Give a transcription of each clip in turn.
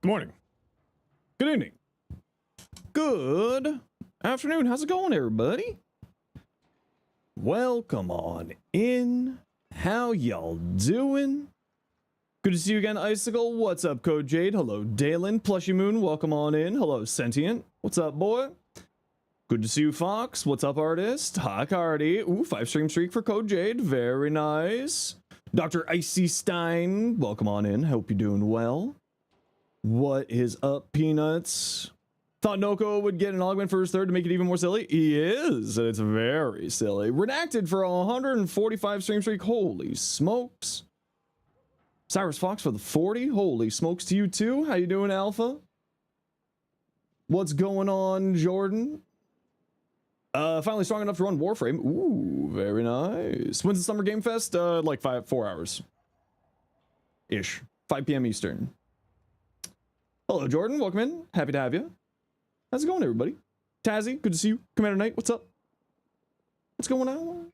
Good morning. Good evening. Good afternoon. How's it going, everybody? Welcome on in. How y'all doing? Good to see you again, Icicle. What's up, Code Jade? Hello, Dalen. Plushy Moon, welcome on in. Hello, Sentient. What's up, boy? Good to see you, Fox. What's up, artist? Hi, Cardi. Ooh, 5-stream streak for Code Jade. Very nice. Dr. Icy Stein, welcome on in. Hope you're doing well. What is up, Peanuts? Thought Noko would get an augment for his third to make it even more silly. He is, and it's very silly. Redacted for a 145 stream streak. Holy smokes. Cyrus Fox for the 40. Holy smokes to you too. How you doing, Alpha? What's going on, Jordan? Finally strong enough to run Warframe. Ooh, very nice. When's the Summer Game Fest? Like 4 hours. Ish. 5 p.m. Eastern. Hello, Jordan. Welcome in. Happy to have you. How's it going, everybody? Tazzy, good to see you. Commander Knight, what's up? What's going on?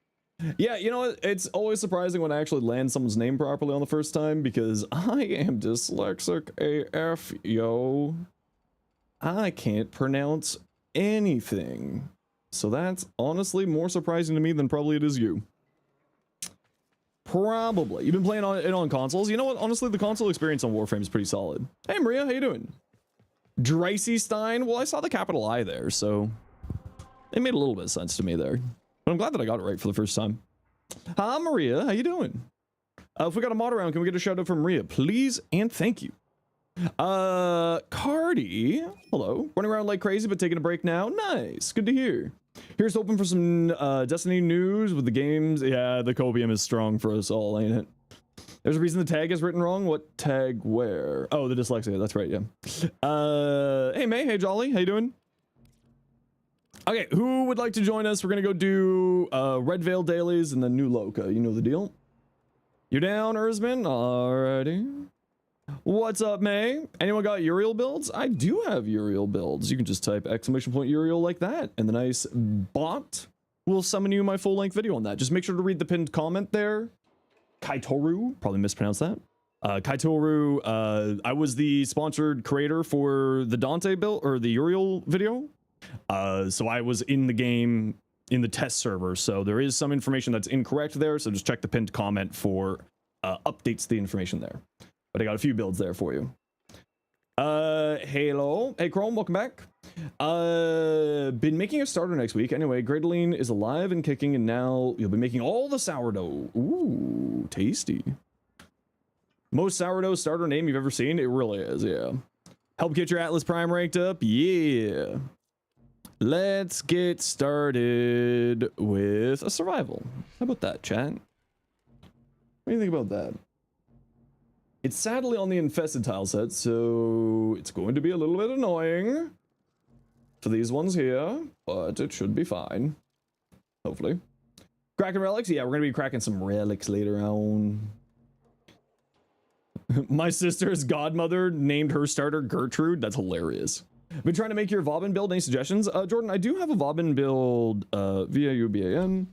Yeah, you know what? It's always surprising when I actually land someone's name properly on the first time because I am dyslexic AF, yo. I can't pronounce anything. So that's honestly more surprising to me than probably it is you. Probably. You've been playing it on consoles. You know what? Honestly, the console experience on Warframe is pretty solid. Hey, Maria, how you doing? Dricey Stein. Well, I saw the capital I there, so it made a little bit of sense to me there. But I'm glad that I got it right for the first time. Hi, Maria. How you doing? If we got a mod around, can we get a shout out from Maria, please? And thank you. Cardi. Hello. Running around like crazy, but taking a break now. Nice. Good to hear. Here's hoping for some Destiny news with the games. Yeah, the copium is strong for us all, ain't it? There's a reason the tag is written wrong. What tag where? Oh, the dyslexia. That's right, yeah. Hey, May. Hey, Jolly. How you doing? Okay, who would like to join us? We're going to go do Red Veil dailies and then New Loca. You know the deal. You down, Erzman? Alrighty. What's up, May? Anyone got Uriel builds? I do have Uriel builds. You can just type !Uriel like that, and the nice bot will summon you my full-length video on that. Just make sure to read the pinned comment there. Kaitoru, probably mispronounced that. Kaitoru, I was the sponsored creator for the Dante build, or the Uriel video. So I was in the game, in the test server, so there is some information that's incorrect there, so just check the pinned comment for updates to the information there. But I got a few builds there for you. Hello. Hey, Chrome, welcome back. Been making a starter next week. Anyway, Gredaline is alive and kicking, and now you'll be making all the sourdough. Ooh, tasty. Most sourdough starter name you've ever seen? It really is, yeah. Help get your Atlas Prime ranked up? Yeah. Let's get started with a survival. How about that, chat? What do you think about that? It's sadly on the infested tile set, so it's going to be a little bit annoying for these ones here, but it should be fine. Hopefully. Cracking relics? Yeah, we're going to be cracking some relics later on. My sister's godmother named her starter Gertrude. That's hilarious. Been trying to make your Vauban build. Any suggestions? Jordan, I do have a Vauban build via UBAN.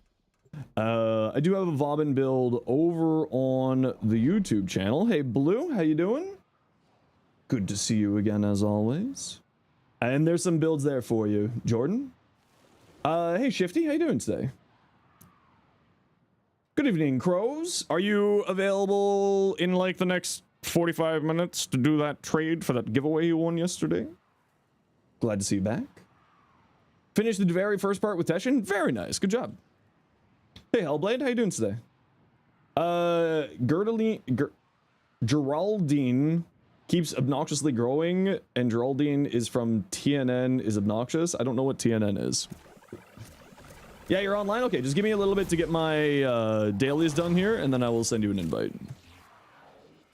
I do have a Vauban build over on the YouTube channel. Hey, Blue, how you doing? Good to see you again, as always. And there's some builds there for you, Jordan. Hey, Shifty, how you doing today? Good evening, Crows. Are you available in like the next 45 minutes to do that trade for that giveaway you won yesterday? Glad to see you back. Finished the very first part with Teshin. Very nice. Good job. Hey, Hellblade, how you doing today? Geraldine keeps obnoxiously growing, and Geraldine is from TNN is obnoxious. I don't know what TNN is. Yeah, you're online? Okay, just give me a little bit to get my dailies done here, and then I will send you an invite.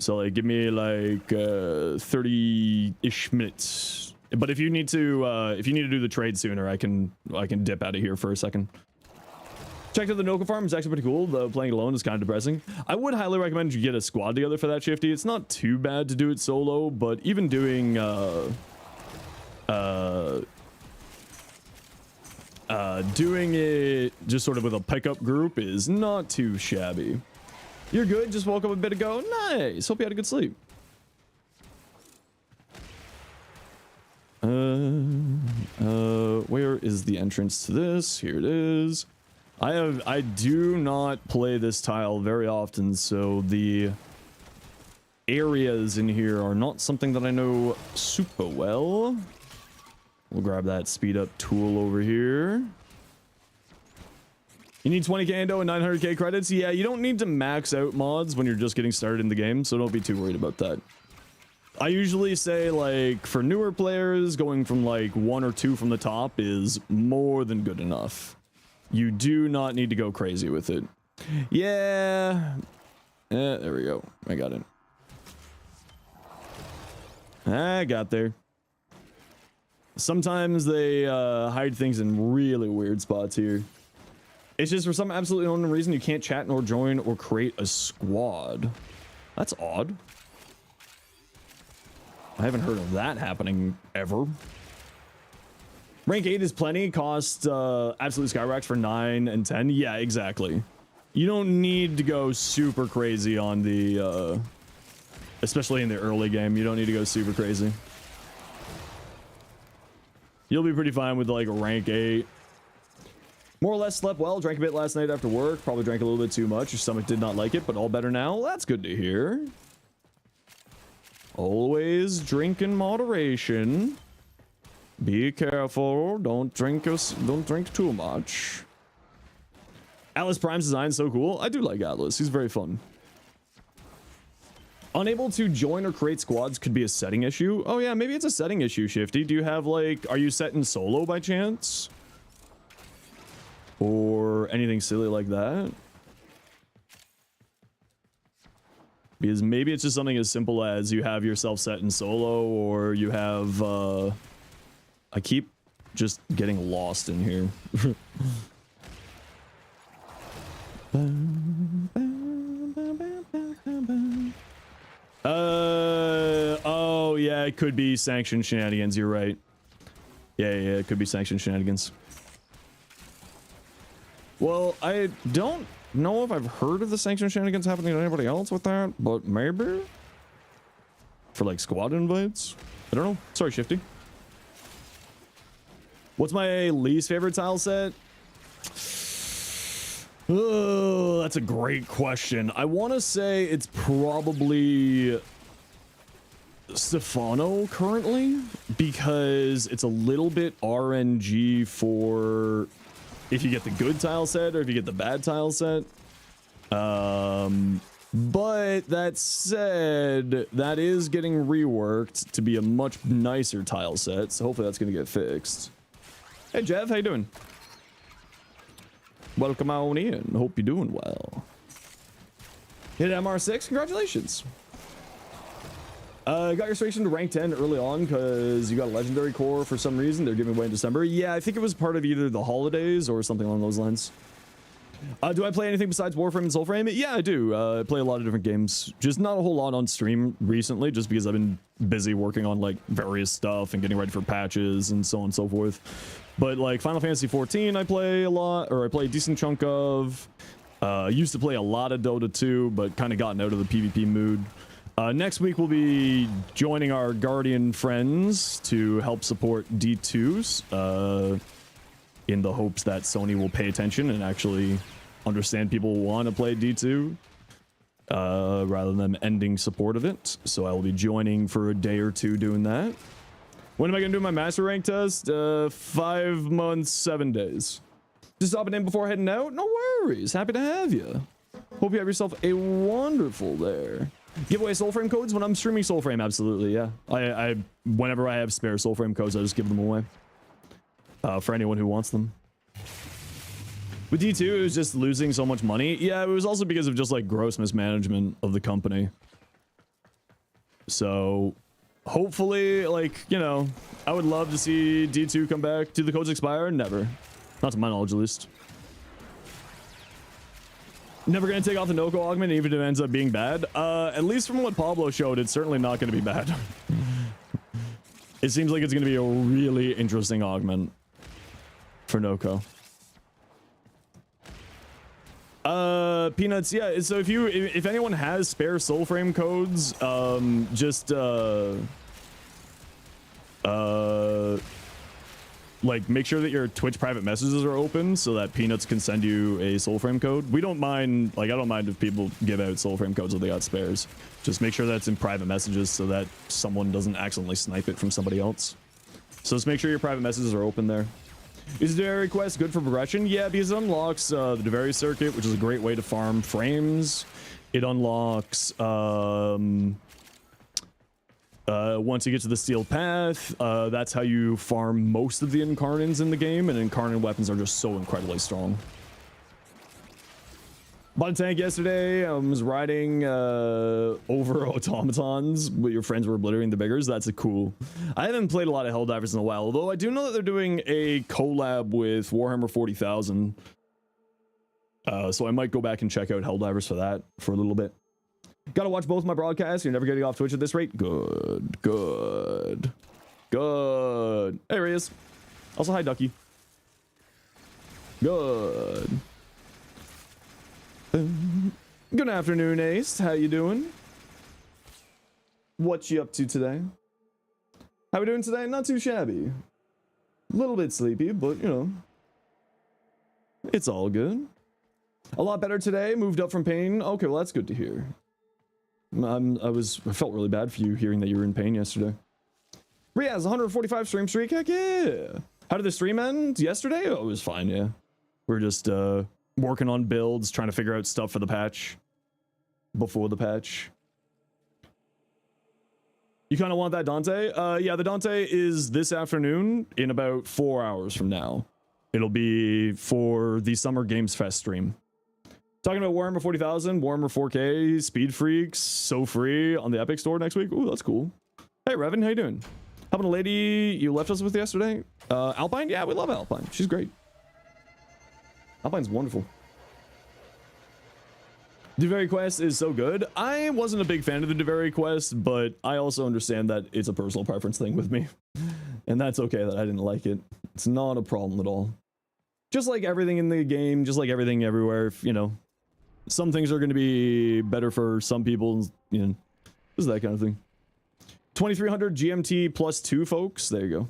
So, like, give me, like, 30-ish minutes. But if you need to do the trade sooner, I can dip out of here for a second. Checked out the Noka farm. It's actually pretty cool, though playing alone is kind of depressing. I would highly recommend you get a squad together for that, Shifty. It's not too bad to do it solo, but even doing doing it just sort of with a pickup group is not too shabby. You're good? Just woke up a bit ago? Nice! Hope you had a good sleep. where is the entrance to this? Here it is. I do not play this tile very often, so the areas in here are not something that I know super well. We'll grab that speed up tool over here. You need 20k endo and 900k credits. Yeah, you don't need to max out mods when you're just getting started in the game, so don't be too worried about that. I usually say, like, for newer players, going from like 1 or 2 from the top is more than good enough. You do not need to go crazy with it. Yeah. There we go. I got it. I got there. Sometimes they hide things in really weird spots here. It's just for some absolutely unknown reason you can't chat nor join or create a squad. That's odd. I haven't heard of that happening ever. Rank 8 is plenty. Cost absolute skyrocks for 9 and 10. Yeah, exactly. You don't need to go super crazy on the... especially in the early game. You don't need to go super crazy. You'll be pretty fine with like rank 8. More or less slept well. Drank a bit last night after work. Probably drank a little bit too much. Your stomach did not like it, but all better now. That's good to hear. Always drink in moderation. Be careful. Don't drink too much. Atlas Prime's design is so cool. I do like Atlas. He's very fun. Unable to join or create squads could be a setting issue. Oh yeah, maybe it's a setting issue, Shifty. Do you have like, are you set in solo by chance? Or anything silly like that? Because maybe it's just something as simple as you have yourself set in solo, or you have, I keep just getting lost in here. Oh yeah, it could be sanctioned shenanigans, you're right. Yeah, it could be sanctioned shenanigans. Well, I don't know if I've heard of the sanctioned shenanigans happening to anybody else with that, but maybe? For like squad invites? I don't know. Sorry, Shifty. What's my least favorite tile set? Oh, that's a great question. I want to say it's probably Stefano currently, because it's a little bit RNG for if you get the good tile set or if you get the bad tile set. But that said, that is getting reworked to be a much nicer tile set, so hopefully that's going to get fixed. Hey Jeff, how you doing? Welcome on in. Hope you're doing well. Hit MR6. Congratulations. Got your station to rank 10 early on because you got a legendary core for some reason. They're giving away in December. Yeah, I think it was part of either the holidays or something along those lines. Do I play anything besides Warframe and Soulframe? Yeah, I do. I play a lot of different games. Just not a whole lot on stream recently, just because I've been busy working on like various stuff and getting ready for patches and so on and so forth. But like Final Fantasy 14 I play a lot, or I play a decent chunk of. Used to play a lot of Dota 2, but kind of gotten out of the PvP mood. Next week we'll be joining our Guardian friends to help support D2s. In the hopes that Sony will pay attention and actually understand people want to play D2 rather than them ending support of it. So I will be joining for a day or two doing that. When am I going to do my master rank test? 5 months, 7 days. Just stopping in before heading out? No worries. Happy to have you. Hope you have yourself a wonderful there. Give away Soulframe codes when I'm streaming Soulframe. Absolutely, yeah. I whenever I have spare Soulframe codes, I just give them away. For anyone who wants them. With D2, it was just losing so much money. Yeah, it was also because of just like gross mismanagement of the company. So hopefully, like, you know, I would love to see D2 come back. Do the codes expire? Never. Not to my knowledge, at least. Never gonna take off the Noko augment even if it ends up being bad. At least from what Pablo showed, it's certainly not gonna be bad. It seems like it's gonna be a really interesting augment for Noko. Peanuts, yeah, so if anyone has spare Soulframe codes, just like make sure that your Twitch private messages are open so that Peanuts can send you a Soulframe code. We don't mind, like I don't mind if people give out Soulframe codes if they got spares. Just make sure that's in private messages so that someone doesn't accidentally snipe it from somebody else. So just make sure your private messages are open there. Is the Devary quest good for progression? Yeah, because it unlocks the Devary circuit, which is a great way to farm frames. It unlocks once you get to the steel path, that's how you farm most of the incarnins in the game, and incarnin weapons are just so incredibly strong. Bought a tank yesterday. I was riding over automatons, but your friends were obliterating the biggers. That's a cool. I haven't played a lot of Helldivers in a while, although I do know that they're doing a collab with Warhammer 40,000. So I might go back and check out Helldivers for that for a little bit. Gotta watch both my broadcasts. You're never getting off Twitch at this rate. Good, good, good. Hey, Reyes. Also, hi, Ducky. Good. Good afternoon, Ace. How you doing? What you up to today? How we doing today? Not too shabby. A little bit sleepy, but you know, it's all good. A lot better today. Moved up from pain. Okay, well that's good to hear. I felt really bad for you hearing that you were in pain yesterday. Riaz, 145 stream streak. Heck yeah. How did the stream end yesterday? Oh, it was fine. Yeah, we're just working on builds, trying to figure out stuff for the patch before the patch. You kind of want that Dante? Yeah, the Dante is this afternoon in about 4 hours from now. It'll be for the Summer Games Fest stream. Talking about Warhammer 40,000, Warhammer 4K, Speed Freaks, so free on the Epic Store next week. Ooh, that's cool. Hey, Revan, how you doing? How about a lady you left us with yesterday? Alpine? Yeah, we love Alpine. She's great. Alpine's wonderful. Devary quest is so good. I wasn't a big fan of the Devary quest, but I also understand that it's a personal preference thing with me. And that's okay that I didn't like it. It's not a problem at all. Just like everything in the game, just like everything everywhere, you know, some things are going to be better for some people, you know, just that kind of thing. 2300 GMT plus 2, folks. There you go.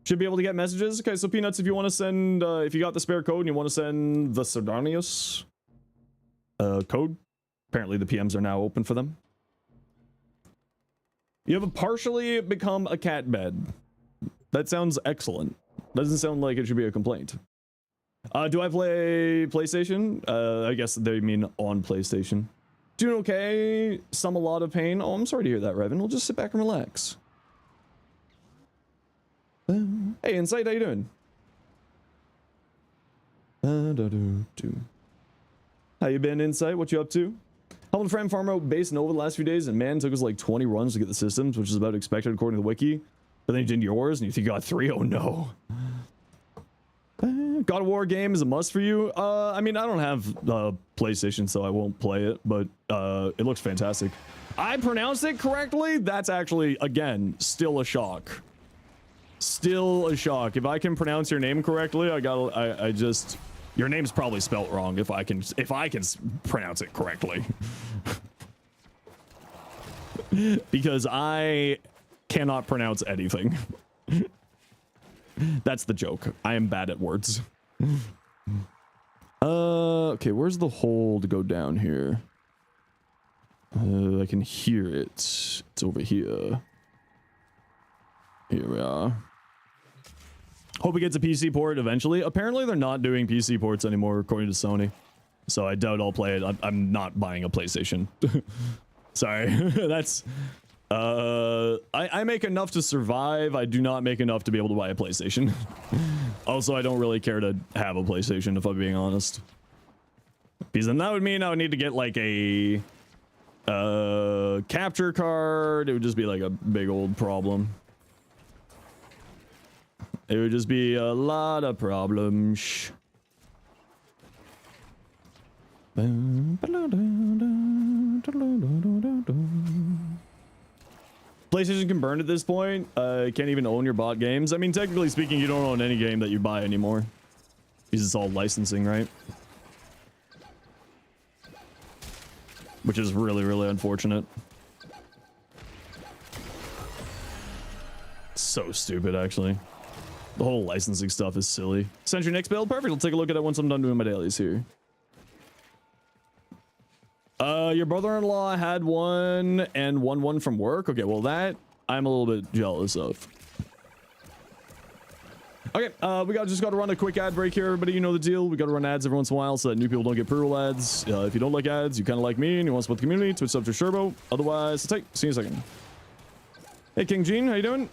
Should be able to get messages. Okay, so Peanuts, if you want to send, if you got the spare code and you want to send the Sardanius code, apparently the PMs are now open for them. You have partially become a cat bed. That sounds excellent. Doesn't sound like it should be a complaint. Do I play PlayStation? I guess they mean on PlayStation. Doing okay. A lot of pain. Oh, I'm sorry to hear that, Revan. We'll just sit back and relax. Hey, Insight, how you doing? How you been, Insight? What you up to? Helping a friend farm out base Nova the last few days, and man, it took us like 20 runs to get the systems, which is about expected according to the wiki. But then you did yours, and you think you got 3? Oh no. God of War game is a must for you. I mean, I don't have PlayStation, so I won't play it, but it looks fantastic. I pronounced it correctly. That's actually, again, still a shock. Still a shock. If I can pronounce your name correctly, I just, your name's probably spelt wrong. If I can pronounce it correctly, because I cannot pronounce anything. That's the joke. I am bad at words. Okay, where's the hole to go down here? I can hear it. It's over here. Here we are. Hope it gets a PC port eventually. Apparently they're not doing PC ports anymore according to Sony. So I doubt I'll play it. I'm not buying a PlayStation. Sorry. That's... I make enough to survive. I do not make enough to be able to buy a PlayStation. Also, I don't really care to have a PlayStation, if I'm being honest. Because then that would mean I would need to get like a capture card. It would just be like a big old problem. It would just be a lot of problems. PlayStation can burn at this point. Can't even own your bought games. I mean, technically speaking, you don't own any game that you buy anymore. Because it's all licensing, right? Which is really, really unfortunate. So stupid, actually. The whole licensing stuff is silly. Send your next build? Perfect. I'll take a look at it once I'm done doing my dailies here. Your brother-in-law had one and won one from work? Okay, well that I'm a little bit jealous of. Okay, we just got to run a quick ad break here, everybody. You know the deal. We got to run ads every once in a while so that new people don't get pre-roll ads. If you don't like ads, you kind of like me and you want to support the community, Twitch sub to Sherbo. Otherwise, take. See you in a second. Hey, King Gene, how you doing?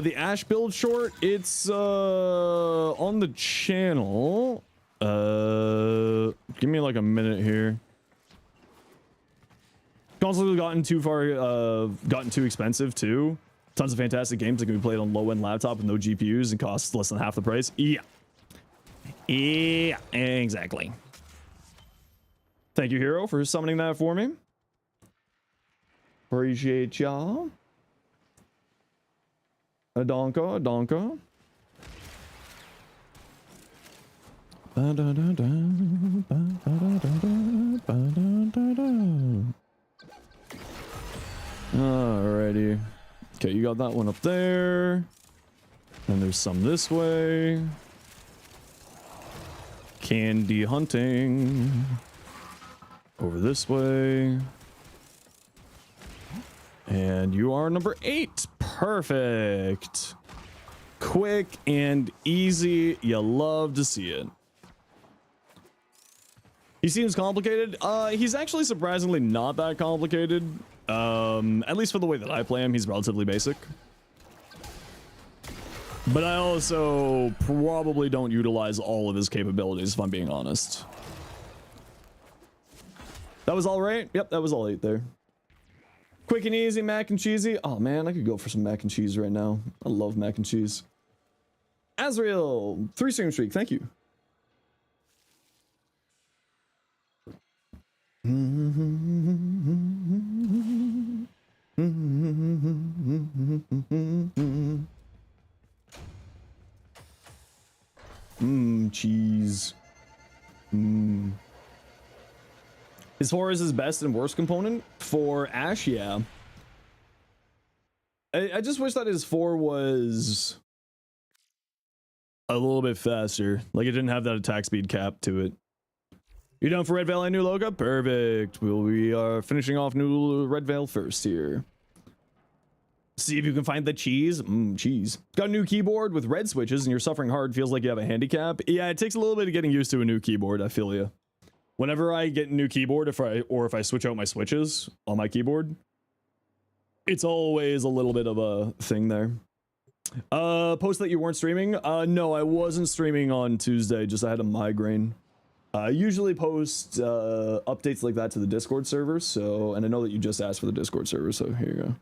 The Ash build short, it's on the channel. Give me like a minute here. Consoles have gotten too expensive too. Tons of fantastic games that can be played on low-end laptop with no GPUs and costs less than half the price. Yeah, exactly. Thank you, Hero, for summoning that for me. Appreciate y'all. A donka. Alrighty. Okay, you got that one up there. And there's some this way. Candy hunting. Over this way. And you are number 8. Perfect. Quick and easy. You love to see it. He seems complicated. He's actually surprisingly not that complicated. At least for the way that I play him, he's relatively basic. But I also probably don't utilize all of his capabilities, if I'm being honest. That was all right? Yep, that was all 8 there. Quick and easy, mac and cheesy. Oh man, I could go for some mac and cheese right now. I love mac and cheese. Azrael, 3 stream streak, thank you. Cheese. As far as his best and worst component for Ash, yeah. I just wish that his 4 was a little bit faster. Like it didn't have that attack speed cap to it. You down for Red Veil and new logo? Perfect. We are finishing off new Red Veil first here. See if you can find the cheese. Cheese. Got a new keyboard with red switches and you're suffering hard. Feels like you have a handicap. Yeah, it takes a little bit of getting used to a new keyboard. I feel you. Whenever I get a new keyboard, if I switch out my switches on my keyboard, it's always a little bit of a thing there. Post that you weren't streaming? No, I wasn't streaming on Tuesday. Just I had a migraine. I usually post updates like that to the Discord server. So, and I know that you just asked for the Discord server. So here you go.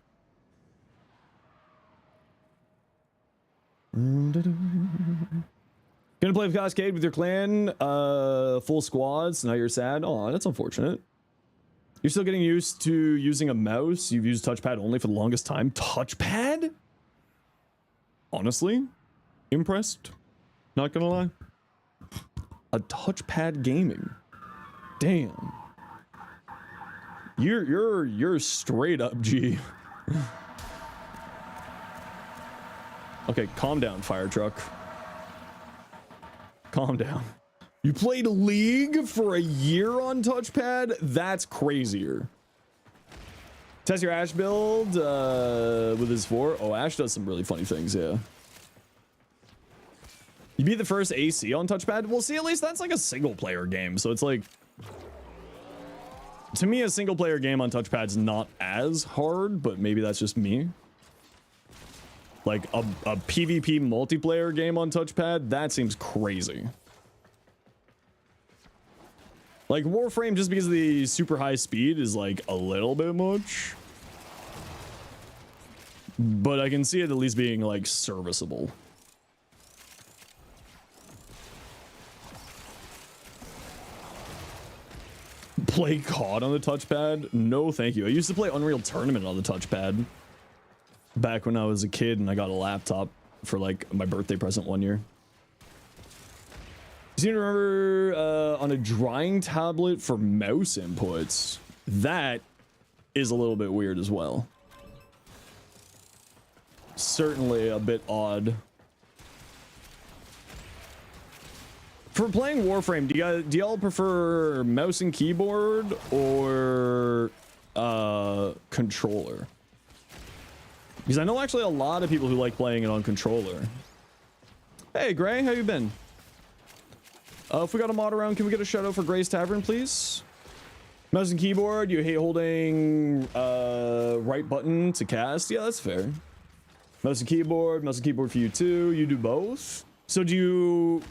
Gonna play with Cascade with your clan, full squads. Now you're sad. Oh, that's unfortunate. You're still getting used to using a mouse. You've used touchpad only for the longest time. Touchpad? Honestly, impressed. Not gonna lie. A touchpad gaming. Damn. You're straight up G. Okay, calm down, fire truck. Calm down. You played League for a year on touchpad? That's crazier. Test your Ash build with his 4. Oh, Ash does some really funny things, yeah. You beat the first AC on touchpad? Well, see, at least that's like a single player game. So it's like, to me, a single player game on touchpad's not as hard, but maybe that's just me. Like a PvP multiplayer game on touchpad, that seems crazy. Like Warframe, just because of the super high speed, is like a little bit much. But I can see it at least being like serviceable. Play COD on the touchpad? No, thank you. I used to play Unreal Tournament on the touchpad. Back when I was a kid and I got a laptop for like my birthday present one year. You seem to remember on a drawing tablet for mouse inputs. That is a little bit weird as well. Certainly a bit odd. For playing Warframe, do y'all prefer mouse and keyboard or controller? Because I know actually a lot of people who like playing it on controller. Hey Gray, how you been? If we got a mod around, can we get a shout out for Gray's Tavern, please? Mouse and keyboard, you hate holding right button to cast? Yeah, that's fair. Mouse and keyboard for you too. You do both? So do you,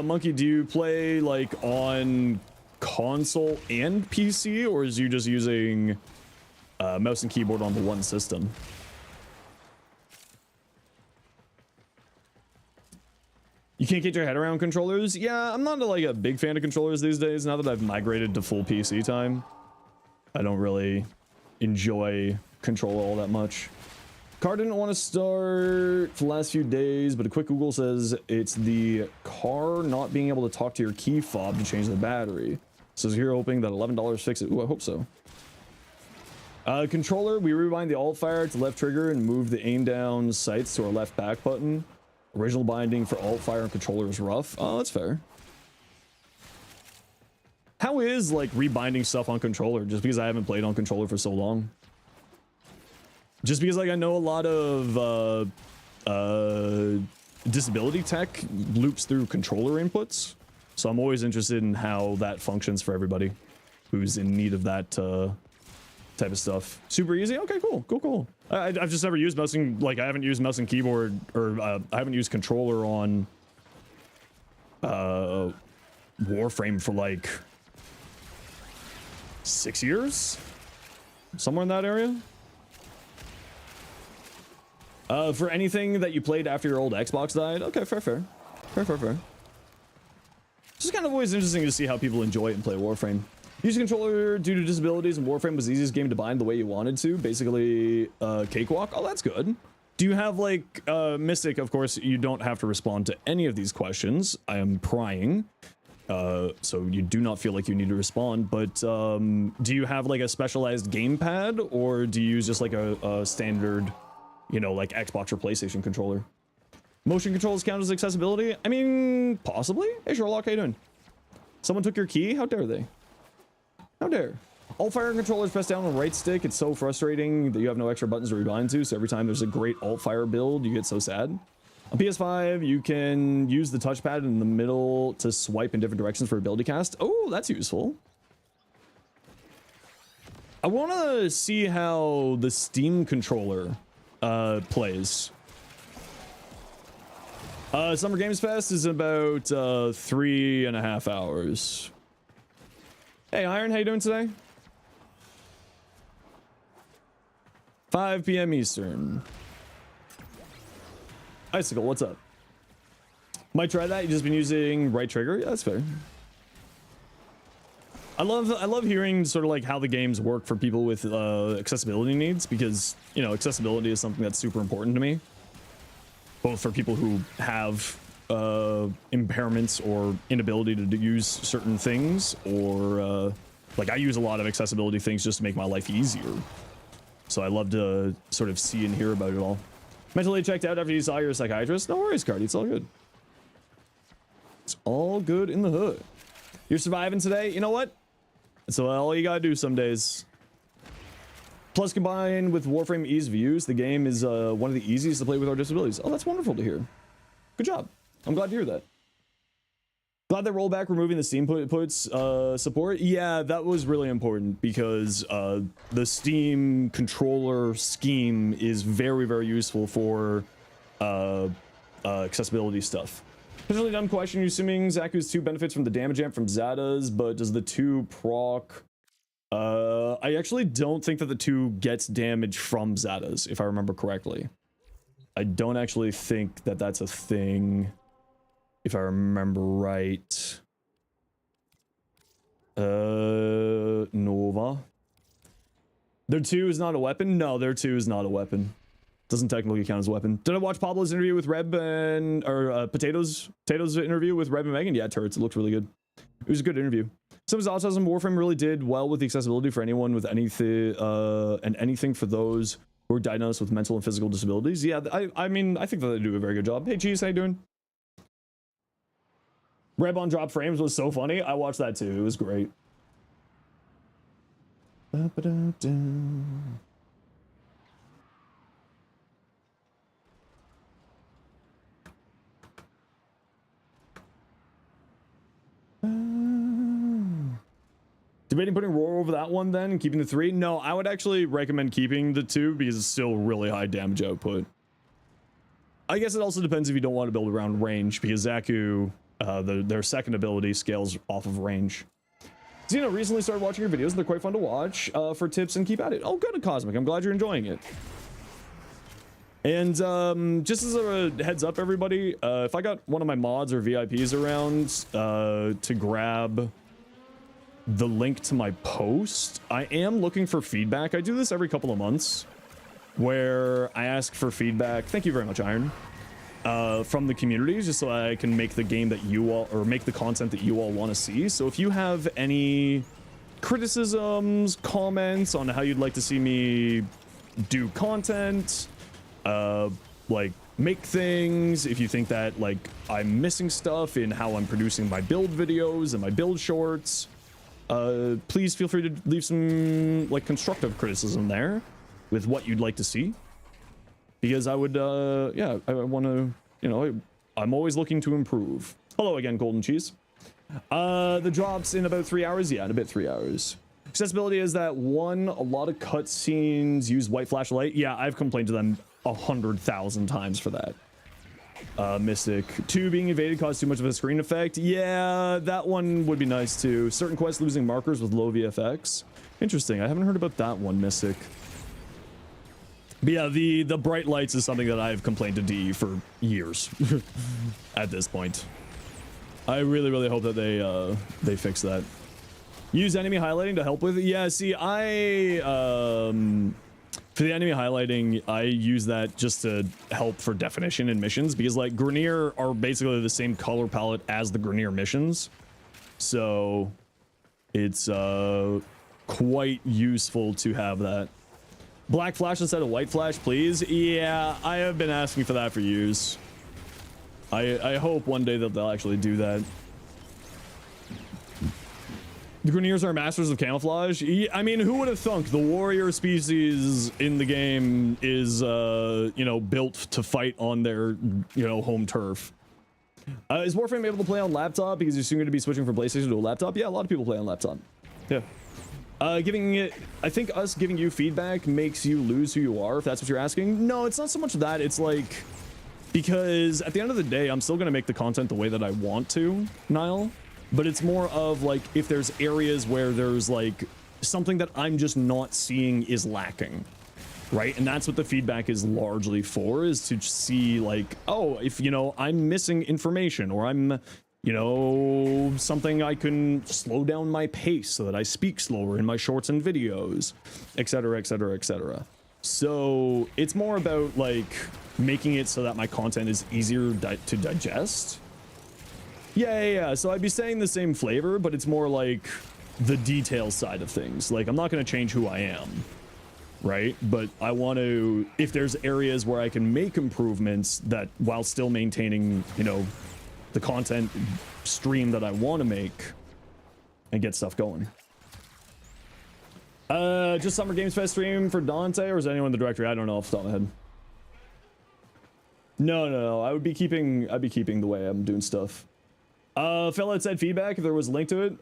Monkey, do you play like on console and PC, or is you just using mouse and keyboard on the one system? You can't get your head around controllers? Yeah, I'm not like a big fan of controllers these days. Now that I've migrated to full PC time, I don't really enjoy controller all that much. Car didn't want to start for the last few days, but a quick Google says it's the car not being able to talk to your key fob to change the battery. So here hoping that $11 fix it. Ooh, I hope so. Controller, we rewind the alt fire to left trigger and move the aim down sights to our left back button. Original binding for alt fire and controller is rough. Oh, that's fair. How is like rebinding stuff on controller? Just because I haven't played on controller for so long. Just because like I know a lot of disability tech loops through controller inputs, so I'm always interested in how that functions for everybody who's in need of that type of stuff. Super easy. Okay, cool. I've just never used mouse and like I haven't used mouse and keyboard, or I haven't used controller on Warframe for like 6 years, somewhere in that area. For anything that you played after your old Xbox died. Okay, fair. Just kind of always interesting to see how people enjoy it and play Warframe. Use a controller due to disabilities, and Warframe was the easiest game to bind the way you wanted to. Basically, cakewalk. Oh, that's good. Do you have like Mystic? Of course, you don't have to respond to any of these questions. I am prying, so you do not feel like you need to respond. But do you have like a specialized gamepad, or do you use just like a standard, you know, like Xbox or PlayStation controller? Motion controls count as accessibility? I mean, possibly. Hey Sherlock, how you doing? Someone took your key? How dare they? How dare. Alt fire controllers press down on right stick. It's so frustrating that you have no extra buttons to rebind to, so every time there's a great alt fire build, you get so sad. On PS5, you can use the touchpad in the middle to swipe in different directions for ability cast. Oh, that's useful. I want to see how the Steam controller plays. Summer Games Fest is about 3.5 hours. Hey Iron, how you doing today? 5 p.m. Eastern. Icicle, what's up? Might try that. You just been using right trigger? Yeah, that's fair. I love hearing sort of like how the games work for people with accessibility needs, because you know accessibility is something that's super important to me, both for people who have impairments or inability to use certain things, or like I use a lot of accessibility things just to make my life easier, so I love to sort of see and hear about it all. Mentally checked out after you saw your psychiatrist? No worries, Cardi, it's all good. It's all good in the hood. You're surviving today? You know what? That's all you gotta do some days. Plus, combined with Warframe ease of use, the game is one of the easiest to play with our disabilities. Oh, that's wonderful to hear. Good job. I'm glad to hear that. Glad that rollback removing the Steam puts support. Yeah, that was really important, because the Steam controller scheme is very, very useful for accessibility stuff. Potentially dumb question. You're assuming Zaku's 2 benefits from the damage amp from Zada's, but does the 2 proc? I actually don't think that the 2 gets damage from Zada's, if I remember correctly. I don't actually think that that's a thing, if I remember right. Nova. Their 2 is not a weapon? No, their 2 is not a weapon. Doesn't technically count as a weapon. Did I watch Pablo's interview with Reb and, or Potato's interview with Reb and Megan? Yeah, turrets. It looked really good. It was a good interview. Someone's autism Warframe really did well with the accessibility for anyone with anything, and anything for those who are diagnosed with mental and physical disabilities. Yeah, I mean, I think that they do a very good job. Hey, Cheese, how you doing? Redbon drop frames was so funny. I watched that too. It was great. Debating putting Roar over that one then and keeping the 3? No, I would actually recommend keeping the 2 because it's still really high damage output. I guess it also depends if you don't want to build around range because Zaku, their second ability scales off of range. Zeno recently started watching your videos and they're quite fun to watch for tips and keep at it. Oh, good, Cosmic. I'm glad you're enjoying it. And just as a heads up, everybody, if I got one of my mods or VIPs around to grab the link to my post, I am looking for feedback. I do this every couple of months where I ask for feedback. Thank you very much, Iron. From the community, just so I can make the game that you all, or make the content that you all want to see. So if you have any criticisms, comments on how you'd like to see me do content, like make things, if you think that like I'm missing stuff in how I'm producing my build videos and my build shorts, please feel free to leave some like constructive criticism there with what you'd like to see, because I would yeah, I want to, you know, I'm always looking to improve. Hello again, Golden Cheese. The drops in about 3 hours. Yeah, in about 3 hours. Accessibility is that one, a lot of cutscenes use white flashlight. Yeah, I've complained to them 100,000 times for that. Mystic 2 being evaded caused too much of a screen effect. Yeah, that one would be nice too. Certain quests losing markers with low VFX. Interesting. I haven't heard about that one, Mystic. But yeah, the bright lights is something that I've complained to D for years at this point. I really hope that they fix that. Use enemy highlighting to help with it. Yeah, see, for the enemy highlighting, I use that just to help for definition in missions, because like Grineer are basically the same color palette as the Grineer missions. So it's quite useful to have that. Black flash instead of white flash, please. Yeah, I have been asking for that for years. I hope one day that they'll actually do that. The Grineers are masters of camouflage. I mean, who would have thunk the warrior species in the game is, you know, built to fight on their, you know, home turf. Is Warframe able to play on laptop because you're soon going to be switching from PlayStation to a laptop? Yeah, a lot of people play on laptop. Yeah. Giving it, I think us giving you feedback makes you lose who you are, if that's what you're asking. No, it's not so much that. It's like, because at the end of the day, I'm still going to make the content the way that I want to, Niall. But it's more of like, if there's areas where there's like something that I'm just not seeing is lacking, right? And that's what the feedback is largely for, is to see like, oh, if, you know, I'm missing information, or I'm, you know, something I can slow down my pace so that I speak slower in my shorts and videos, etc, etc, etc. So it's more about like making it so that my content is easier to digest. Yeah. So I'd be saying the same flavor, but it's more like the detail side of things. Like, I'm not going to change who I am, right? But I want to, if there's areas where I can make improvements that while still maintaining, you know, the content stream that I want to make and get stuff going. Just Summer Games Fest stream for Dante, or is anyone in the directory? I don't know off the top of my head. No. I'd be keeping the way I'm doing stuff. Fella had said feedback if there was a link to it.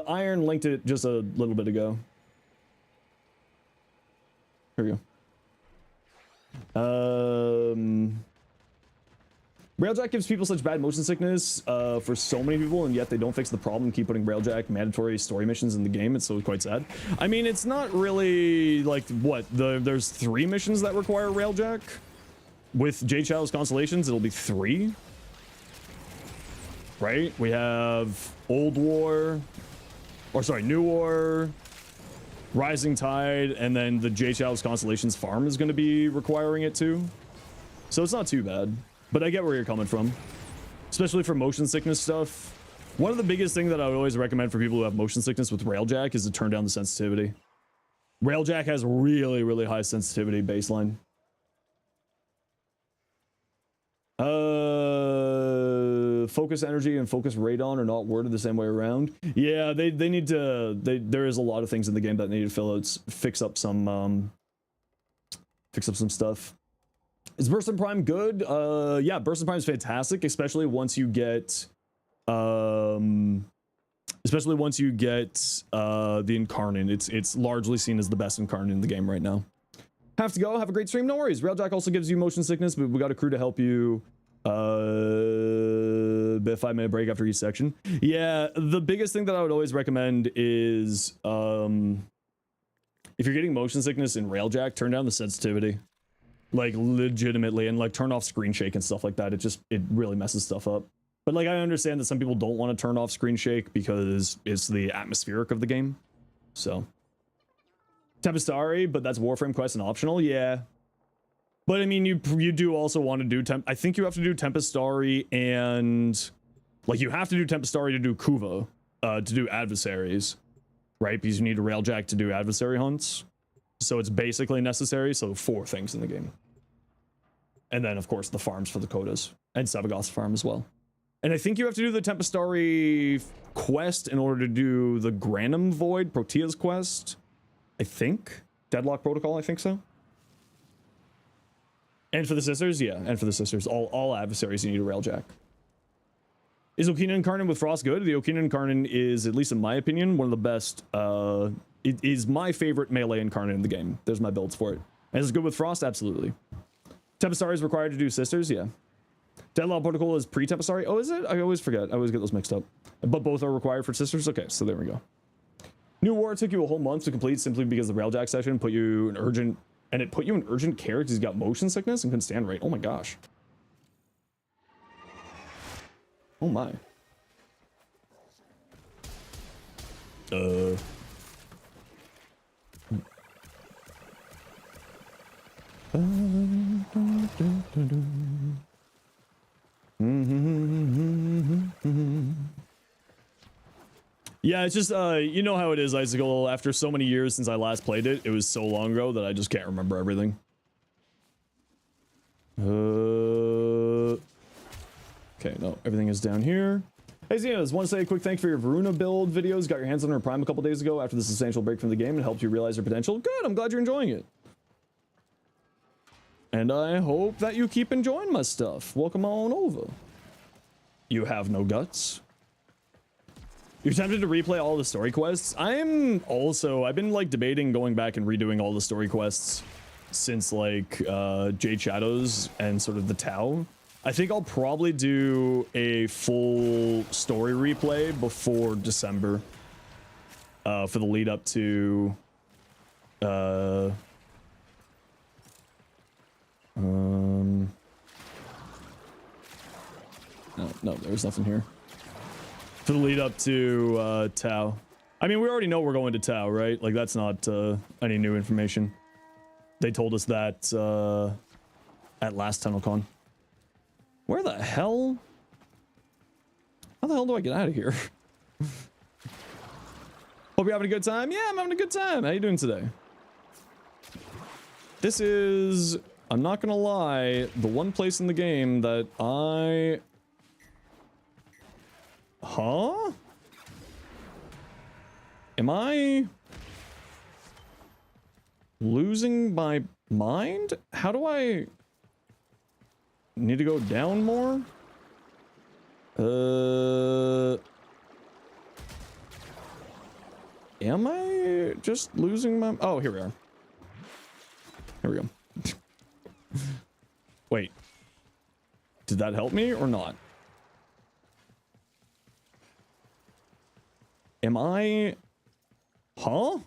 Iron linked it just a little bit ago. Here we go. Railjack gives people such bad motion sickness for so many people, and yet they don't fix the problem and keep putting Railjack mandatory story missions in the game. It's so quite sad. I mean, it's not really like what there's 3 missions that require Railjack. With Jade Shadow's Constellations, it'll be 3. Right? We have Old War, or sorry, New War, Rising Tide, and then the Jade Shadow's Constellations farm is going to be requiring it too. So it's not too bad, but I get where you're coming from, especially for motion sickness stuff. One of the biggest things that I would always recommend for people who have motion sickness with Railjack is to turn down the sensitivity. Railjack has really, really high sensitivity baseline. Focus energy and focus radon are not worded the same way around. Yeah, they need to. There is a lot of things in the game that need to fix up some stuff. Is Burst and Prime good? Yeah, Burst and Prime is fantastic, especially once you get the Incarnate. It's largely seen as the best Incarnate in the game right now. Have to go. Have a great stream. No worries. Railjack also gives you motion sickness, but we got a crew to help you. 5-minute break after each section. Yeah, the biggest thing that I would always recommend is if you're getting motion sickness in Railjack, turn down the sensitivity. Like legitimately, and like turn off screen shake and stuff like that. It really messes stuff up. But like I understand that some people don't want to turn off screen shake because it's the atmospheric of the game. So Tempestari, but that's Warframe quest and optional, yeah. But I mean, you do also want to do I think you have to do Tempestari and like you have to do Tempestari to do Kuva, to do adversaries, right? Because you need a Railjack to do adversary hunts. So it's basically necessary. So 4 things in the game. And then of course the farms for the quotas and Savagoth's farm as well. And I think you have to do the Tempestari quest in order to do the Granum Void Protea's quest. I think. Deadlock Protocol, I think so. And for the sisters, yeah, and for the sisters, all adversaries you need a Railjack. Is Okina Incarnate with Frost good? The Okina Incarnate is, at least in my opinion, one of the best. It is my favorite melee Incarnate in the game. There's my builds for it. And is it good with Frost? Absolutely. Tempestari is required to do sisters, yeah. Deadlock Protocol is pre-Tempestari. Oh, is it? I always forget. I always get those mixed up. But both are required for sisters? Okay, so there we go. New War took you a whole month to complete simply because the Railjack session put you in urgent... And it put you in urgent care because he's got motion sickness and couldn't stand right. Oh my gosh. Oh my. Yeah, it's just, you know how it is, Icicle. After so many years since I last played it, it was so long ago that I just can't remember everything. Okay, no, everything is down here. Hey, Zenos, want to say a quick thank you for your Varuna build videos. Got your hands on her Prime a couple days ago after the substantial break from the game and helped you realize your potential. Good, I'm glad you're enjoying it. And I hope that you keep enjoying my stuff. Welcome on over. You have no guts. You're tempted to replay all the story quests? I've been like debating going back and redoing all the story quests since like Jade Shadows and sort of the Tau. I think I'll probably do a full story replay before December for the lead up to no, there's nothing here. For the lead up to Tau. I mean, we already know we're going to Tau, right? Like, that's not any new information. They told us that at last TunnelCon. Where the hell? How the hell do I get out of here? Hope you're having a good time. Yeah, I'm having a good time. How you doing today? This is, I'm not gonna lie, the one place in the game that I... Huh? Am I losing my mind? How do I need to go down more? Am I just losing my... Oh, here we are. Here we go. Wait. Did that help me or not? Am I... Huh?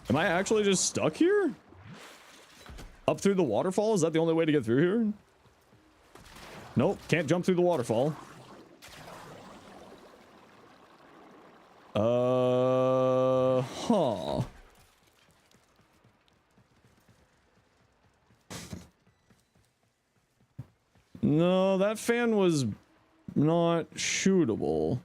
Am I actually just stuck here? Up through the waterfall? Is that the only way to get through here? Nope, can't jump through the waterfall. Huh. that fan was not shootable.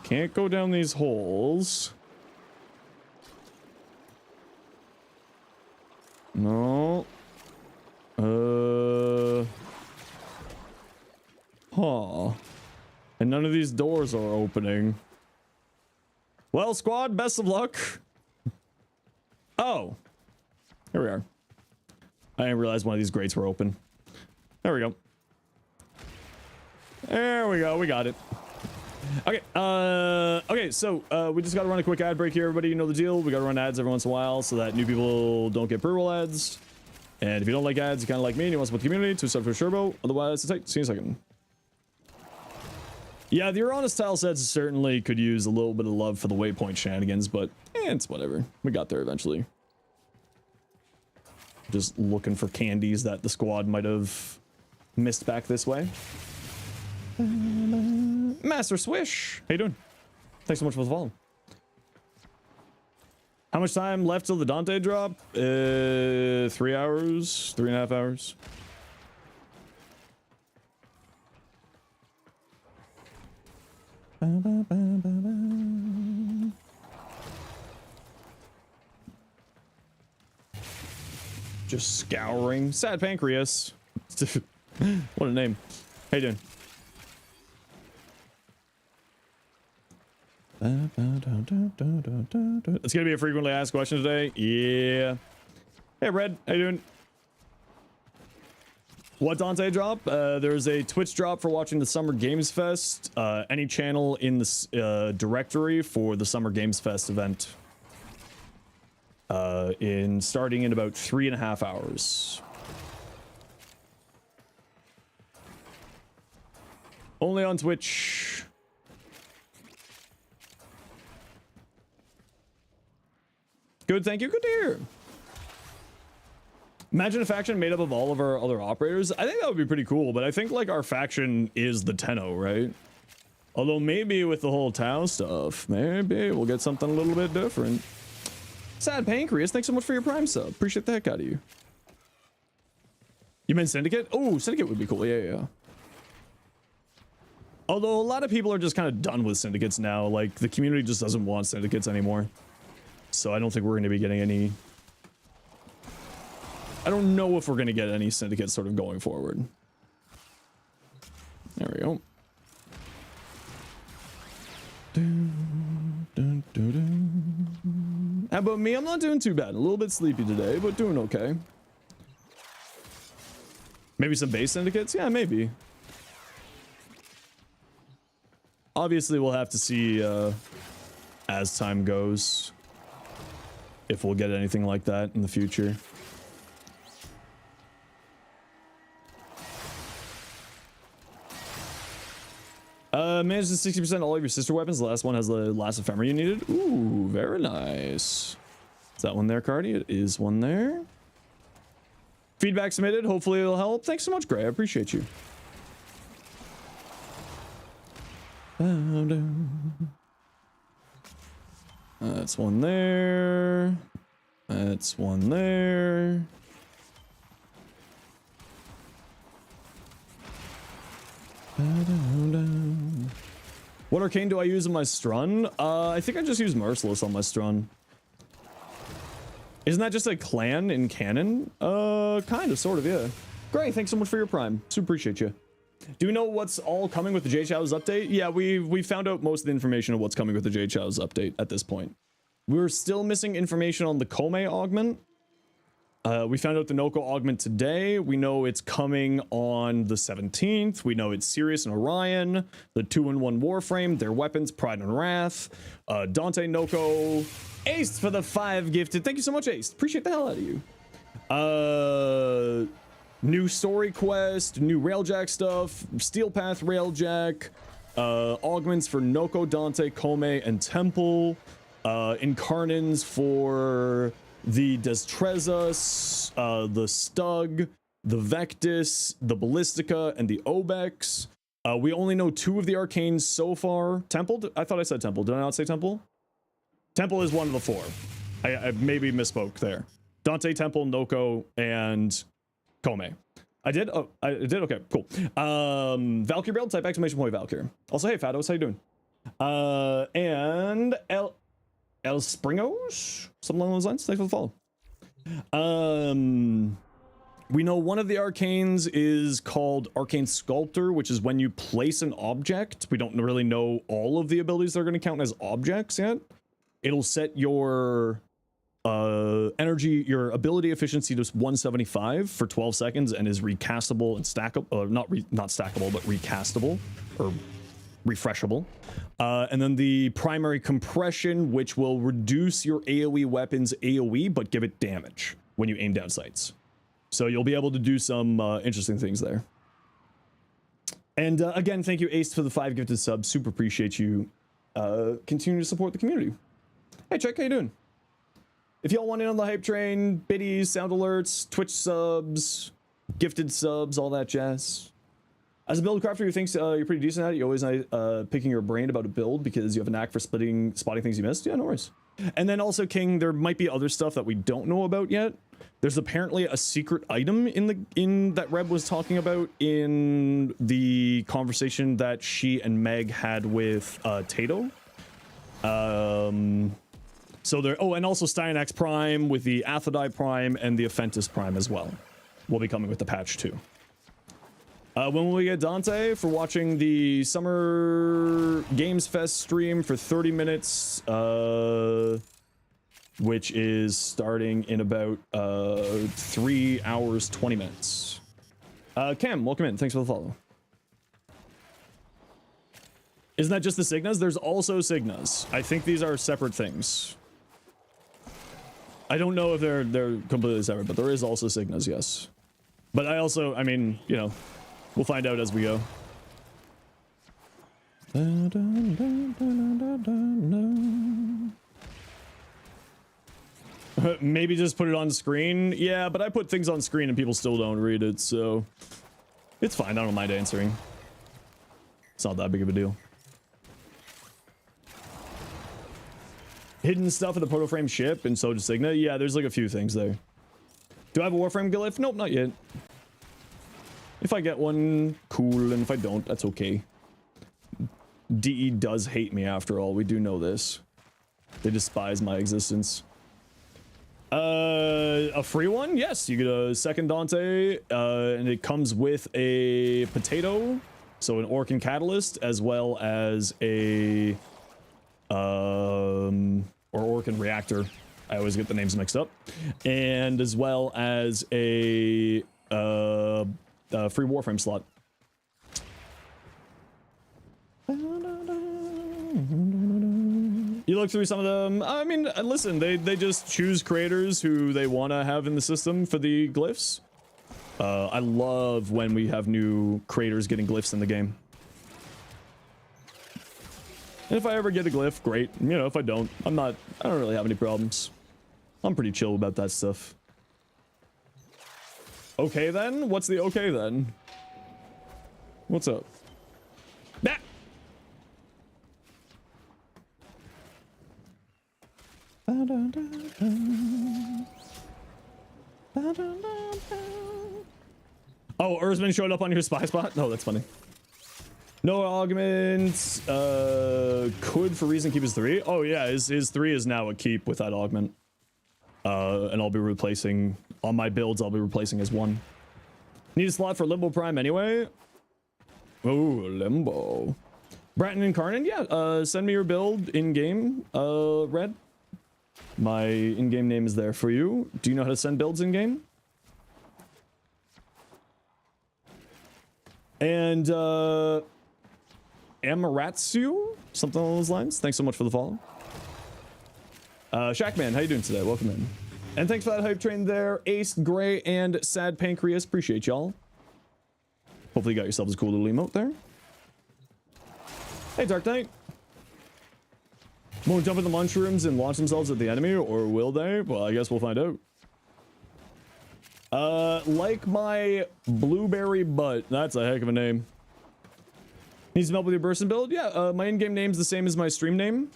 Can't go down these holes. No. Huh. And none of these doors are opening. Well, squad, best of luck. Oh. Here we are. I didn't realize one of these grates were open. There we go. There we go. We got it. Okay. Okay, so we just got to run a quick ad break here, everybody. You know the deal. We got to run ads every once in a while so that new people don't get pre-roll ads. And if you don't like ads, you kind of like me and you want to support the community, 2 subs for Turbo. Otherwise, it's tight. See you in a second. Yeah, the Uranus tile sets certainly could use a little bit of love for the waypoint shenanigans, but it's whatever. We got there eventually. Just looking for candies that the squad might have missed back this way. Master Swish, how you doing? Thanks so much for the follow. How much time left till the Dante drop? 3 hours, 3.5 hours. Just scouring. Sad Pancreas. What a name. How you doing? It's gonna be a frequently asked question today. Yeah. Hey Red, how you doing? What Dante drop? There's a Twitch drop for watching the Summer Games Fest. Any channel in the directory for the Summer Games Fest event. Starting in about 3.5 hours. Only on Twitch. Good, thank you. Good to hear. Imagine a faction made up of all of our other operators. I think that would be pretty cool, but I think like our faction is the Tenno, right? Although maybe with the whole Tau stuff, maybe we'll get something a little bit different. Sad Pancreas, thanks so much for your Prime sub. Appreciate the heck out of you. You meant Syndicate? Oh, Syndicate would be cool. Yeah, yeah. Although a lot of people are just kind of done with Syndicates now. Like, the community just doesn't want Syndicates anymore. So I don't think we're going to be getting any... I don't know if we're going to get any Syndicates sort of going forward. There we go. How about me? I'm not doing too bad. A little bit sleepy today, but doing okay. Maybe some base Syndicates? Yeah, maybe. Obviously, we'll have to see as time goes if we'll get anything like that in the future. Manage the 60% all of your sister weapons. The last one has the last ephemera you needed. Ooh, very nice. Is that one there, Cardi? It is one there. Feedback submitted. Hopefully it'll help. Thanks so much, Gray. I appreciate you. That's one there. That's one there. What arcane do I use in my Strun? I think I just use Merciless on my Strun. Isn't that just a clan in canon? Kind of, sort of, yeah. Great, thanks so much for your Prime. Super appreciate you. Do we know what's all coming with the Jade Shadows update? Yeah, we found out most of the information of what's coming with the Jade Shadows update at this point. We're still missing information on the Kome augment. We found out the Noko augment today. We know it's coming on the 17th. We know it's Sirius and Orion, the 2-in-1 Warframe, their weapons, Pride and Wrath, Dante Noko, Ace for the 5 gifted. Thank you so much, Ace. Appreciate the hell out of you. New story quest, new Railjack stuff, Steel Path Railjack, augments for Noko, Dante, Kome, and Temple, Incarnans for the Destreza, the Stug, the Vectis, the Ballistica, and the Obex. We only know 2 of the arcanes so far. Temple? I thought I said Temple. Did I not say Temple? Temple is one of the 4. I maybe misspoke there. Dante, Temple, Noko, and Kome. I did? Oh, I did? Okay, cool. Valkyrie build, type exclamation point Valkyrie. Also, hey, Fatos, how you doing? And El Springos? Something along those lines. Thanks for the follow. We know one of the arcanes is called Arcane Sculptor, which is when you place an object. We don't really know all of the abilities that are going to count as objects yet. It'll set your energy, your ability efficiency to 175 for 12 seconds and is recastable and stackable, not stackable, but recastable or refreshable. And then the primary compression, which will reduce your AoE weapons AoE, but give it damage when you aim down sights. So you'll be able to do some interesting things there. And again, thank you, Ace, for the 5 gifted subs. Super appreciate you continuing to support the community. Hey, Chuck, how you doing? If y'all want in on the hype train, biddies, sound alerts, Twitch subs, gifted subs, all that jazz. As a build crafter who thinks you're pretty decent at it, you're always picking your brain about a build because you have a knack for spotting things you missed. Yeah, no worries. And then also, King, there might be other stuff that we don't know about yet. There's apparently a secret item in that Reb was talking about in the conversation that she and Meg had with Tato. So there. Oh, and also Styanax Prime with the Athodai Prime and the Aphentis Prime as well will be coming with the patch too. When will we get Dante? For watching the Summer Games Fest stream for 30 minutes, which is starting in about 3 hours, 20 minutes. Cam, welcome in. Thanks for the follow. Isn't that just the Signas? There's also Signas. I think these are separate things. I don't know if they're completely separate, but there is also Signas, yes. But I mean, you know, we'll find out as we go. Maybe just put it on screen. Yeah, but I put things on screen and people still don't read it, so it's fine. I don't mind answering. It's not that big of a deal. Hidden stuff in the Protoframe ship and so does Signa. Yeah, there's like a few things there. Do I have a Warframe glyph? Nope, not yet. If I get one, cool, and if I don't, that's okay. DE does hate me after all. We do know this. They despise my existence. A free one? Yes, you get a second Dante, and it comes with a potato, so an Orcan Catalyst, as well as a or Orcan Reactor. I always get the names mixed up, and as well as a free Warframe slot. You look through some of them. I mean, listen, they just choose creators who they want to have in the system for the glyphs. I love when we have new creators getting glyphs in the game. And if I ever get a glyph, great. You know, if I don't, I don't really have any problems. I'm pretty chill about that stuff. Okay then? What's the okay then? What's up? Bah! Oh, Erzman showed up on your spy spot? No, that's funny. No augments. Could for reason keep his 3. Oh yeah, his 3 is now a keep with that augment. And I'll be replacing on my builds. I'll be replacing his 1. Need a slot for Limbo Prime anyway. Oh, Limbo. Bratton and Carnan, yeah. Send me your build in game. Red. My in-game name is there for you. Do you know how to send builds in game? And Amaratsu, something along those lines. Thanks so much for the follow. Shackman, how you doing today? Welcome in. And thanks for that hype train there, Ace, Gray, and Sad Pancreas. Appreciate y'all. Hopefully you got yourselves a cool little emote there. Hey, Dark Knight. Won't jump in the mushrooms and launch themselves at the enemy, or will they? Well, I guess we'll find out. Like my blueberry butt. That's a heck of a name. Needs some help with your burst and build? Yeah, my in-game name's the same as my stream name.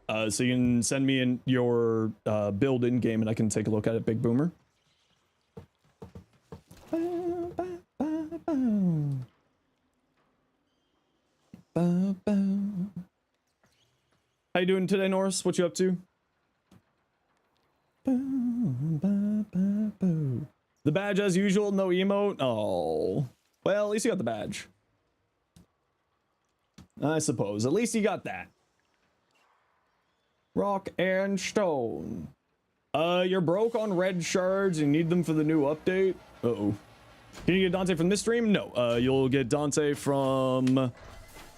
So you can send me in your build in game and I can take a look at it, Big Boomer. How you doing today, Norris? What you up to? The badge as usual, no emote. Oh, well, at least you got the badge. I suppose. At least you got that. Rock and stone. You're broke on red shards. You need them for the new update. Uh-oh. Can you get Dante from this stream? No. You'll get Dante from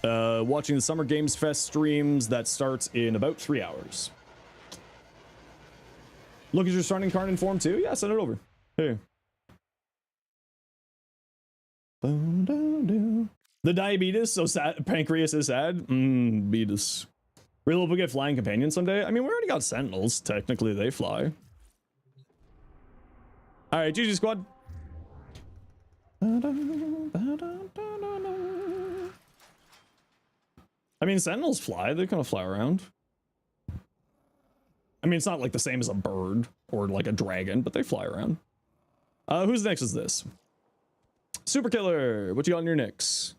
watching the Summer Games Fest streams that starts in about 3 hours. Look at your starting card in form too? Yeah, send it over. Here. The diabetes, so sad. Pancreas is sad. Beatus. Really hope we get flying companions someday. I mean, we already got sentinels. Technically, they fly. All right, GG squad. I mean, sentinels fly. They kind of fly around. I mean, it's not like the same as a bird or like a dragon, but they fly around. Who's next is this? Super Killer, what you got in your nicks?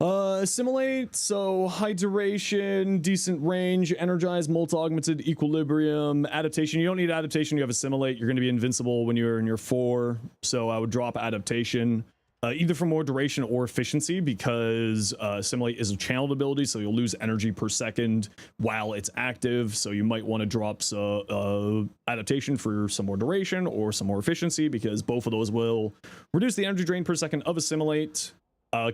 Assimilate, so high duration, decent range, energize, multi-augmented, equilibrium, adaptation. You don't need adaptation, you have assimilate. You're going to be invincible when you're in your 4, so I would drop adaptation. Either for more duration or efficiency, because assimilate is a channeled ability, so you'll lose energy per second while it's active, so you might want to drop adaptation for some more duration or some more efficiency, because both of those will reduce the energy drain per second of assimilate.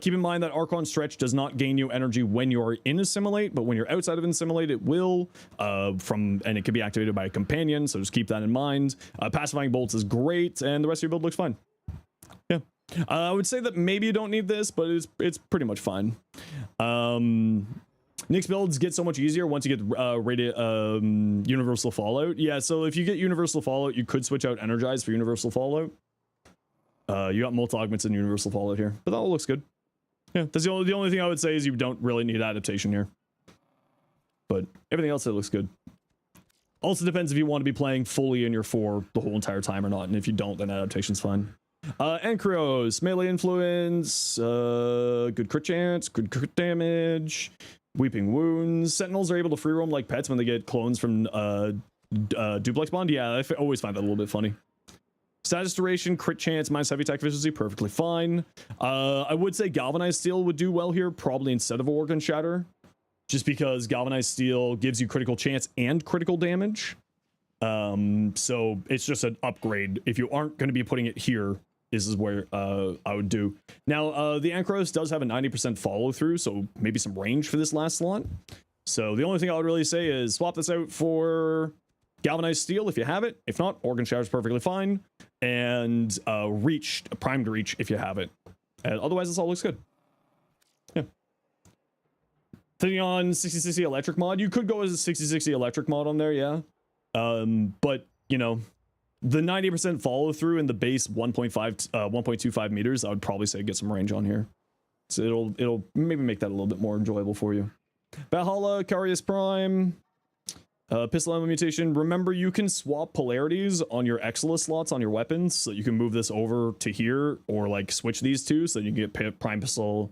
Keep in mind that Archon Stretch does not gain you energy when you're in Assimilate, but when you're outside of Assimilate, it will, and it can be activated by a companion, so just keep that in mind. Pacifying Bolts is great, and the rest of your build looks fine. Yeah. I would say that maybe you don't need this, but it's pretty much fine. Nick's builds get so much easier once you get Universal Fallout. Yeah, so if you get Universal Fallout, you could switch out Energize for Universal Fallout. You got multi-augments in Universal Fallout here, but that all looks good. Yeah, that's the only thing I would say is you don't really need adaptation here. But everything else, it looks good. Also depends if you want to be playing fully in your 4 the whole entire time or not, and if you don't, then adaptation's fine. Ankros, melee influence, good crit chance, good crit damage, weeping wounds. Sentinels are able to free roam like pets when they get clones from duplex bond. Yeah, I always find that a little bit funny. Status duration, crit chance, minus heavy attack efficiency, perfectly fine. I would say Galvanized Steel would do well here, probably instead of Organ Shatter, just because Galvanized Steel gives you critical chance and critical damage. So it's just an upgrade. If you aren't going to be putting it here, this is where I would do. Now, the Ankros does have a 90% follow through, so maybe some range for this last slot. So the only thing I would really say is swap this out for Galvanized Steel if you have it. If not, Organ Shatter is perfectly fine. And Primed Reach if you have it. And otherwise, this all looks good. Yeah. Thinking on 6060 Electric mod, you could go as a 6060 Electric mod on there, yeah. But, you know, the 90% follow through in the base 1.25 meters, I would probably say get some range on here. So it'll maybe make that a little bit more enjoyable for you. Valhalla, Carius Prime. Pistol ammo mutation. Remember, you can swap polarities on your Exila slots on your weapons, so you can move this over to here, or like switch these two, so you can get prime pistol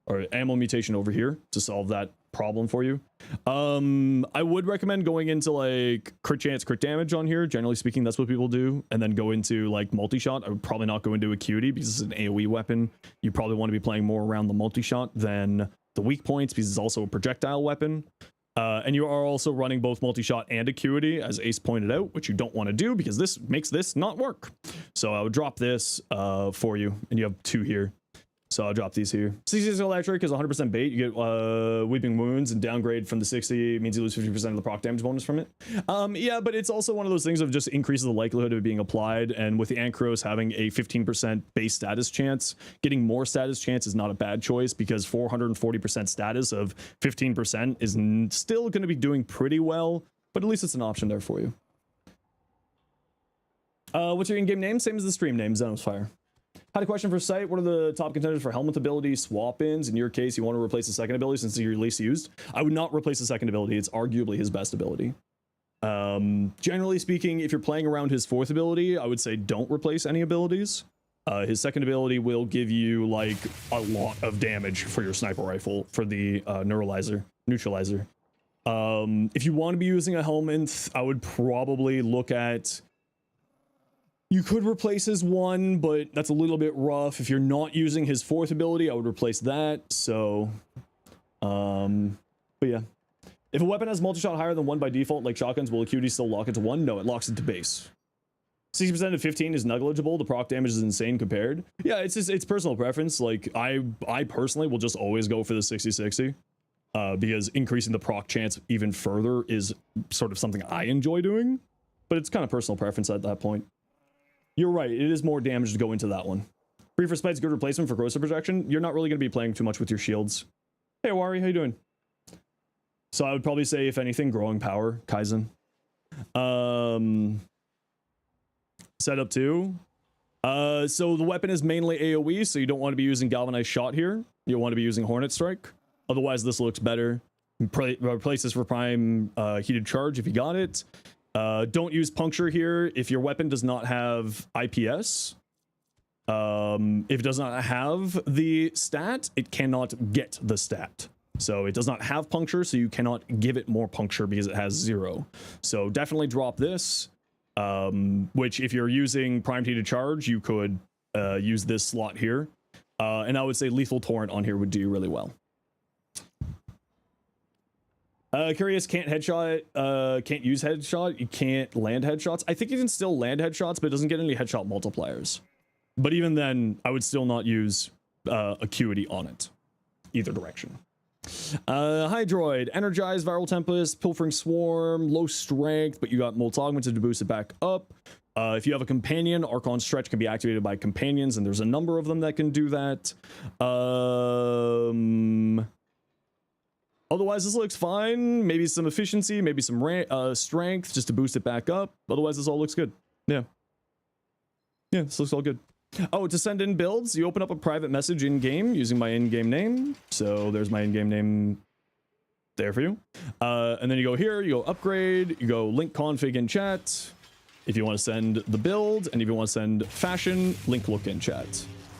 or ammo mutation over here to solve that problem for you. I would recommend going into like crit chance, crit damage on here. Generally speaking, that's what people do, and then go into like multi-shot. I would probably not go into Acuity because it's an AoE weapon. You probably want to be playing more around the multi-shot than the weak points, because it's also a projectile weapon. And you are also running both multi-shot and Acuity, as Ace pointed out, which you don't want to do because this makes this not work. So I would drop this for you, and you have 2 here. So I'll drop these here. 60 Electric is 100% bait. You get Weeping Wounds, and downgrade from the 60 means you lose 50% of the proc damage bonus from it. Yeah, but it's also one of those things of just increases the likelihood of it being applied, and with the Ankros having a 15% base status chance, getting more status chance is not a bad choice, because 440% status of 15% is still going to be doing pretty well, but at least it's an option there for you. What's your in-game name? Same as the stream name, Zenosfire. Had a question for Sight. What are the top contenders for helmet ability swap-ins? In your case, you want to replace the second ability since it's your least used. I would not replace the second ability. It's arguably his best ability. Generally speaking, if you're playing around his fourth ability, I would say don't replace any abilities. His second ability will give you like a lot of damage for your sniper rifle for the neutralizer. If you want to be using a helmet, I would probably look at, you could replace his one, but that's a little bit rough. If you're not using his fourth ability, I would replace that. So, but yeah. If a weapon has multi-shot higher than 1 by default, like shotguns, will acuity still lock into 1? No, it locks into base. 60% of 15 is negligible. The proc damage is insane compared. Yeah, it's just, it's personal preference. Like, I personally will just always go for the 60-60. Because increasing the proc chance even further is sort of something I enjoy doing. But it's kind of personal preference at that point. You're right, it is more damage to go into that one. Briefer Spite's good replacement for corrosive projection. You're not really going to be playing too much with your shields. Hey, Wari, how you doing? So I would probably say, if anything, growing power, Kaizen. Setup 2. So the weapon is mainly AoE, so you don't want to be using galvanized shot here. You'll want to be using Hornet Strike. Otherwise, this looks better. Replace this for prime heated charge if you got it. Don't use puncture here if your weapon does not have IPS. If it does not have the stat, it cannot get the stat. So it does not have puncture, so you cannot give it more puncture because it has 0. So definitely drop this, which if you're using primed heated charge, you could use this slot here. And I would say lethal torrent on here would do really well. Curious, can't headshot, can't use headshot, you can't land headshots. I think you can still land headshots, but it doesn't get any headshot multipliers. But even then, I would still not use acuity on it, either direction. Hydroid, Energized, Viral Tempest, Pilfering Swarm, low strength, but you got Molt Augmented to boost it back up. If you have a companion, Archon Stretch can be activated by companions, and there's a number of them that can do that. Otherwise, this looks fine. Maybe some efficiency, maybe some strength just to boost it back up. Otherwise, this all looks good. Yeah. Yeah, this looks all good. Oh, to send in builds, you open up a private message in-game using my in-game name. So there's my in-game name there for you. And then you go here, you go upgrade, you go link config in chat. If you want to send the build, and if you want to send fashion, link look in chat.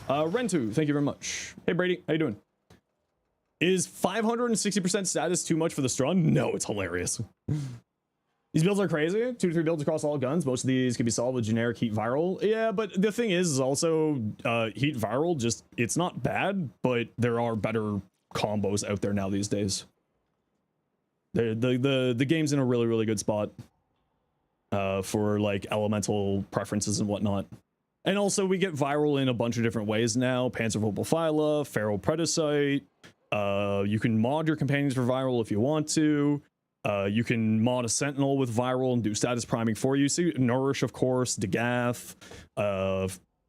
Rentu, thank you very much. Hey Brady, how you doing? Is 560% status too much for the strun? No, it's hilarious. These builds are crazy. 2 to 3 builds across all guns. Most of these can be solved with generic heat viral. Yeah, but the thing is also heat viral, just, it's not bad, but there are better combos out there now these days. The game's in a really, really good spot for like elemental preferences and whatnot. And also we get viral in a bunch of different ways now. Panzervopophyla, Feral Predacite. You can mod your companions for viral if you want to. You can mod a sentinel with viral and do status priming for you. See, Nourish, of course, Degath,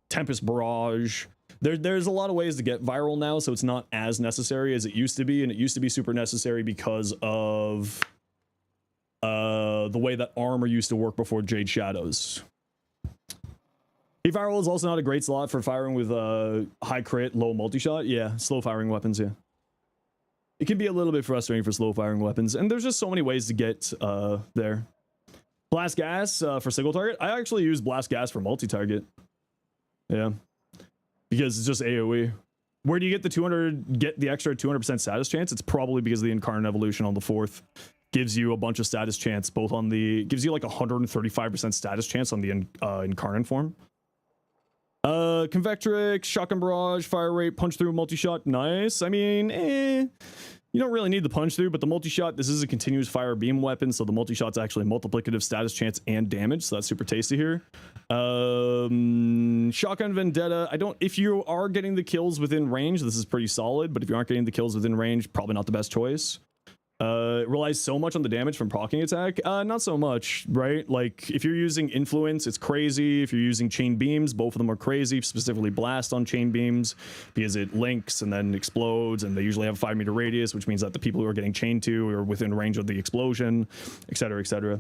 Tempest Barrage. There's a lot of ways to get viral now, so it's not as necessary as it used to be, and it used to be super necessary because of the way that armor used to work before Jade Shadows. Heat viral is also not a great slot for firing with high crit, low multi-shot. Yeah, slow firing weapons, yeah. It can be a little bit frustrating for slow firing weapons, and there's just so many ways to get there. Blast gas for single target. I actually use blast gas for multi-target. Yeah, because it's just AoE. Where do you get the extra 200% status chance? It's probably because the Incarnate Evolution on the 4th gives you a bunch of status chance, both on the, gives you like 135% status chance on the Incarnate form. Convectrix, Shotgun Barrage, Fire Rate, Punch Through, Multi-Shot, nice. I mean, you don't really need the Punch Through, but the Multi-Shot, this is a continuous fire beam weapon, so the Multi-Shot's actually multiplicative status chance and damage, so that's super tasty here. Shotgun Vendetta, if you are getting the kills within range, this is pretty solid, but if you aren't getting the kills within range, probably not the best choice. It relies so much on the damage from proccing attack. Not so much, right? Like, if you're using Influence, it's crazy. If you're using Chain Beams, both of them are crazy, specifically Blast on Chain Beams, because it links and then explodes, and they usually have a 5-meter radius, which means that the people who are getting chained to are within range of the explosion, etc., etc.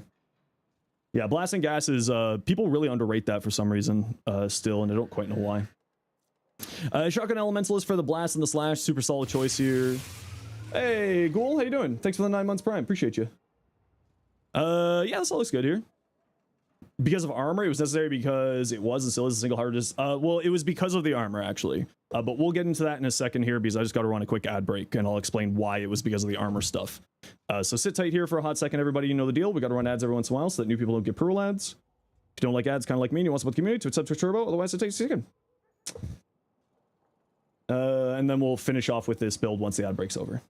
Yeah, Blast and Gas is, people really underrate that for some reason, still, and I don't quite know why. Shotgun Elementalist for the blast and the slash. Super solid choice here. Hey, Ghoul, how you doing? Thanks for the 9 months prime. Appreciate you. Yeah, this all looks good here. Because of armor, it was necessary because it was and still is a single hardest. Well, it was because of the armor, actually. But we'll get into that in a second here because I just got to run a quick ad break and I'll explain why it was because of the armor stuff. So sit tight here for a hot second, everybody. You know the deal. We got to run ads every once in a while so that new people don't get pro ads. If you don't like ads, kind of like me, and you want support the community, to accept Turbo, otherwise it takes a second. And then we'll finish off with this build once the ad break's over.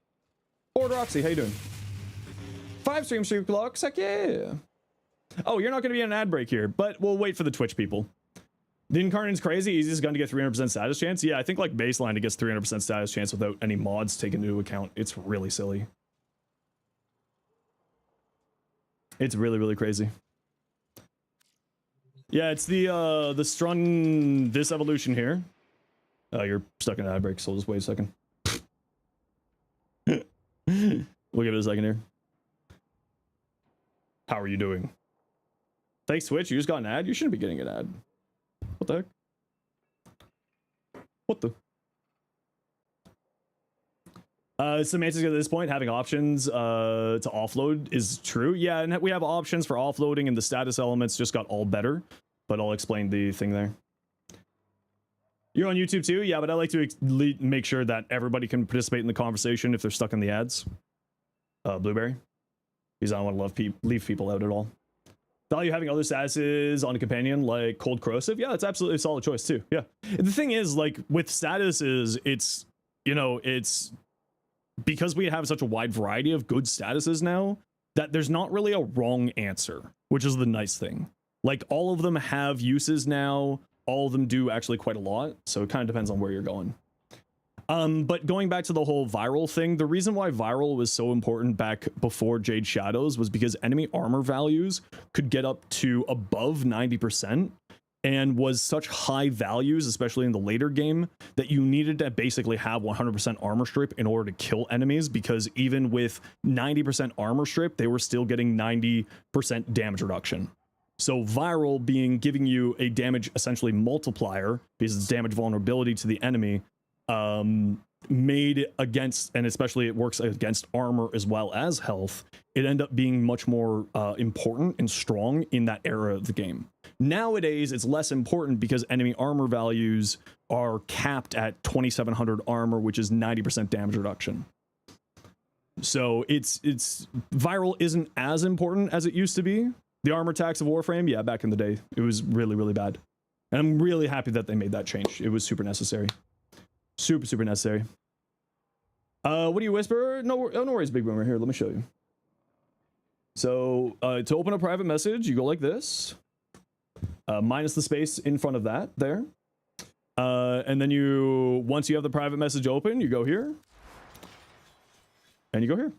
Order Roxy, how you doing? 5 stream clocks, heck yeah. Oh, you're not going to be in an ad break here, but we'll wait for the Twitch people. The Incarnate's crazy. Easiest gun to get 300% status chance. Yeah, I think like baseline it gets 300% status chance without any mods taken into account. It's really silly. It's really, really crazy. Yeah, it's the strung this evolution here. You're stuck in an ad break, so we'll just wait a second. We'll give it a second here. How are you doing? Thanks, Twitch. You just got an ad? You shouldn't be getting an ad. What the heck? What the? Semantics at this point, having options to offload is true. Yeah, and we have options for offloading, and the status elements just got all better. But I'll explain the thing there. You're on YouTube too? Yeah, but I like to make sure that everybody can participate in the conversation if they're stuck in the ads. Blueberry. Because I don't want to leave people out at all. Value having other statuses on a companion like Cold Corrosive. Yeah, that's absolutely a solid choice too. Yeah. And the thing is, like, with statuses, it's, you know, it's because we have such a wide variety of good statuses now that there's not really a wrong answer, which is the nice thing. Like, all of them have uses now. All of them do actually quite a lot. So it kind of depends on where you're going. But going back to the whole viral thing, the reason why viral was so important back before Jade Shadows was because enemy armor values could get up to above 90% and was such high values, especially in the later game, that you needed to basically have 100% armor strip in order to kill enemies, because even with 90% armor strip, they were still getting 90% damage reduction. So viral giving you a damage essentially multiplier because it's damage vulnerability to the enemy, made against, and especially it works against armor as well as health, it ended up being much more important and strong in that era of the game. Nowadays, it's less important because enemy armor values are capped at 2700 armor, which is 90% damage reduction. So it's viral isn't as important as it used to be. The armor tax of Warframe, yeah, back in the day, it was really, really bad. And I'm really happy that they made that change. It was super necessary. Super, super necessary. What do you whisper? No worries, Big Boomer. Here, let me show you. So, to open a private message, you go like this. Minus the space in front of that, there. And then once you have the private message open, you go here. And you go here.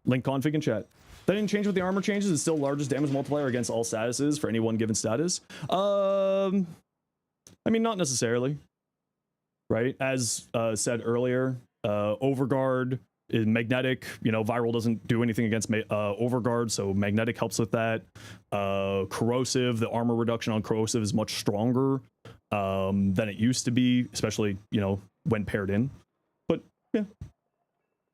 Link config and chat. That didn't change with the armor changes. It's still largest damage multiplier against all statuses for any one given status. I mean, not necessarily. Right? As said earlier, Overguard is magnetic. You know, viral doesn't do anything against Overguard, so magnetic helps with that. Corrosive, the armor reduction on corrosive is much stronger than it used to be, especially, you know, when paired in. But yeah,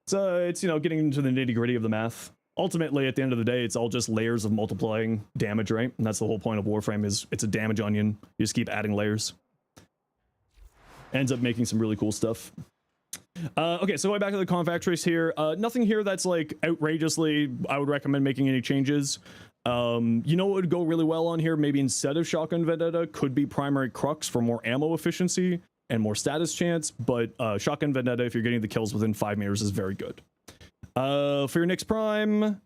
it's you know, getting into the nitty gritty of the math. Ultimately, at the end of the day, it's all just layers of multiplying damage, right? And that's the whole point of Warframe, is it's a damage onion. You just keep adding layers. Ends up making some really cool stuff. Okay, so going back to the confact trace here, nothing here that's like outrageously I would recommend making any changes. You know what would go really well on here, maybe instead of Shotgun Vendetta, could be Primary Crux for more ammo efficiency and more status chance, but Shotgun Vendetta, if you're getting the kills within 5 meters, is very good. For your next prime,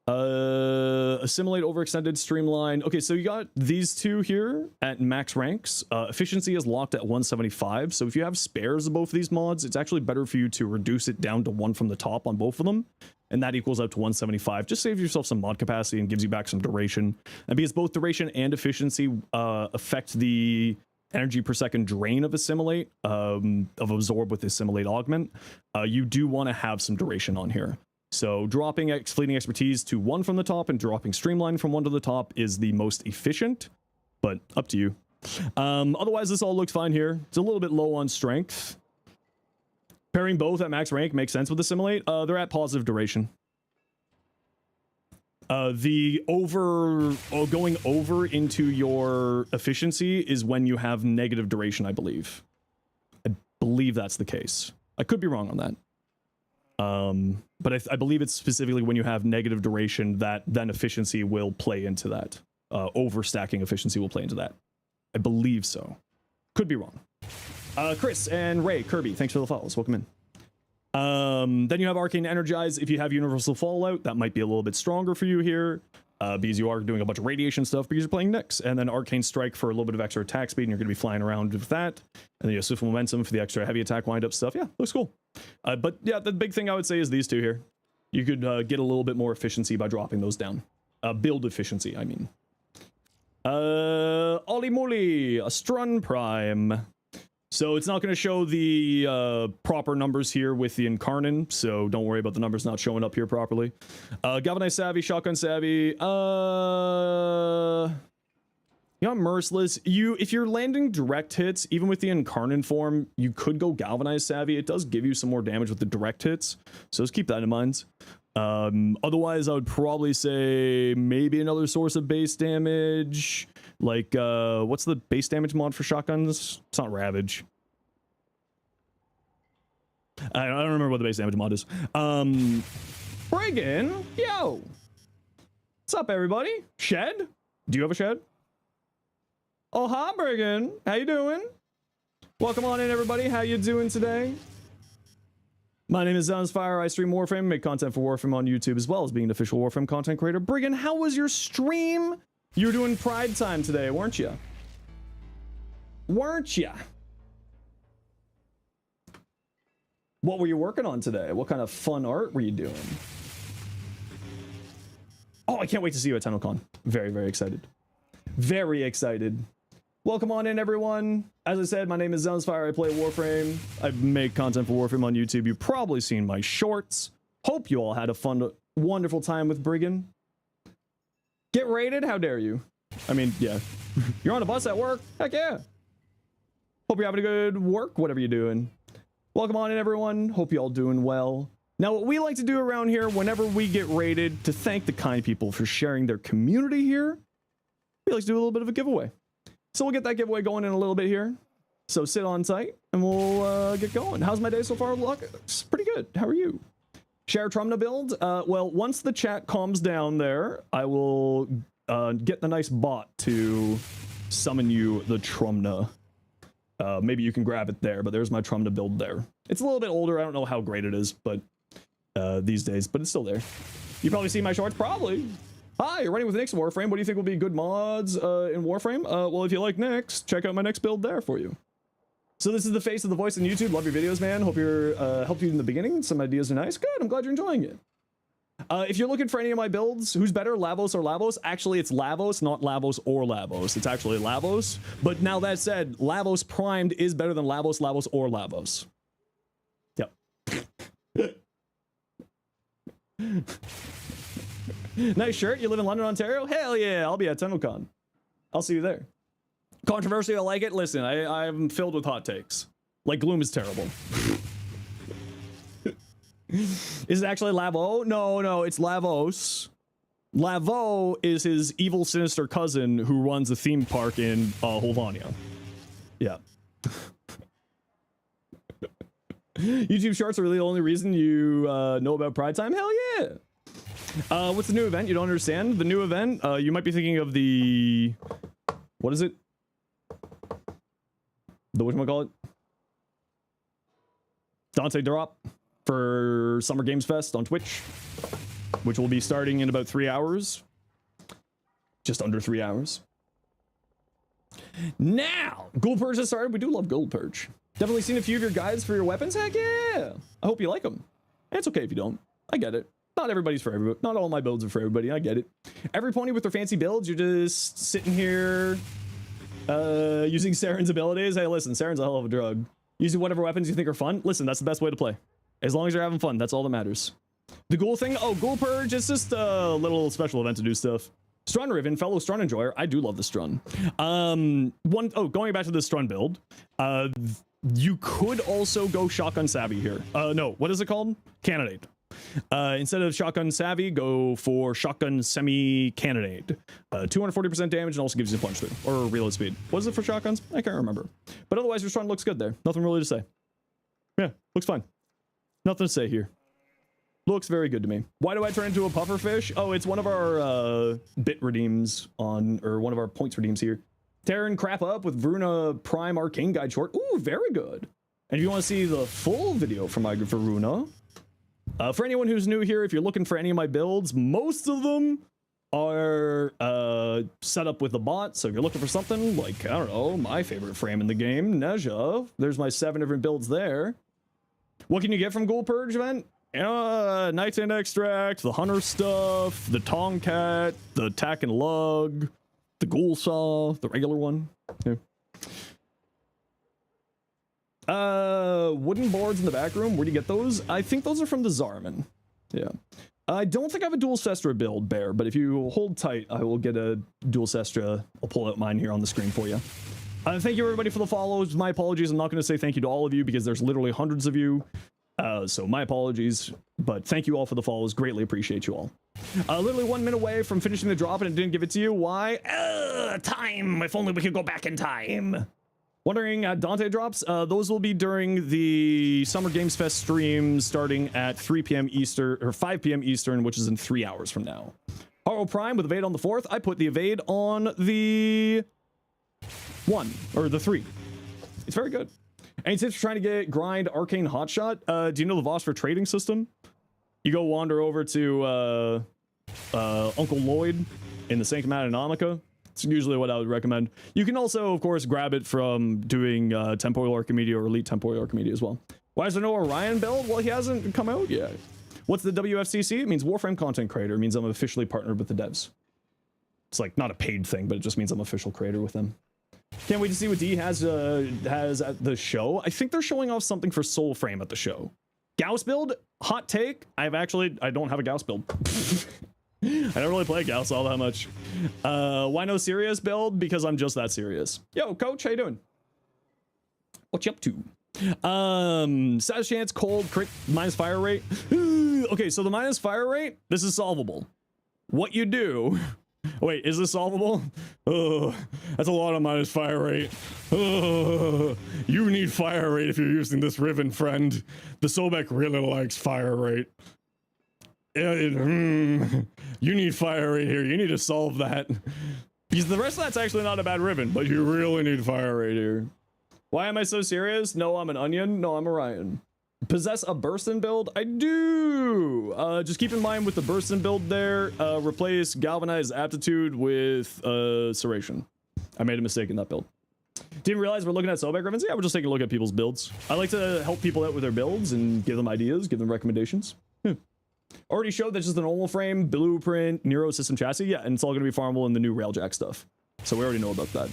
assimilate, overextended, streamline. Okay, so you got these two here at max ranks. Efficiency is locked at 175, so if you have spares of both of these mods, it's actually better for you to reduce it down to 1 from the top on both of them, and that equals up to 175. Just saves yourself some mod capacity and gives you back some duration. And because both duration and efficiency affect the energy per second drain of assimilate, of absorb with assimilate augment, you do want to have some duration on here. So dropping fleeting expertise to 1 from the top and dropping streamline from 1 to the top is the most efficient, but up to you. Otherwise, this all looks fine here. It's a little bit low on strength. Pairing both at max rank makes sense with Assimilate. They're at positive duration. Going over into your efficiency is when you have negative duration, I believe. I believe that's the case. I could be wrong on that. But I believe it's specifically when you have negative duration that then efficiency will play into that. Overstacking efficiency will play into that. I believe so. Could be wrong. Chris and Ray, Kirby, thanks for the follows. Welcome in. Then you have Arcane Energize. If you have Universal Fallout, that might be a little bit stronger for you here. Because you are doing a bunch of radiation stuff because you're playing Nyx. And then Arcane Strike for a little bit of extra attack speed, and you're going to be flying around with that. And then you have Swift Momentum for the extra heavy attack wind-up stuff. Yeah, looks cool. But yeah, the big thing I would say is these two here. You could get a little bit more efficiency by dropping those down. Build efficiency, I mean. Oli Moly, a Strun Prime. So it's not going to show the proper numbers here with the Incarnon, so don't worry about the numbers not showing up here properly. Galvanized Savvy, Shotgun Savvy. You got Merciless. If you're landing direct hits, even with the Incarnon form, you could go Galvanized Savvy. It does give you some more damage with the direct hits, so just keep that in mind. Otherwise, I would probably say maybe another source of base damage. Like, what's the base damage mod for shotguns? It's not Ravage. I don't remember what the base damage mod is. Friggin', yo! What's up, everybody? Shed? Do you have a shed? Oh, hi, Brigham. How you doing? Welcome on in, everybody. How you doing today? My name is Zenosfire. I stream Warframe, make content for Warframe on YouTube, as well as being an official Warframe content creator. Brigham, how was your stream? You were doing Pride time today, weren't you? Weren't you? What were you working on today? What kind of fun art were you doing? Oh, I can't wait to see you at TennoCon. Very, very excited. Very excited. Welcome on in, everyone. As I said, my name is Zenosfire. I play Warframe. I make content for Warframe on YouTube. You've probably seen my shorts. Hope you all had a fun, wonderful time with Brigham. Get raided? How dare you? I mean, yeah. You're on a bus at work? Heck yeah. Hope you're having a good work, whatever you're doing. Welcome on in, everyone. Hope you all doing well. Now, what we like to do around here, whenever we get raided, to thank the kind people for sharing their community here, we like to do a little bit of a giveaway. So we'll get that giveaway going in a little bit here. So sit on tight, and we'll get going. How's my day so far? Luck? It's pretty good. How are you? Share Trumna build? Well, once the chat calms down there, I will get the nice bot to summon you the Trumna. Maybe you can grab it there, but there's my Trumna build there. It's a little bit older. I don't know how great it is, but these days, but it's still there. You probably see my shorts? Probably. Hi, you're running with Nyx Warframe. What do you think will be good mods in Warframe? Well, if you like Nyx, check out my next build there for you. So this is the face of the voice on YouTube. Love your videos, man. Hope you're helped you in the beginning. Some ideas are nice. Good. I'm glad you're enjoying it. If you're looking for any of my builds, who's better, Lavos or Lavos? Actually, it's Lavos, not Lavos or Lavos. It's actually Lavos. But now that said, Lavos Primed is better than Lavos, Lavos, or Lavos. Yep. Nice shirt. You live in London, Ontario? Hell yeah. I'll be at TennoCon. I'll see you there. Controversy, I like it. Listen, I'm filled with hot takes. Like, Gloom is terrible. Is it actually Lavo? No, it's Lavos. Lavo is his evil, sinister cousin who runs a theme park in Holvania. Yeah. YouTube shorts are really the only reason you know about Pride Time? Hell yeah! What's the new event? You don't understand? The new event? You might be thinking of the... What is it? The whatchamacallit? Dante Drop for Summer Games Fest on Twitch, which will be starting in about 3 hours. Just under 3 hours. Now, Gold Purge has started. We do love Gold Purge. Definitely seen a few of your guides for your weapons. Heck yeah! I hope you like them. It's okay if you don't. I get it. Not everybody's for everybody. Not all my builds are for everybody. I get it. Every pony with their fancy builds, you're just sitting here using Saren's abilities. Hey, listen, Saren's a hell of a drug. Using whatever weapons you think are fun. Listen, that's the best way to play. As long as you're having fun, that's all that matters. The ghoul thing? Oh, Ghoul Purge, it's just a little special event to do stuff. Strun Riven, fellow Strun enjoyer. I do love the Strun. Going back to the Strun build, you could also go Shotgun Savvy here. No, what is it called? Cannonade. Instead of Shotgun Savvy, go for Shotgun Semi-Cannonade. 240% damage and also gives you punch through, or reload speed. What is it for shotguns? I can't remember. But otherwise, your Strun looks good there. Nothing really to say. Yeah, looks fine. Nothing to say here. Looks very good to me. Why do I turn into a pufferfish? Oh, it's one of our bit redeems or one of our points redeems here. Tearing crap up with Runa Prime Arcane Guide short. Ooh, very good. And if you want to see the full video for Runa, for anyone who's new here, if you're looking for any of my builds, most of them are set up with the bot. So if you're looking for something like, I don't know, my favorite frame in the game, Nezha, there's my 7 different builds there. What can you get from Ghoul Purge event? Nighttime Extract, the Hunter stuff, the Tomcat, the Tack and Lug, the Ghoul Saw, the regular one. Yeah. Wooden boards in the back room. Where do you get those? I think those are from the Zarman. Yeah. I don't think I have a Dual Sestra build, Bear, but if you hold tight, I will get a Dual Sestra. I'll pull out mine here on the screen for you. Thank you everybody for the follows. My apologies. I'm not going to say thank you to all of you because there's literally hundreds of you. So my apologies, but thank you all for the follows. Greatly appreciate you all. Literally 1 minute away from finishing the drop and it didn't give it to you. Why? Time. If only we could go back in time. Wondering Dante drops? Those will be during the Summer Games Fest stream starting at 3 p.m. Eastern, or 5 p.m. Eastern, which is in 3 hours from now. Haro Prime with Evade on the 4th. I put the Evade on the 1, or the 3. It's very good. Any tips for trying to get grind Arcane Hotshot? Do you know the Voss for trading system? You go wander over to Uncle Lloyd in the Sanctum Anomatica. It's usually what I would recommend. You can also, of course, grab it from doing Temporal Archimedia or Elite Temporal Archimedia as well. Why is there no Orion build? Well, he hasn't come out yet. What's the WFCC? It means Warframe Content Creator. It means I'm officially partnered with the devs. It's like not a paid thing, but it just means I'm official creator with them. Can't wait to see what D has at the show. I think they're showing off something for Soulframe at the show. Gauss build? Hot take. I don't have a Gauss build. I don't really play Gauss all that much. Why no serious build? Because I'm just that serious. Yo, coach, how you doing? What you up to? Status chance, cold, crit, minus fire rate. Okay, so the minus fire rate, this is solvable. What you do... Wait, is this solvable? Oh, that's a lot of minus fire rate. Oh, you need fire rate if you're using this Riven, friend. The Sobek really likes fire rate. You need fire rate here. You need to solve that. Because the rest of that's actually not a bad Riven, but you really need fire rate here. Why am I so serious? No, I'm an onion. No, I'm Orion. Possess a Burstin build? I do! Just keep in mind with the Burstin build there, replace Galvanized Aptitude with Serration. I made a mistake in that build. Didn't realize we're looking at Sobek Rivens? Yeah, we're just taking a look at people's builds. I like to help people out with their builds and give them ideas, give them recommendations. Yeah. Already showed that's just a normal frame, blueprint, Nero system chassis. Yeah, and it's all going to be farmable in the new Railjack stuff. So we already know about that.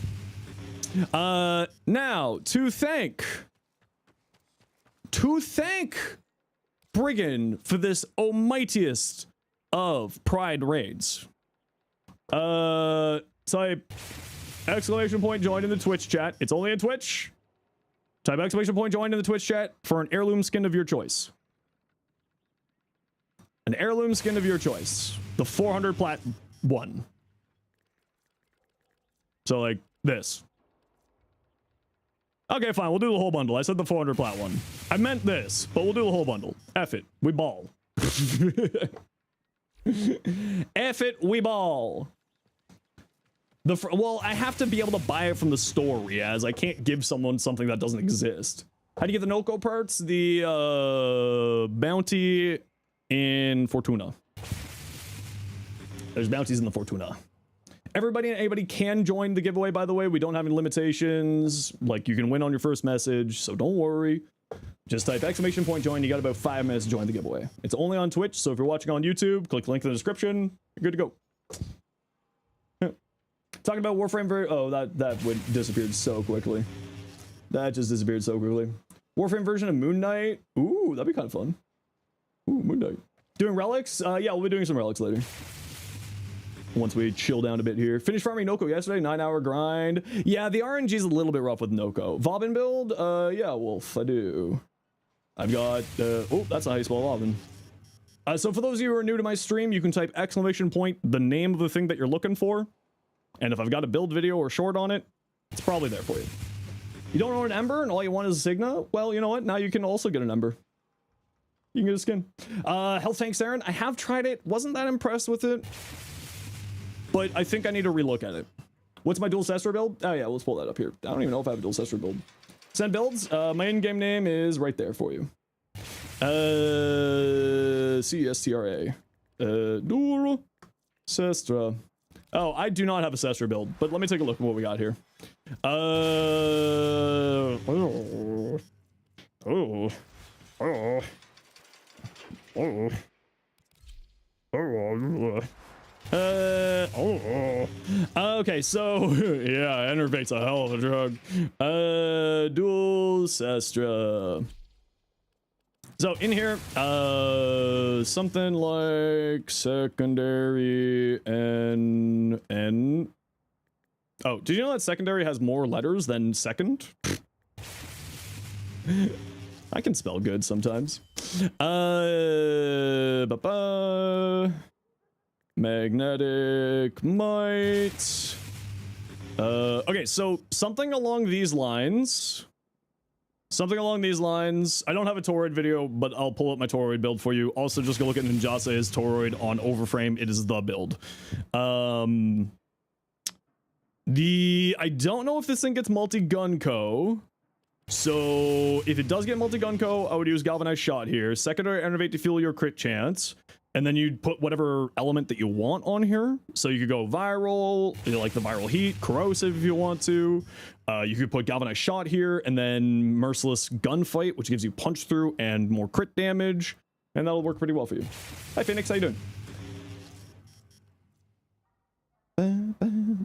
Now, to thank Brigand for this almightiest of Pride raids. Type exclamation point join in the Twitch chat. It's only in Twitch. Type exclamation point join in the Twitch chat for an heirloom skin of your choice. An heirloom skin of your choice. The 400 plat one. So like this. Okay, fine, we'll do the whole bundle. I said the 400 plat one. I meant this, but we'll do the whole bundle. F it, we ball. F it, we ball. Well, I have to be able to buy it from the store, Riaz. I can't give someone something that doesn't exist. How do you get the Noko parts? The bounty in Fortuna. There's bounties in the Fortuna. Everybody and anybody can join the giveaway, by the way. We don't have any limitations. Like, you can win on your first message, so don't worry. Just type exclamation point join. You got about 5 minutes to join the giveaway. It's only on Twitch, so if you're watching on YouTube, click the link in the description. You're good to go. Yeah. Talking about Warframe oh, that went disappeared so quickly. That just disappeared so quickly. Warframe version of Moon Knight. Ooh, that'd be kind of fun. Ooh, Moon Knight. Doing relics? Yeah, we'll be doing some relics later. once we chill down a bit here. Finished farming Noko yesterday, 9-hour grind. Yeah, the RNG is a little bit rough with Noko. Vobin build? Yeah, Wolf, I do. I've got, oh, that's a high spell Vobin. So for those of you who are new to my stream, you can type exclamation point, the name of the thing that you're looking for. And if I've got a build video or short on it, it's probably there for you. You don't own an Ember and all you want is a Signa? Well, you know what? Now you can also get an Ember. You can get a skin. Health Tank Saren, I have tried it. Wasn't that impressed with it. But I think I need to relook at it. What's my dual Cestra build? Oh yeah, let's pull that up here. I don't even know if I have a dual Cestra build. Send builds. My in-game name is right there for you. CSTRA. Dual Cestra. Oh, I do not have a Cestra build, but let me take a look at what we got here. Okay, so yeah, enervate's a hell of a drug. Dual Cestra. So in here, something like secondary and oh, did you know that secondary has more letters than second? I can spell good sometimes. Magnetic might. Okay, so something along these lines. Something along these lines. I don't have a Toroid video, but I'll pull up my Toroid build for you. Also, just go look at Ninjasa, his Toroid on Overframe. It is the build. I don't know if this thing gets multi-gun co. So if it does get multi-gun co, I would use Galvanized Shot here. Secondary Enervate to fuel your crit chance. And then you'd put whatever element that you want on here. So you could go viral, like the viral heat, corrosive if you want to. You could put Galvanized Shot here, and then Merciless Gunfight, which gives you punch through and more crit damage. And that'll work pretty well for you. Hi Phoenix, how you doing?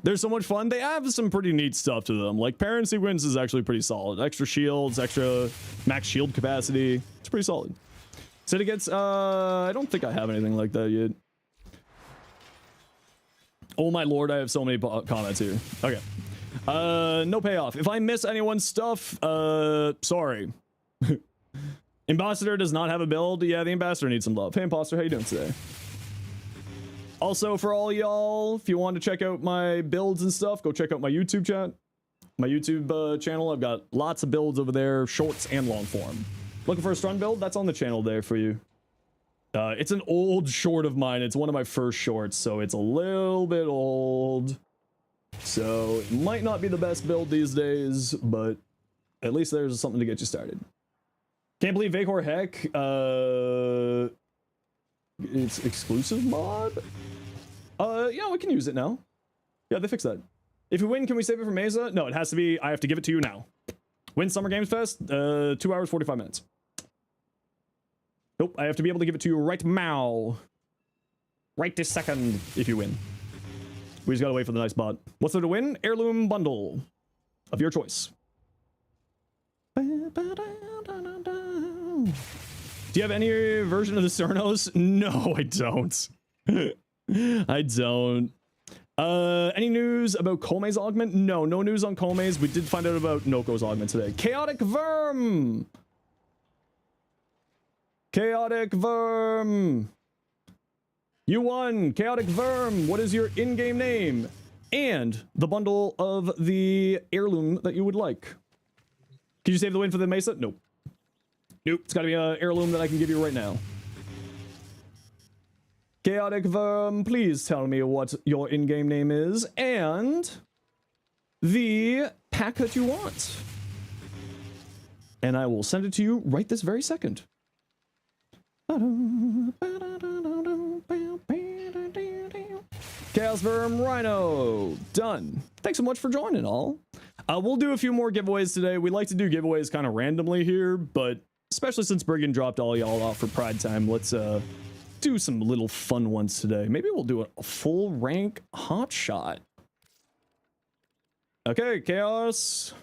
They're so much fun. They have some pretty neat stuff to them. Like Parent Sequence is actually pretty solid. Extra shields, extra max shield capacity. It's pretty solid. City gets, I don't think I have anything like that yet. Oh my lord, I have so many comments here. Okay. No payoff. If I miss anyone's stuff, sorry. Ambassador does not have a build. Yeah, the Ambassador needs some love. Hey, Imposter, how you doing today? Also, for all y'all, if you want to check out my builds and stuff, go check out my YouTube chat. My YouTube channel. I've got lots of builds over there, shorts and long form. Looking for a strong build? That's on the channel there for you. It's an old short of mine. It's one of my first shorts, so it's a little bit old. So it might not be the best build these days, but at least there's something to get you started. Can't believe Vacor Heck. It's exclusive mod? Yeah, we can use it now. Yeah, they fixed that. If we win, can we save it for Mesa? No, it has to be, I have to give it to you now. Win Summer Games Fest, 2 hours, 45 minutes. Nope, I have to be able to give it to you right now. Right this second, if you win. We just gotta wait for the nice bot. What's there to win? Heirloom bundle of your choice. Do you have any version of the Cernos? No, I don't. I don't. Any news about Kome's augment? No, no news on Kome's. We did find out about Noko's augment today. Chaotic Verm! Chaotic Verm! You won! Chaotic Verm! What is your in-game name? And the bundle of the heirloom that you would like. Can you save the win for the Mesa? Nope. Nope, it's gotta be an heirloom that I can give you right now. Chaotic Verm, please tell me what your in-game name is and the pack that you want. And I will send it to you right this very second. Chaos Verm Rhino, done. Thanks so much for joining, all. We'll do a few more giveaways today. We like to do giveaways kind of randomly here, but especially since Brigand dropped all y'all off for Pride Time, let's do some little fun ones today. Maybe we'll do a full rank hot shot. Okay, Chaos.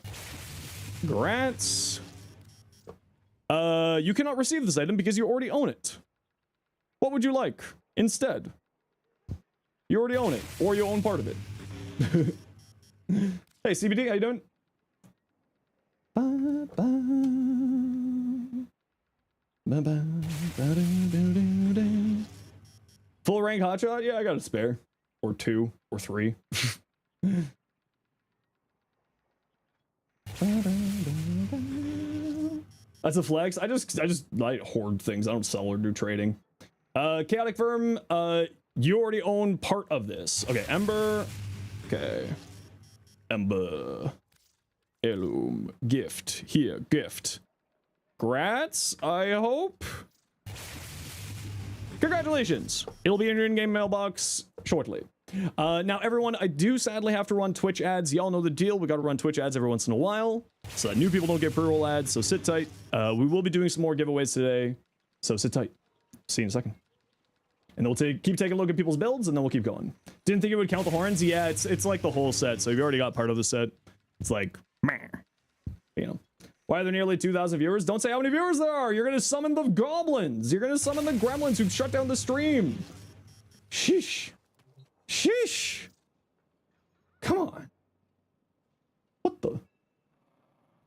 Grants. You cannot receive this item because you already own it. What would you like instead? You already own it, or you own part of it. Hey, CBD, how you doing? Full rank hotshot? Yeah, I got a spare. Or 2, or 3. That's a flex. I just like hoard things. I don't sell or do trading. Chaotic Firm, you already own part of this. Okay, Ember. Okay. Ember. Heirloom. Gift. Here, gift. Grats, I hope. Congratulations. It'll be in your in-game mailbox shortly. Now, everyone, I do sadly have to run Twitch ads. Y'all know the deal. We got to run Twitch ads every once in a while so that new people don't get pre-roll ads. So sit tight. We will be doing some more giveaways today. So sit tight. See you in a second. And then we'll keep taking a look at people's builds, and then we'll keep going. Didn't think it would count the horns. Yeah, it's like the whole set. So if you already got part of the set, it's like, meh. You know. Why are there nearly 2,000 viewers? Don't say how many viewers there are. You're going to summon the goblins. You're going to summon the gremlins who've shut down the stream. Sheesh. Sheesh. Come on. What the?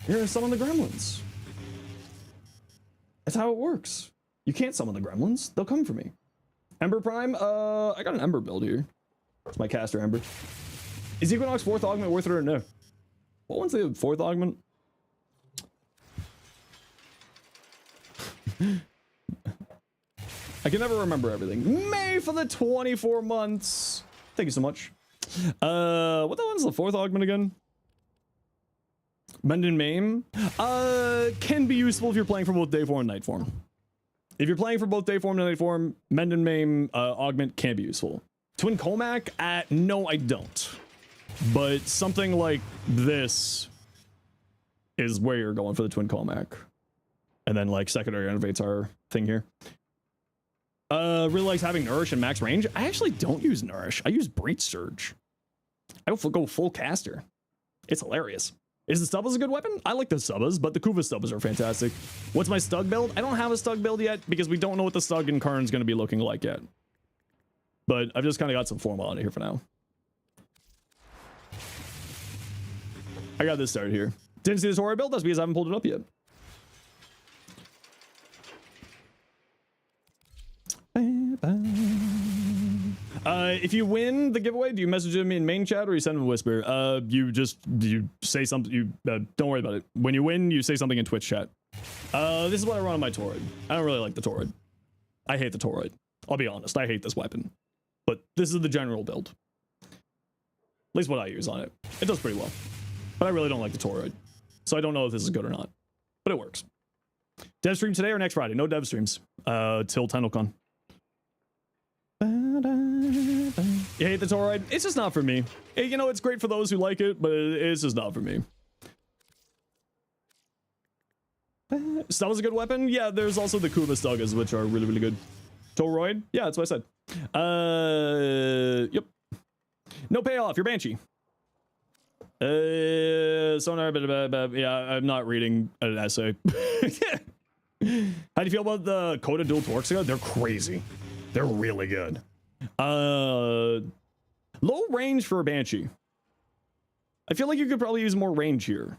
You're going to summon the gremlins. That's how it works. You can't summon the gremlins. They'll come for me. Ember Prime. I got an Ember build here. It's my caster Ember. Is Equinox 4th augment worth it or no? What one's the 4th augment? I can never remember everything. May for the 24 months. Thank you so much. What the one's the 4th augment again? Mend and Maim. Can be useful if you're playing for both day form and night form. If you're playing for both day form and night form, Mend and Maim augment can be useful. Twin Comac? No, I don't. But something like this is where you're going for the Twin Comac. And then, like, secondary innovates our thing here. Really likes having Nourish and max range. I actually don't use Nourish. I use Breach Surge. I go full caster. It's hilarious. Is the Stubbas a good weapon? I like the Stubbas, but the Kuva Stubbas are fantastic. What's my Stug build? I don't have a Stug build yet because we don't know what the Stug in Karn's going to be looking like yet. But I've just kind of got some form on it here for now. I got this started here. Didn't see this horror build? That's because I haven't pulled it up yet. If you win the giveaway, do you message him in main chat or you send him a whisper? You say something. Don't worry about it. When you win, you say something in Twitch chat. This is what I run on my Tauroid. I don't really like the Tauroid. I hate the Tauroid. I'll be honest. I hate this weapon. But this is the general build. At least what I use on it. It does pretty well. But I really don't like the Tauroid. So I don't know if this is good or not. But it works. Dev stream today or next Friday? No dev streams. Till TennoCon. You hate the Tauroid? It's just not for me. You know, it's great for those who like it, but it's just not for me. Stug is a good weapon? Yeah, there's also the Kuva Stugas, which are really, really good. Tauroid? Yeah, that's what I said. Yep. No payoff, you're Banshee. Sonar, yeah, I'm not reading an essay. How do you feel about the Coda Dual Torxiga? They're crazy. They're really good. Low range for a Banshee. I feel like you could probably use more range here.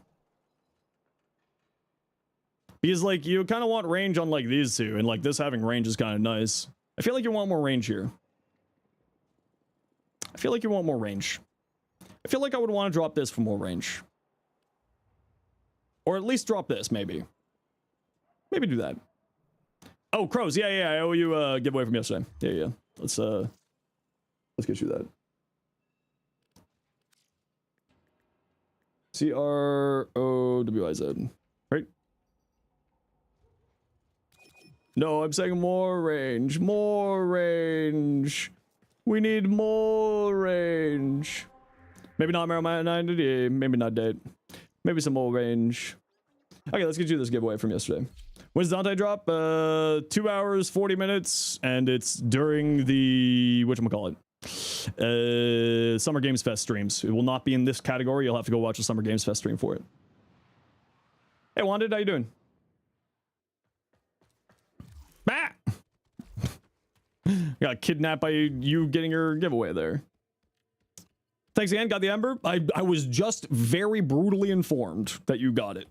Because, like, you kind of want range on, like, these two. And, like, this having range is kind of nice. I feel like you want more range here. I feel like you want more range. I feel like I would want to drop this for more range. Or at least drop this, maybe. Maybe do that. Oh, Crows. Yeah, I owe you a giveaway from yesterday. Yeah. Let's get you that. CROWIZ. Right? No, I'm saying more range. More range. We need more range. Maybe not Marijuana 90, maybe not date. Maybe some more range. Okay, let's get you this giveaway from yesterday. When's Dante drop? 2 hours, 40 minutes, and it's during the, whatchamacallit, Summer Games Fest streams. It will not be in this category. You'll have to go watch a Summer Games Fest stream for it. Hey, Wanda, how you doing? Got kidnapped by you getting your giveaway there. Thanks again, got the Ember. I was just very brutally informed that you got it.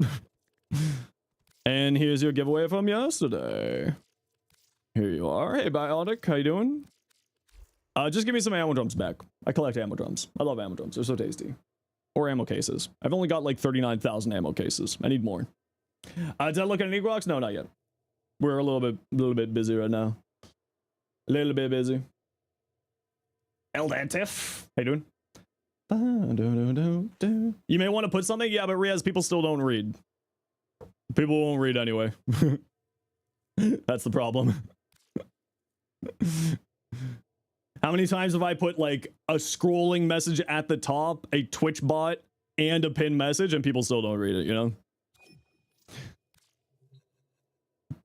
And here's your giveaway from yesterday. Here you are. Hey, Biotic, how you doing? Just give me some ammo drums back. I collect ammo drums. I love ammo drums. They're so tasty. Or ammo cases. I've only got like 39,000 ammo cases. I need more. Did I look at any Egrox? No, not yet. We're a little bit busy right now. A little bit busy. Eldad Tiff, how you doing? You may want to put something. Yeah, but Riaz, people still don't read. People won't read anyway. That's the problem. How many times have I put like a scrolling message at the top, a Twitch bot, and a pinned message, and people still don't read it, you know?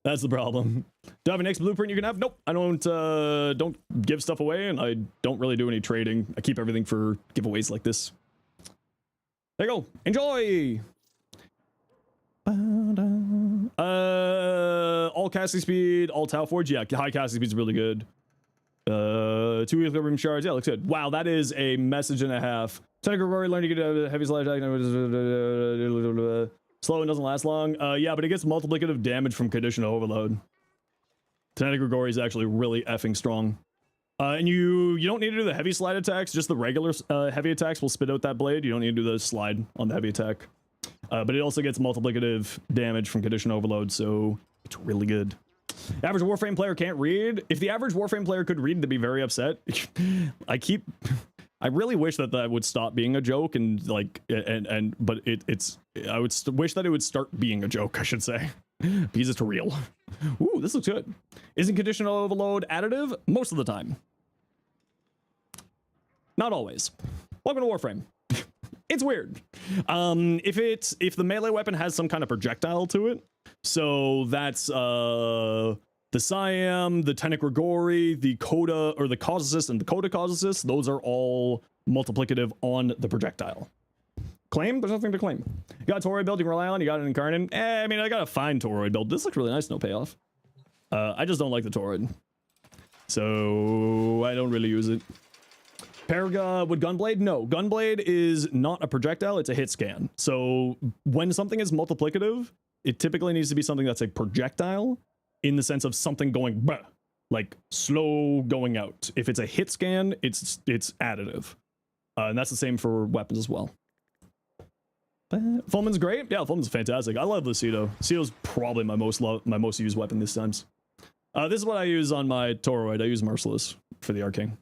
That's the problem. Do I have an next blueprint you can have? Nope. I don't give stuff away, and I don't really do any trading. I keep everything for giveaways like this. There you go. Enjoy! All casting speed, all Tau Forge. Yeah, high casting speed is really good. 2 equilibrium shards. Yeah, looks good. Wow, that is a message and a half. Technical Rory learned to get a heavy slide attack. Slow and doesn't last long. Yeah, but it gets multiplicative damage from conditional overload. Tenetic Grigori is actually really effing strong. And you don't need to do the heavy slide attacks. Just the regular heavy attacks will spit out that blade. You don't need to do the slide on the heavy attack. But it also gets multiplicative damage from condition overload, so it's really good. Average Warframe player can't read. If the average Warframe player could read, they'd be very upset. I really wish that that would stop being a joke, and like, but I would wish that it would start being a joke, I should say, because it's real. Ooh, this looks good. Isn't conditional overload additive? Most of the time. Not always. Welcome to Warframe. It's weird. If the melee weapon has some kind of projectile to it, so that's the Siam, the Tenetic Grigori, the Coda, or the Causasis, and the Coda Causasis, those are all multiplicative on the projectile. Claim? There's nothing to claim. You got a Toroid build you can rely on, you got an Incarnate. I mean, I got a fine Toroid build. This looks really nice, no payoff. I just don't like the Toroid. So I don't really use it. Paraga with Gunblade? No, Gunblade is not a projectile, it's a hit scan. So when something is multiplicative, it typically needs to be something that's a projectile in the sense of something going bah, like slow going out. If it's a hit scan, it's additive. And that's the same for weapons as well. Fulman's great. Yeah, Fulman's fantastic. I love the Cedo. Cedo's probably my most used weapon these times. This is what I use on my Toroid. I use Merciless for the Arcane.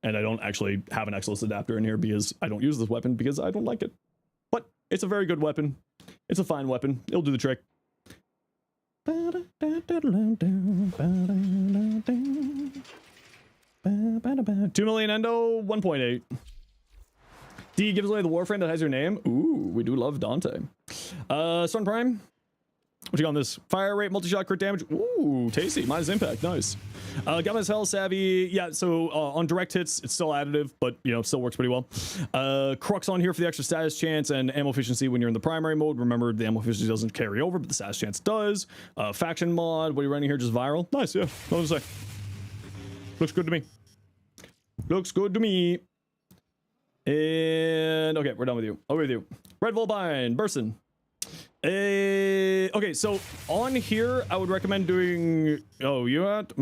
And I don't actually have an Exilus adapter in here because I don't use this weapon because I don't like it. But it's a very good weapon. It's a fine weapon. It'll do the trick. 2 million endo, 1.8. D gives away the Warframe that has your name. Ooh, we do love Dante. Sun Prime. What you got on this? Fire rate, multi-shot, crit damage. Ooh, tasty. Minus impact. Nice. Gamma's Hell, Savvy. Yeah, so on direct hits, it's still additive, but, you know, still works pretty well. Crux on here for the extra status chance and ammo efficiency when you're in the primary mode. Remember, the ammo efficiency doesn't carry over, but the status chance does. Faction mod. What are you running here? Just viral? Nice, yeah. What was I say? Looks good to me. Looks good to me. And, okay, we're done with you. Over with you. Red Volpine, Burson. Okay, so on here, I would recommend doing... Oh, you at?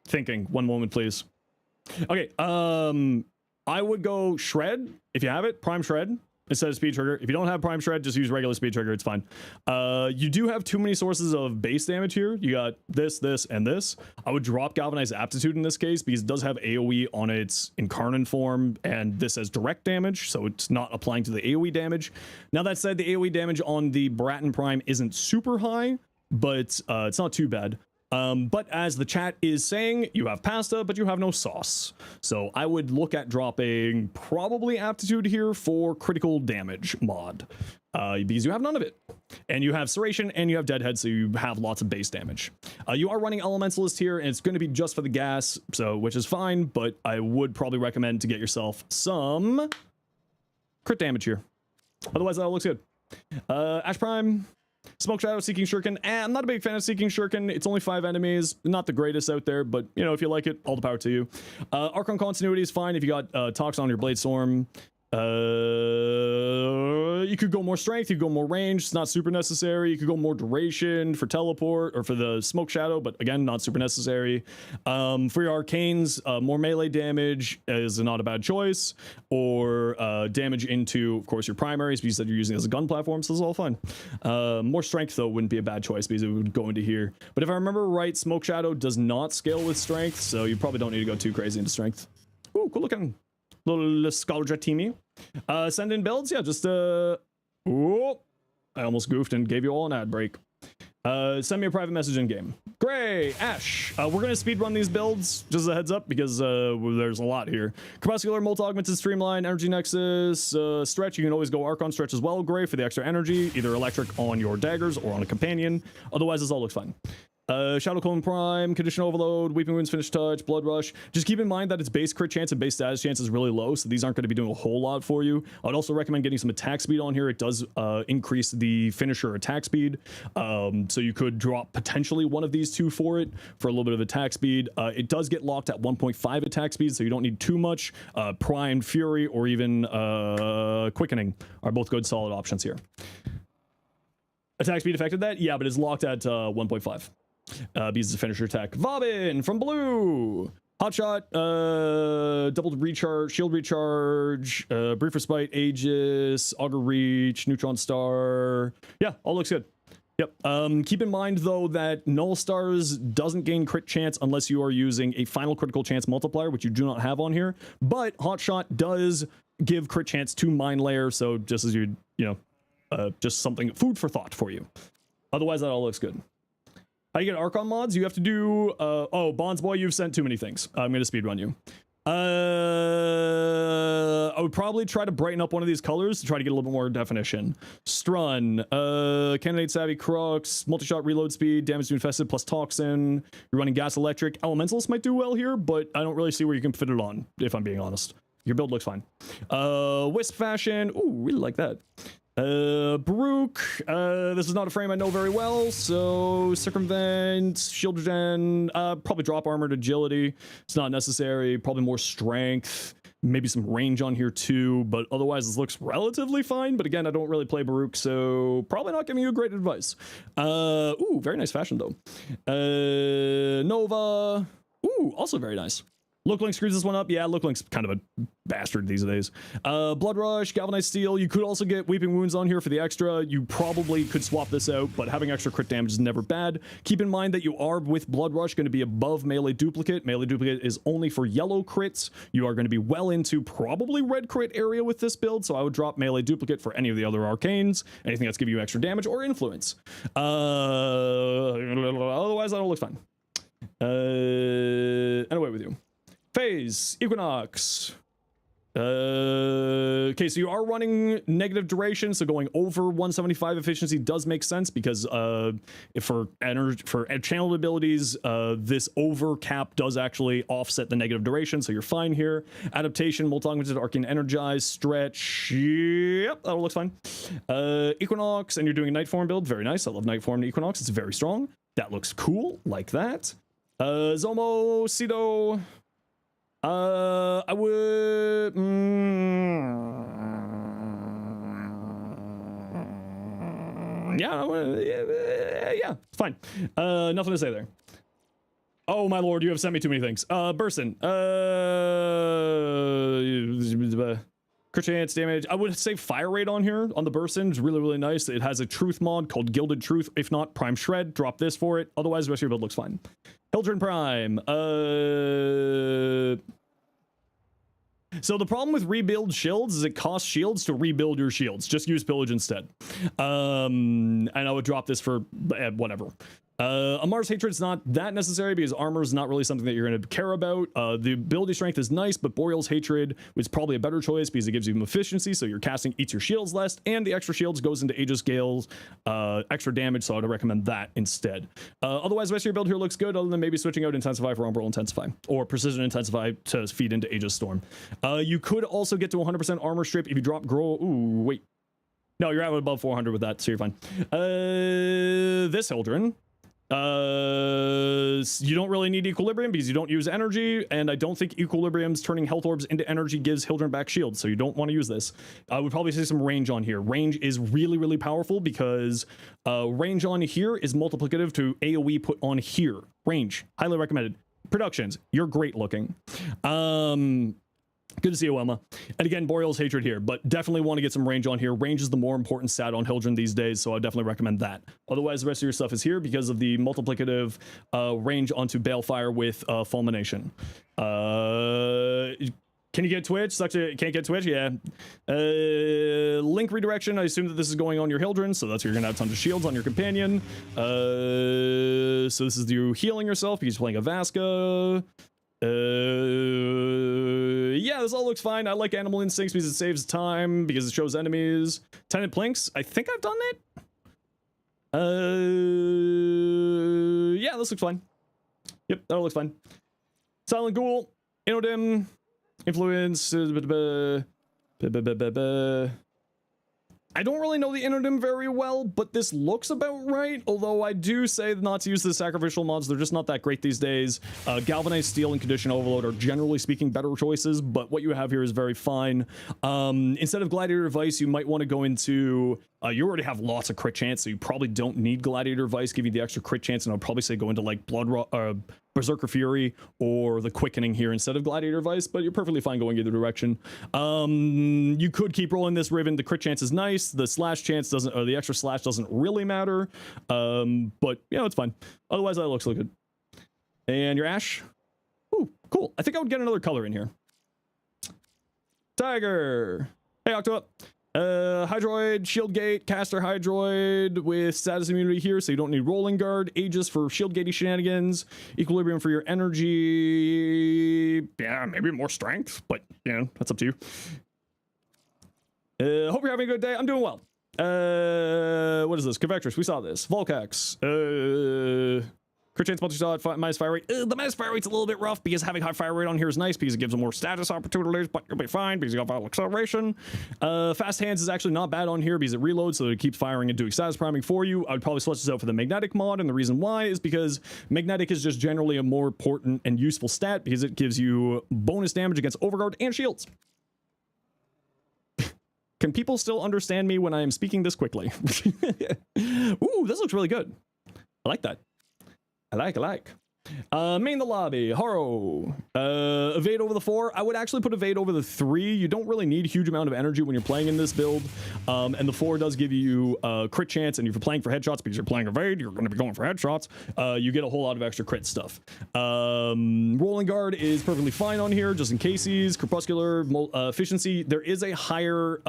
Thinking. One moment, please. Okay, I would go Shred, if you have it. Prime Shred instead of Speed Trigger. If you don't have Prime Shred, just use regular Speed Trigger. It's fine. You do have too many sources of base damage here. You got this, and this. I would drop Galvanized Aptitude in this case because it does have AoE on its Incarnate form, and this has direct damage, so it's not applying to the AoE damage. Now, that said, the AoE damage on the Bratton Prime isn't super high, but it's not too bad. But as the chat is saying, you have pasta, but you have no sauce. So I would look at dropping probably Aptitude here for critical damage mod, because you have none of it. And you have Serration and you have Deadhead, so you have lots of base damage. You are running Elementalist here, and it's going to be just for the gas, so which is fine, but I would probably recommend to get yourself some crit damage here. Otherwise, that all looks good. Ash Prime, Smoke Shadow, Seeking Shuriken. I'm not a big fan of Seeking Shuriken. It's only 5 enemies. Not the greatest out there, but, you know, if you like it, all the power to you. Archon Continuity is fine if you got Tox on your Blade Storm. You could go more strength, you could go more range, it's not super necessary. You could go more duration for teleport or for the Smoke Shadow, but again, not super necessary. For your arcanes, more melee damage is not a bad choice, or damage into, of course, your primaries, because you said you're using it as a gun platform, so this is all fine. More strength, though, wouldn't be a bad choice because it would go into here. But if I remember right, Smoke Shadow does not scale with strength, so you probably don't need to go too crazy into strength. Ooh, cool looking. Little nostalgia teamy. Send in builds, yeah, just oh, I almost goofed and gave you all an ad break. Send me a private message in game. Gray, Ash, we're gonna speed run these builds, just a heads up, because there's a lot here. Crepuscular, Molt Augmented, Streamline, Energy Nexus, Stretch. You can always go Archon Stretch as well, Gray, for the extra energy, either electric on your daggers or on a companion. Otherwise, this all looks fine. Shadow Clone Prime, Condition Overload, Weeping Wounds, Finish Touch, Blood Rush. Just keep in mind that its base crit chance and base status chance is really low, so these aren't going to be doing a whole lot for you. I would also recommend getting some attack speed on here. It does increase the finisher attack speed, so you could drop potentially one of these two for it for a little bit of attack speed. It does get locked at 1.5 attack speed, so you don't need too much. Primed Fury or even Quickening are both good solid options here. Attack speed affected that? Yeah, but it's locked at 1.5. Because it's a finisher attack. Vobin from blue. Hotshot, double recharge, shield recharge, brief respite, Aegis, auger reach, neutron star. Yeah, all looks good. Yep. Keep in mind though that Null Stars doesn't gain crit chance unless you are using a final critical chance multiplier, which you do not have on here. But Hotshot does give crit chance to Mind Layer, so just as you know, just something food for thought for you. Otherwise, that all looks good. How do you get Archon mods? You have to do, oh, Bonds Boy, you've sent too many things. I'm going to speedrun you. I would probably try to brighten up one of these colors to try to get a little bit more definition. Strun, Cannonade Savvy Crux, Multi-Shot Reload Speed, Damage to Infested plus Toxin. You're running Gas Electric. Elementals might do well here, but I don't really see where you can fit it on, if I'm being honest. Your build looks fine. Wisp Fashion. Ooh, really like that. Baruch, this is not a frame I know very well, so Circumvent, Shield Regen, probably drop Armored Agility. It's not necessary, probably more Strength, maybe some range on here too, but otherwise this looks relatively fine, but again, I don't really play Baruch, so probably not giving you great advice. Ooh, very nice fashion though. Nova, ooh, also very nice. Looklink screws this one up. Yeah, Looklink's kind of a bastard these days. Blood Rush, Galvanized Steel. You could also get Weeping Wounds on here for the extra. You probably could swap this out, but having extra crit damage is never bad. Keep in mind that you are, with Blood Rush, going to be above Melee Duplicate. Melee Duplicate is only for yellow crits. You are going to be well into probably red crit area with this build, so I would drop Melee Duplicate for any of the other arcanes, anything that's giving you extra damage or influence. Otherwise, that all looks fine. And away with you. Phase, Equinox. Okay, so you are running negative duration, so going over 175 efficiency does make sense because if for channeled abilities, this over cap does actually offset the negative duration, so you're fine here. Adaptation, Multi-Augmented, Arcane Energize, Stretch. Yep, that all looks fine. Equinox, and you're doing a Night Form build. Very nice. I love Night Form and Equinox. It's very strong. That looks cool, like that. Zomo, Cedo. I would. Yeah, fine. Nothing to say there. Oh my lord, you have sent me too many things. Burson. Crit chance damage. I would say fire rate on here on the Burson is really, really nice. It has a truth mod called Gilded Truth. If not, Prime Shred. Drop this for it. Otherwise, the rest of your build looks fine. Hildren Prime. So the problem with rebuild shields is it costs shields to rebuild your shields. Just use pillage instead. And I would drop this for whatever. Amar's Hatred is not that necessary because armor is not really something that you're going to care about. The ability strength is nice, but Boreal's Hatred is probably a better choice because it gives you efficiency, so your casting eats your shields less, and the extra shields goes into Aegis Gale's extra damage, so I would recommend that instead. Otherwise, the rest of your build here looks good, other than maybe switching out Intensify for Umbral Intensify, or Precision Intensify to feed into Aegis Storm. You could also get to 100% armor strip if you drop Grow. Ooh, wait. No, you're at above 400 with that, so you're fine. This Hildren. You don't really need equilibrium because you don't use energy, and I don't think equilibrium's turning health orbs into energy gives Hildren back shield, so you don't want to use this. I would probably say some range on here. Range is really, really powerful because range on here is multiplicative to AoE put on here. Range, highly recommended. Productions, you're great looking. Good to see you, Wilma. And again, Boreal's Hatred here, but definitely want to get some range on here. Range is the more important stat on Hildren these days, so I definitely recommend that. Otherwise, the rest of your stuff is here because of the multiplicative range onto Balefire with Fulmination. Can you get Twitch? Sucks you can't get Twitch? Yeah. Link redirection. I assume that this is going on your Hildren, so that's where you're going to have tons of shields on your companion. So this is you healing yourself because you're playing a Vasca. Yeah, this all looks fine. I like Animal Instincts because it saves time, because it shows enemies. Tenant Plinks, I think I've done that. Yeah, this looks fine. Yep, that all looks fine. Silent Ghoul, Inodim, Influence, I don't really know the Inodim very well, but this looks about right, although I do say not to use the sacrificial mods. They're just not that great these days. Galvanized Steel and Condition Overload are generally speaking better choices, but what you have here is very fine. Instead of Gladiator Vice, you might want to go into... you already have lots of crit chance, so you probably don't need Gladiator Vice, give you the extra crit chance, and I'll probably say go into like Berserker Fury or the Quickening here instead of Gladiator Vice, but you're perfectly fine going either direction. You could keep rolling this Riven. The crit chance is nice. The slash chance doesn't, or the extra slash doesn't really matter. But yeah, it's fine. Otherwise, that looks good. And your Ash. Ooh, cool. I think I would get another color in here. Tiger. Hey, Octo. Hydroid, Shield Gate, Caster Hydroid with status immunity here, so you don't need Rolling Guard. Aegis for Shield Gatey shenanigans. Equilibrium for your energy. Yeah, maybe more strength, but you know, that's up to you. Hope you're having a good day. I'm doing well. What is this? Convectress, we saw this. Volcax. Crit chance multi-shot, minus fire rate. The minus fire rate's a little bit rough because having high fire rate on here is nice because it gives them more status opportunities, but you'll be fine because you got vital acceleration. Fast hands is actually not bad on here because it reloads, so it keeps firing and doing status priming for you. I would probably switch this out for the magnetic mod, and the reason why is because magnetic is just generally a more important and useful stat because it gives you bonus damage against overguard and shields. Can people still understand me when I am speaking this quickly? Ooh, this looks really good. I like that. I like. Main the lobby. Haro. Evade over the 4. I would actually put evade over the 3. You don't really need a huge amount of energy when you're playing in this build. And the 4 does give you crit chance, and if you're playing for headshots because you're playing evade, you're going to be going for headshots. You get a whole lot of extra crit stuff. Rolling Guard is perfectly fine on here, just in cases. Crepuscular efficiency. There is a higher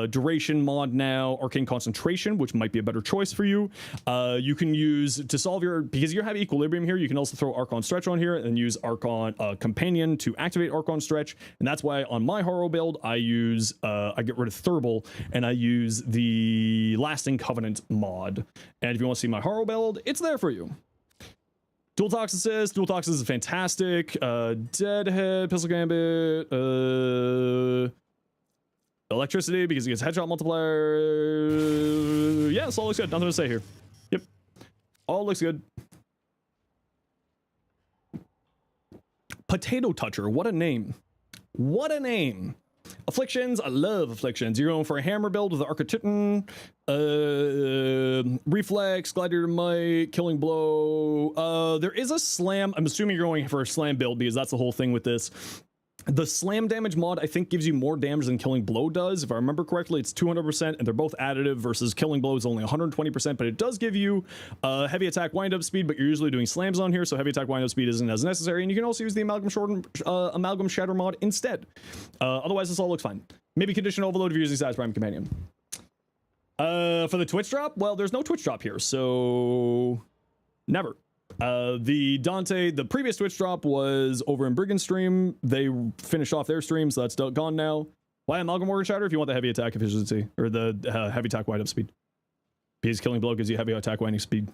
duration mod now, Arcane Concentration, which might be a better choice for you. You can use to solve your, because you have equilibrium here, you can also throw Archon Stretch on here and use Archon Companion to activate Archon Stretch, and that's why on my Haro build I use I get rid of Thurble and I use the Lasting Covenant mod. And if you want to see my Haro build, it's there for you. Dual Toxicist. Dual Toxicist is fantastic. Deadhead, Pistol Gambit, Electricity because it gets headshot multiplier. Yeah, this all looks good. Nothing to say here. Yep. All looks good. Potato Toucher. What a name. What a name. Afflictions. I love Afflictions. You're going for a hammer build with the Archititan. Reflex, Gladiator Might, Killing Blow. There is a slam. I'm assuming you're going for a slam build because that's the whole thing with this. The slam damage mod, I think, gives you more damage than Killing Blow does. If I remember correctly, it's 200%, and they're both additive versus Killing Blow is only 120%, but it does give you heavy attack wind-up speed, but you're usually doing slams on here, so heavy attack wind-up speed isn't as necessary, and you can also use the Amalgam Shatter mod instead. Otherwise, this all looks fine. Maybe Condition Overload if you're using Status Prime Companion. For the Twitch drop? Well, there's no Twitch drop here, so... never. The Dante, the previous Twitch drop was over in Brigand stream. They finished off their stream, so that's gone now. Why Amalgam Organ Shatter? If you want the heavy attack efficiency, or the heavy attack wind-up speed. Because Killing Blow gives you heavy attack winding speed.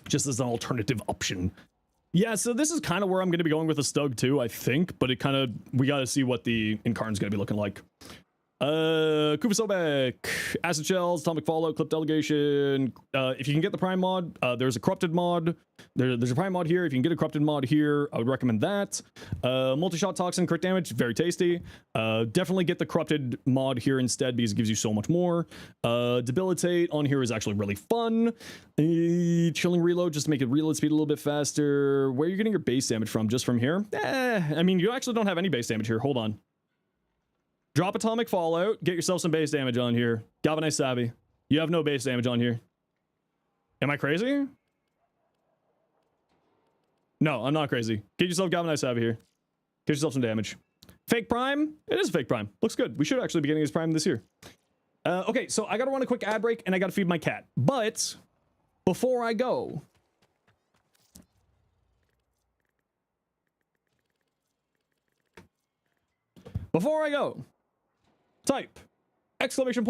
Just as an alternative option. Yeah, so this is kind of where I'm going to be going with the Stug too, I think, but it kind of, we got to see what the Incarn's going to be looking like. Kuvasobek, Acid Shells, Atomic Fallout, Clip Delegation. If you can get the Prime mod, there's a Corrupted mod. There's a Prime mod here. If you can get a Corrupted mod here, I would recommend that. Multi-Shot Toxin, crit damage, very tasty. Definitely get the Corrupted mod here instead because it gives you so much more. Debilitate on here is actually really fun. Chilling Reload, just to make it reload speed a little bit faster. Where are you getting your base damage from? Just from here? I mean, you actually don't have any base damage here. Hold on. Drop Atomic Fallout, get yourself some base damage on here. Galvanized Savvy. You have no base damage on here. Am I crazy? No, I'm not crazy. Get yourself Galvanized Savvy here. Get yourself some damage. Fake Prime? It is Fake Prime. Looks good. We should actually be getting his Prime this year. Okay, so I gotta run a quick ad break and I gotta feed my cat. But before I go, type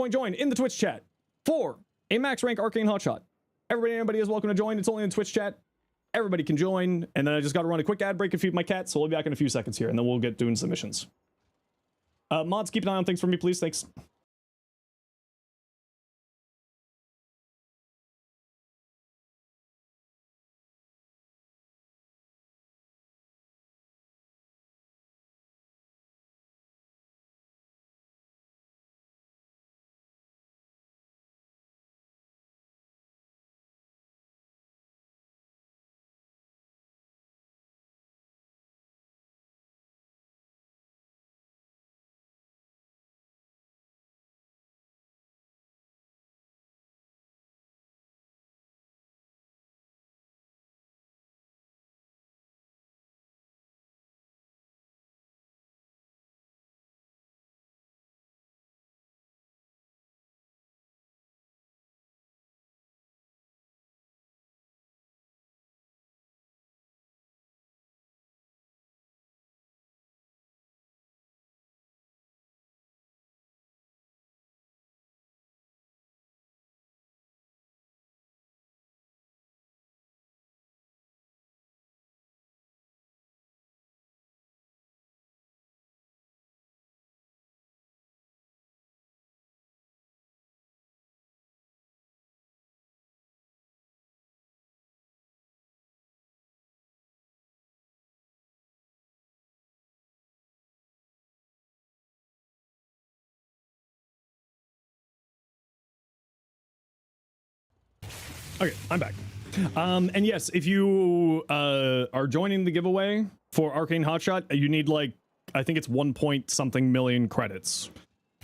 !join in the Twitch chat for a max rank arcane hotshot. Anybody is welcome to join. It's only in the Twitch chat. Everybody can join. And then I just got to run a quick ad break and feed my cat. So we'll be back in a few seconds here and then we'll get doing submissions. Mods, keep an eye on things for me, please. Thanks. Okay, I'm back. And yes, if you are joining the giveaway for Arcane Hotshot, you need like, I think it's 1 point something million credits.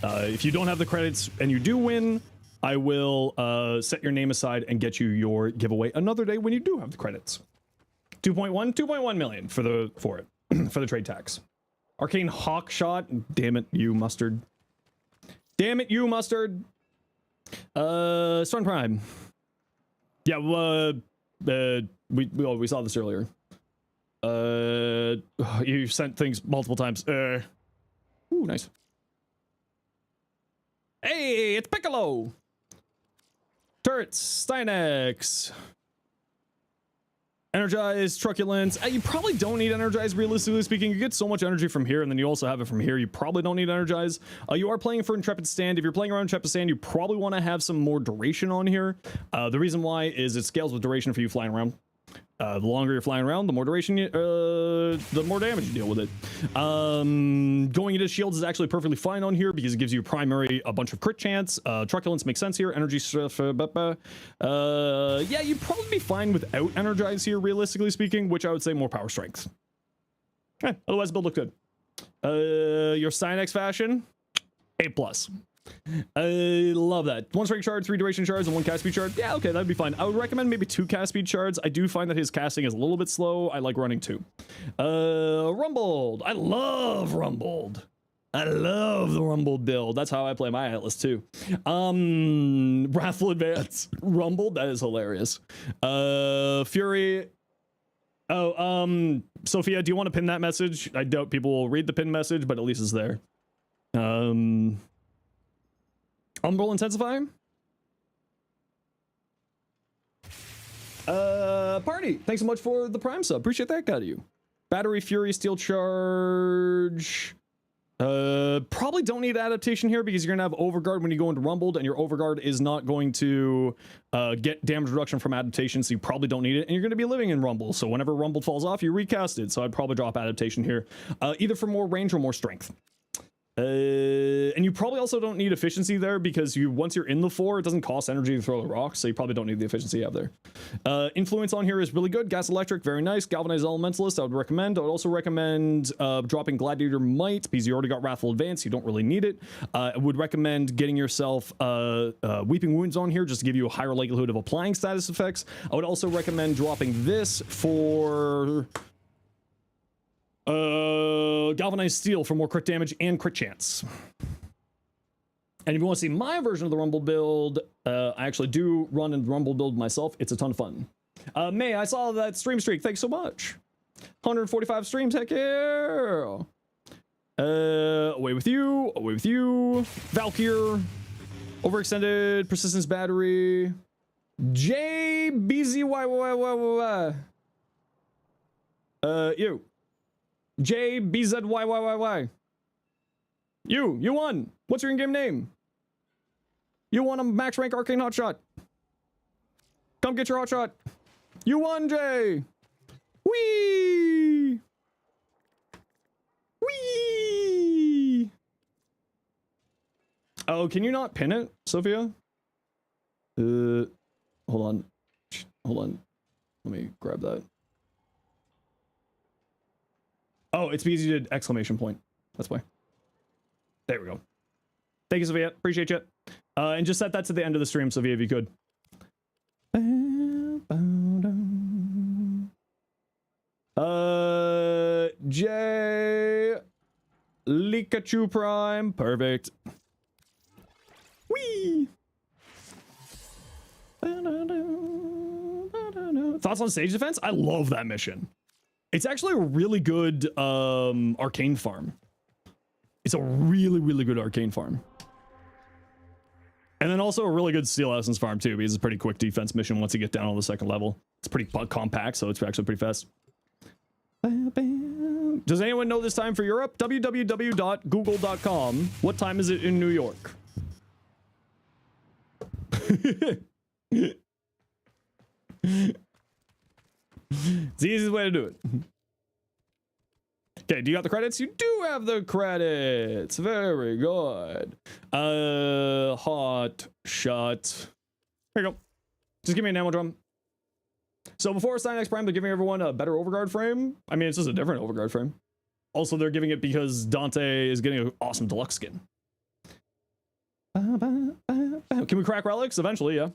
If you don't have the credits and you do win, I will set your name aside and get you your giveaway another day when you do have the credits. 2.1 million for it for the trade tax. Arcane Hawkshot, damn it, you mustard. Damn it, you mustard. Storm Prime. Yeah, we saw this earlier. You sent things multiple times. Ooh, nice. Hey, it's Piccolo. Turrets, Stynex. Energize, Truculence. You probably don't need Energize, realistically speaking. You get so much energy from here, and then you also have it from here. You probably don't need Energize. You are playing for Intrepid Stand. If you're playing around Intrepid Stand, you probably want to have some more duration on here. The reason why is it scales with duration for you flying around. The longer you're flying around, the more duration, the more damage you deal with it. Going into shields is actually perfectly fine on here because it gives you primary a bunch of crit chance. Truculence makes sense here. Energy stuff. Yeah, you'd probably be fine without Energize here, realistically speaking, which I would say more power strength. Otherwise, the build looked good. Your Cynex fashion, A+. I love that. 1 strength shard, 3 duration shards, and 1 cast speed shard. Yeah, okay, that'd be fine. I would recommend maybe 2 cast speed shards. I do find that his casting is a little bit slow. I like running 2. Rumbled. I love Rumbled. I love the Rumbled build. That's how I play my Atlas too. Wrathful Advance. Rumbled, that is hilarious. Fury. Oh, Sophia, do you want to pin that message? I doubt people will read the pin message, but at least it's there. Umbral Intensify. Party, thanks so much for the Prime sub. Appreciate that, guy to you. Battery, Fury, Steel Charge. Probably probably don't need adaptation here because you're going to have Overguard when you go into Rumbled, and your Overguard is not going to get damage reduction from adaptation, so you probably don't need it, and you're going to be living in Rumble, so whenever Rumble falls off, you recast it, so I'd probably drop adaptation here, either for more range or more strength. And you probably also don't need efficiency there because once you're in the 4, it doesn't cost energy to throw the rocks, so you probably don't need the efficiency you have there. Influence on here is really good. Gas Electric, very nice. Galvanized Elementalist, I would recommend. I would also recommend dropping Gladiator Might because you already got Wrathful Advance. You don't really need it. I would recommend getting yourself Weeping Wounds on here just to give you a higher likelihood of applying status effects. I would also recommend dropping this for Galvanized Steel for more crit damage and crit chance. And if you want to see my version of the Rumble build, I actually do run a Rumble build myself. It's a ton of fun. May, I saw that stream streak. Thanks so much. 145 streams. Heck yeah. Away with you. Away with you. Valkyr. Overextended. Persistence Battery. JBZYYYY. You. JBZYYYY. You won. What's your in-game name? You won a max rank arcane hotshot. Come get your hotshot. You won, Jay. Whee! Whee! Oh, can you not pin it, Sophia? Hold on. Hold on. Let me grab that. Oh, it's because you did exclamation point. That's why. There we go. Thank you, Sophia. Appreciate you. And just set that to the end of the stream, Sophia, if you could. J Pikachu Prime. Perfect. Whee! Thoughts on stage defense? I love that mission. It's actually a really good arcane farm. It's a really, really good arcane farm. And then also a really good Steel Essence farm too, because it's a pretty quick defense mission once you get down on the second level. It's pretty compact, so it's actually pretty fast. Does anyone know this time for Europe? www.google.com. What time is it in New York? It's the easiest way to do it. Okay, do you have the credits? You do have the credits. Very good. Hot shot. Here you go. Just give me an ammo drum. So before signing X Prime, they're giving everyone a better Overguard frame. I mean, it's just a different Overguard frame. Also, they're giving it because Dante is getting an awesome deluxe skin. Can we crack relics? Eventually, yeah.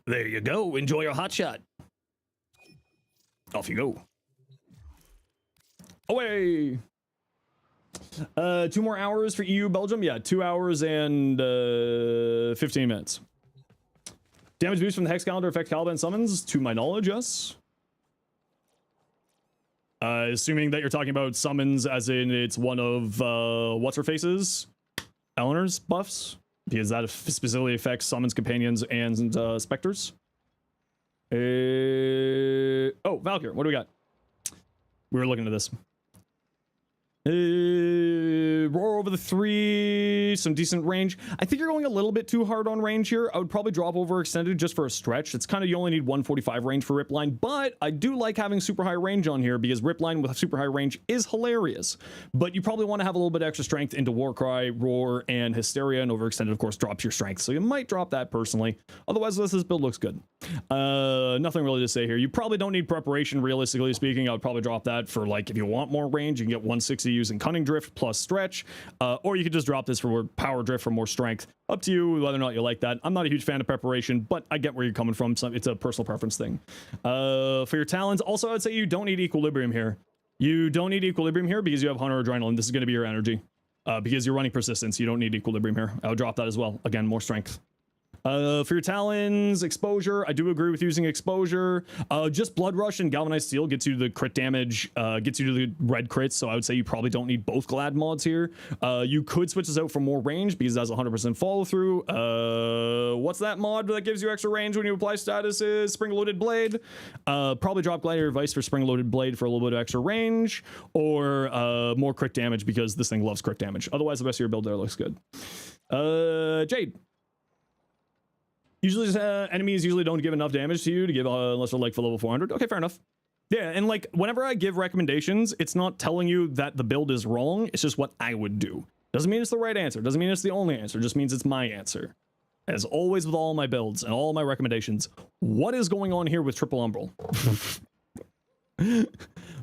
There you go. Enjoy your hot shot. Off you go. Away. 2 more hours for EU Belgium. Yeah, 2 hours and 15 minutes. Damage boost from the Hex Calendar affect Caliban summons, to my knowledge, yes. Assuming that you're talking about summons as in it's one of what's-her-face's Eleanor's buffs, because that specifically affects summons, companions, and specters. Oh, Valkyr, what do we got? We were looking at this. Roar over the 3, some decent range. I think you're going a little bit too hard on range here. I would probably drop overextended just for a stretch. It's kind of, you only need 145 range for Ripline, but I do like having super high range on here because Ripline with super high range is hilarious. But you probably want to have a little bit extra strength into Warcry, Roar, and Hysteria, and overextended, of course, drops your strength. So you might drop that personally. Otherwise, this build looks good. Nothing really to say here. You probably don't need preparation, realistically speaking. I would probably drop that for, like, if you want more range, you can get 160 using Cunning Drift plus Stretch, or you could just drop this for Power Drift for more strength. Up to you whether or not you like that. I'm not a huge fan of preparation, but I get where you're coming from. So it's a personal preference thing. For your talons, also I'd say you don't need Equilibrium here. You don't need Equilibrium here because you have Hunter Adrenaline. This is going to be your energy. Because you're running Persistence, you don't need Equilibrium here. I would drop that as well. Again, more strength. For your talons, exposure, I do agree with using exposure. Just blood rush and galvanized steel gets you the crit damage, gets you to the red crits, so I would say you probably don't need both glad mods here. You could switch this out for more range because it has 100% follow through. What's that mod that gives you extra range when you apply statuses? Spring loaded blade. Probably drop gladiator vice for spring loaded blade for a little bit of extra range, or more crit damage because this thing loves crit damage. Otherwise, the rest of your build there looks good. Jade. Usually, enemies usually don't give enough damage to you to give, unless they're like for level 400. Okay, fair enough. Yeah, and like whenever I give recommendations, it's not telling you that the build is wrong. It's just what I would do. Doesn't mean it's the right answer. Doesn't mean it's the only answer. Just means it's my answer. As always with all my builds and all my recommendations, what is going on here with triple umbral?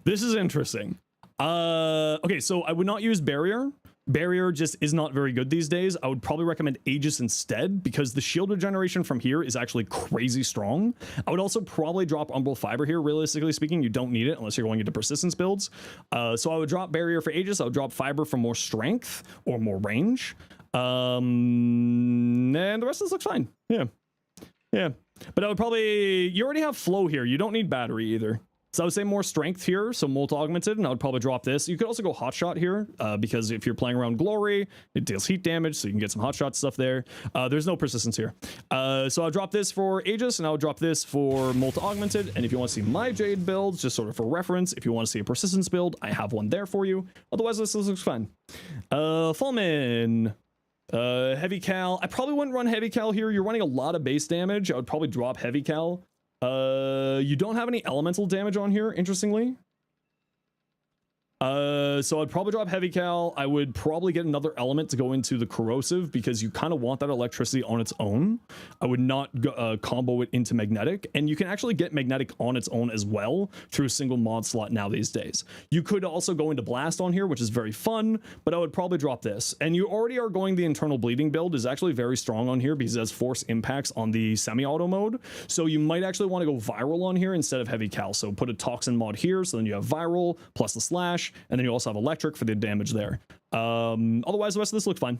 This is interesting. Okay, so I would not use barrier. Barrier just is not very good these days. I would probably recommend Aegis instead because the shield regeneration from here is actually crazy strong. I would also probably drop Umbral Fiber here. Realistically speaking, you don't need it unless you're going into persistence builds. So I would drop Barrier for Aegis. I would drop Fiber for more strength or more range. And the rest of this looks fine. Yeah. Yeah. But I would probably... You already have Flow here. You don't need Battery either. So I would say more strength here, so Molt Augmented, and I would probably drop this. You could also go Hotshot here, because if you're playing around Glory, it deals heat damage, so you can get some Hotshot stuff there. There's no persistence here. So I'll drop this for Aegis, and I'll drop this for Molt Augmented. And if you want to see my Jade builds, just sort of for reference, if you want to see a persistence build, I have one there for you. Otherwise, this looks fine. Fallman. Heavy Cal. I probably wouldn't run Heavy Cal here. You're running a lot of base damage. I would probably drop Heavy Cal. You don't have any elemental damage on here, interestingly. So I'd probably drop Heavy Cal. I would probably get another element to go into the corrosive because you kind of want that electricity on its own. I would not combo it into magnetic, and you can actually get magnetic on its own as well through a single mod slot now these days. You could also go into blast on here, which is very fun, but I would probably drop this. And you already are going the internal bleeding build is actually very strong on here because it has force impacts on the semi-auto mode. So you might actually want to go viral on here instead of Heavy Cal. So put a toxin mod here, so then you have viral plus the slash, and then you also have electric for the damage there. Otherwise, the rest of this looks fine.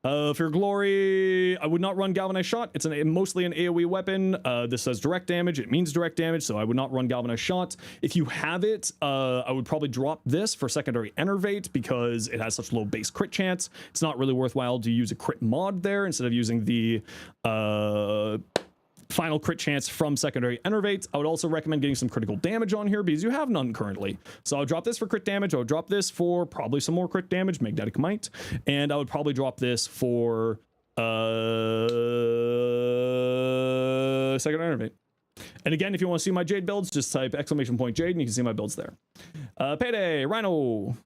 For your glory, I would not run galvanized shot. It's mostly an AoE weapon. This says direct damage. It means direct damage, so I would not run galvanized shot. If you have it, I would probably drop this for secondary enervate because it has such low base crit chance. It's not really worthwhile to use a crit mod there instead of using the final crit chance from secondary enervate. I would also recommend getting some critical damage on here because you have none currently. So I'll drop this for crit damage. I would drop this for probably some more crit damage, magnetic might, and I would probably drop this for secondary enervate. And again, if you want to see my Jade builds, just type !Jade and you can see my builds there. Payday, Rhino.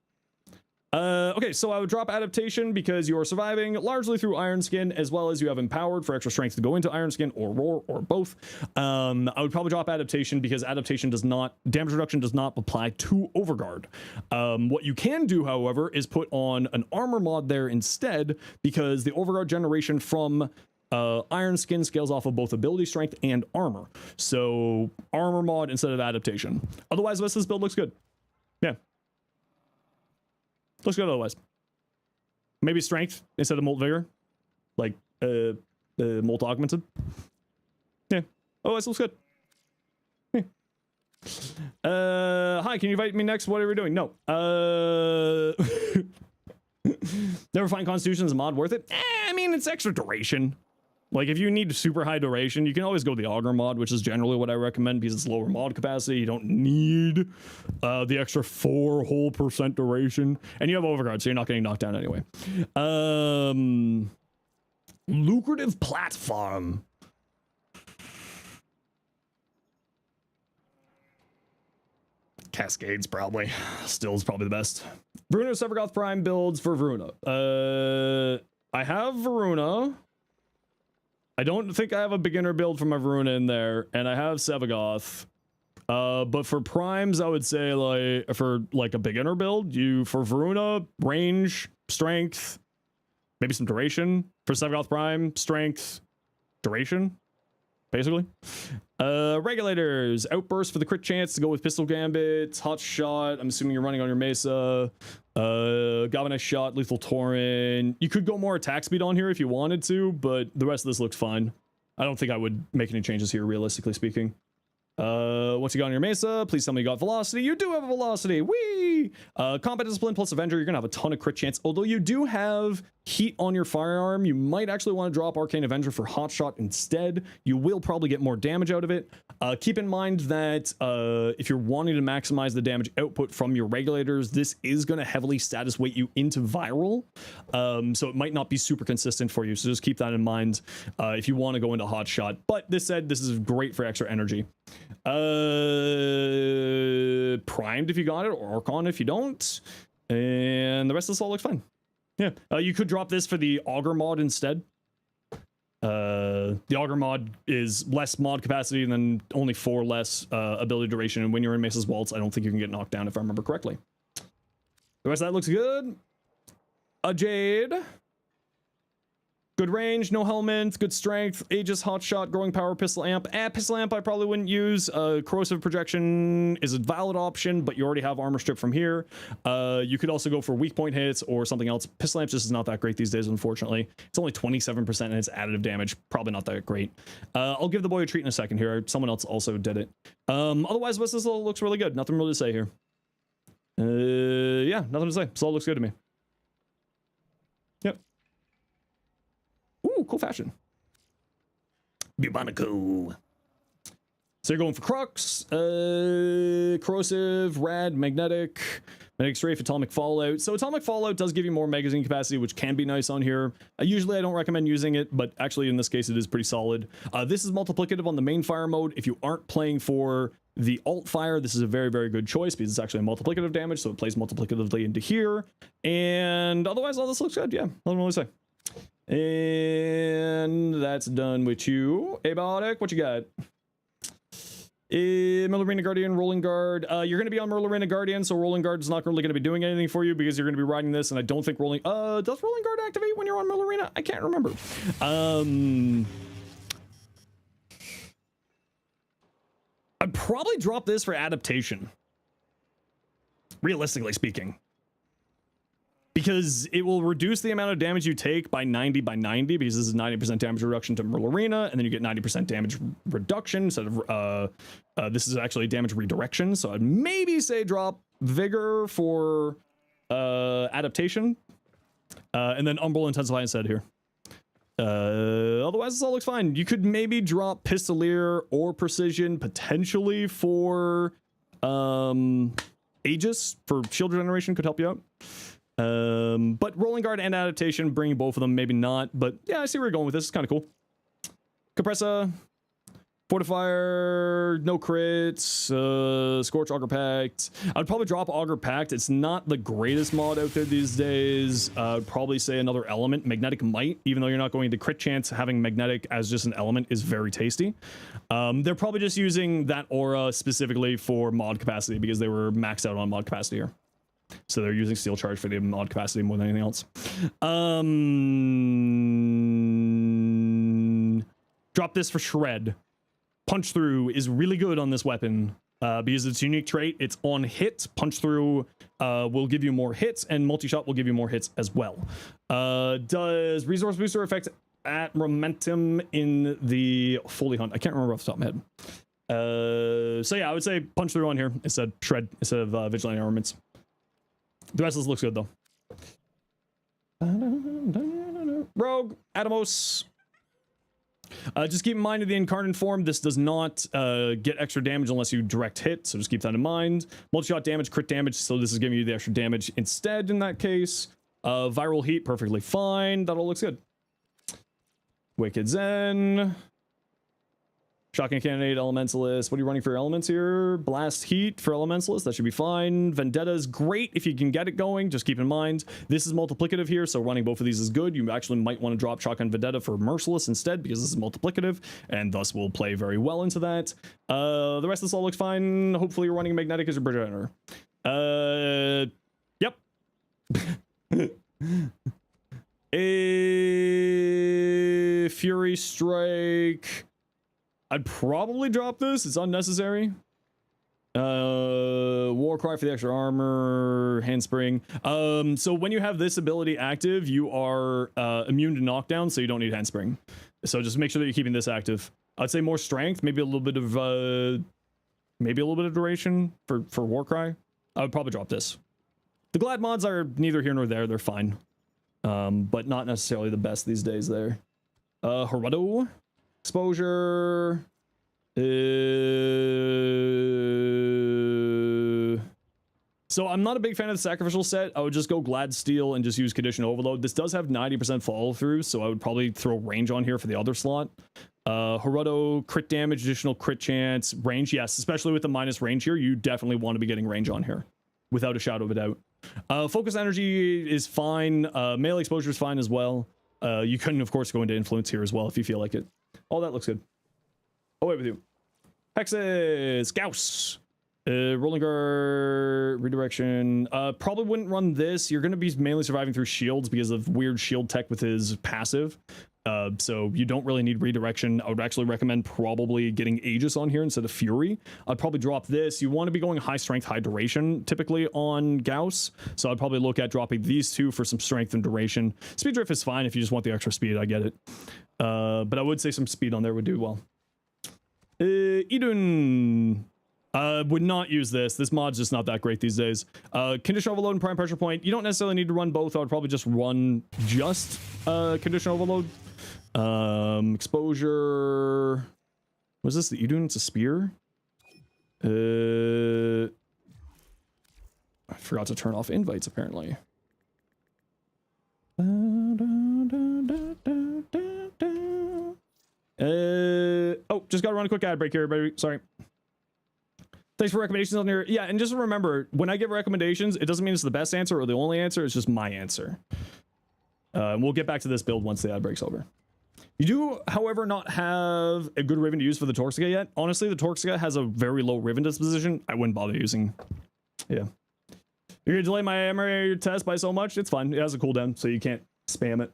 Okay, so I would drop adaptation because you are surviving largely through Iron Skin, as well as you have empowered for extra strength to go into Iron Skin or Roar or both. I would probably drop adaptation because adaptation does not, damage reduction does not apply to Overguard. What you can do, however, is put on an armor mod there instead because the Overguard generation from Iron Skin scales off of both ability strength and armor. So armor mod instead of adaptation. Otherwise, the rest of this build looks good. Yeah. Looks good otherwise. Maybe strength instead of Molt Vigor. Like, Molt Augmented. Yeah. Otherwise, looks good. Yeah. Hi, can you invite me next? What are we doing? No. Never find Constitution as a mod worth it? I mean, it's extra duration. Like, if you need super high duration, you can always go the Augur mod, which is generally what I recommend because it's lower mod capacity. You don't need the extra 4% duration. And you have Overguard, so you're not getting knocked down anyway. Lucrative platform. Cascades, probably. Still is probably the best. Varuna Severgoth Prime builds for Varuna. I have Varuna. I don't think I have a beginner build for my Varuna in there, and I have Sevagoth. But for primes, I would say like for like a beginner build, for Varuna, range, strength, maybe some duration. For Sevagoth Prime, strength, duration, basically. Regulators, outburst for the crit chance to go with pistol gambit, hot shot. I'm assuming you're running on your mesa. Galvanized shot, lethal torrent. You could go more attack speed on here if you wanted to, but the rest of this looks fine. I don't think I would make any changes here, realistically speaking. Once you got on your mesa, please tell me you got velocity. You do have a velocity. Whee! Combat discipline plus Avenger, you're gonna have a ton of crit chance. Although you do have heat on your firearm, you might actually want to drop Arcane Avenger for hot shot instead. You will probably get more damage out of it. Keep in mind that if you're wanting to maximize the damage output from your regulators, this is going to heavily status weight you into viral. So it might not be super consistent for you. So just keep that in mind if you want to go into hot shot. But this said, this is great for extra energy. Primed if you got it, or Archon if you don't. And the rest of this all looks fine. Yeah, you could drop this for the Augur mod instead. The Augur mod is less mod capacity and then only 4 less ability duration. And when you're in Mesa's Waltz, I don't think you can get knocked down if I remember correctly. The rest of that looks good. A Jade. Good range, no helmet, good strength, Aegis, hot shot, growing power, pistol amp. Pistol amp I probably wouldn't use. Corrosive projection is a valid option, but you already have armor strip from here. You could also go for weak point hits or something else. Pistol amp just is not that great these days, unfortunately. It's only 27% and it's additive damage. Probably not that great. I'll give the boy a treat in a second here. Someone else also did it. Otherwise, this all looks really good. Nothing really to say here. Yeah, nothing to say. This all looks good to me. Yep. Ooh, cool fashion. Bubonico. So you're going for Crux, Corrosive, Rad, Magnetic, Magnetic Strafe, Atomic Fallout. So Atomic Fallout does give you more magazine capacity, which can be nice on here. Usually I don't recommend using it, but actually in this case it is pretty solid. This is multiplicative on the main fire mode. If you aren't playing for the alt fire, this is a very, very good choice because it's actually multiplicative damage, so it plays multiplicatively into here. And otherwise all this looks good, yeah, nothing really to say. And that's done with you. Abiotic, what you got? Millerina Guardian, Rolling Guard. You're going to be on Millerina Guardian, so Rolling Guard is not really going to be doing anything for you because you're going to be riding this, and I don't think Rolling... does Rolling Guard activate when you're on Millerina? I can't remember. I'd probably drop this for adaptation. Realistically speaking. Because it will reduce the amount of damage you take by 90 by 90, because this is 90% damage reduction to Millerina, and then you get 90% damage reduction instead of, this is actually damage redirection, so I'd maybe say drop Vigor for adaptation, and then Umbral Intensify instead here. Otherwise, this all looks fine. You could maybe drop Pistolier or Precision, potentially for Aegis, for shield regeneration could help you out. But Rolling Guard and adaptation, bringing both of them, maybe not, but yeah, I see where you're going with this. It's kind of cool. Compressor, Fortifier, no crits, Scorch, Augur Pact. I'd probably drop Augur Pact. It's not the greatest mod out there these days. I'd probably say another element. Magnetic might, even though you're not going to crit chance, having Magnetic as just an element is very tasty. They're probably just using that aura specifically for mod capacity because they were maxed out on mod capacity here. So they're using Steel Charge for the mod capacity more than anything else. Drop this for Shred. Punch Through is really good on this weapon because it's a unique trait. It's on hit. Punch Through will give you more hits, and Multi-Shot will give you more hits as well. Does Resource Booster affect at momentum in the Foley Hunt? I can't remember off the top of my head. So yeah, I would say Punch Through on here instead Shred instead of Vigilante Armaments. The rest of this looks good, though. Rogue, Atomos. Just keep in mind in the Incarnate form, this does not get extra damage unless you direct hit, so just keep that in mind. Multi-shot damage, crit damage, so this is giving you the extra damage instead in that case. Viral heat, perfectly fine. That all looks good. Wicked Zen. Shotgun Cannonade, Elementalist. What are you running for elements here? Blast Heat for Elementalist. That should be fine. Vendetta is great if you can get it going. Just keep in mind, this is multiplicative here, so running both of these is good. You actually might want to drop Shotgun Vendetta for Merciless instead, because this is multiplicative, and thus will play very well into that. The rest of this all looks fine. Hopefully you're running Magnetic as your bridge enter. Yep. A Fury Strike. I'd probably drop this. It's unnecessary. Warcry for the extra armor, handspring. So when you have this ability active, you are immune to knockdown, so you don't need handspring. So just make sure that you're keeping this active. I'd say more strength, maybe a little bit of duration for Warcry. I would probably drop this. The Glad mods are neither here nor there. They're fine, but not necessarily the best these days. There, Herudo, exposure. So I'm not a big fan of the sacrificial set. I would just go Glad Steel and just use Condition Overload. This does have 90% follow through, so I would probably throw range on here for the other slot. Herudo, crit damage, additional crit chance, range. Yes, especially with the minus range here, you definitely want to be getting range on here, without a shadow of a doubt. Focus energy is fine. Melee exposure is fine as well. You couldn't, of course, go into influence here as well if you feel like it. All that looks good. Oh, wait with you. Hexes, Gauss, rolling guard, redirection. Probably wouldn't run this. You're going to be mainly surviving through shields because of weird shield tech with his passive. So you don't really need redirection. I would actually recommend probably getting Aegis on here instead of Fury. I'd probably drop this. You want to be going high strength, high duration typically on Gauss. So I'd probably look at dropping these two for some strength and duration. Speed drift is fine if you just want the extra speed. I get it. But I would say some speed on there would do well. Idun. Would not use this. This mod's just not that great these days. Condition Overload and Prime Pressure Point. You don't necessarily need to run both. I would probably just run Condition Overload. Exposure. Was this the Idun? It's a spear. I forgot to turn off invites apparently. Oh, just gotta run a quick ad break here, everybody. Sorry. Thanks for recommendations on here. Yeah, and just remember, when I give recommendations, it doesn't mean it's the best answer or the only answer. It's just my answer. We'll get back to this build once the ad break's over. You do, however, not have a good Riven to use for the Torxica yet. Honestly, the Torxica has a very low Riven disposition. I wouldn't bother using. Yeah. You're gonna delay my MRA test by so much? It's fine. It has a cooldown, so you can't spam it.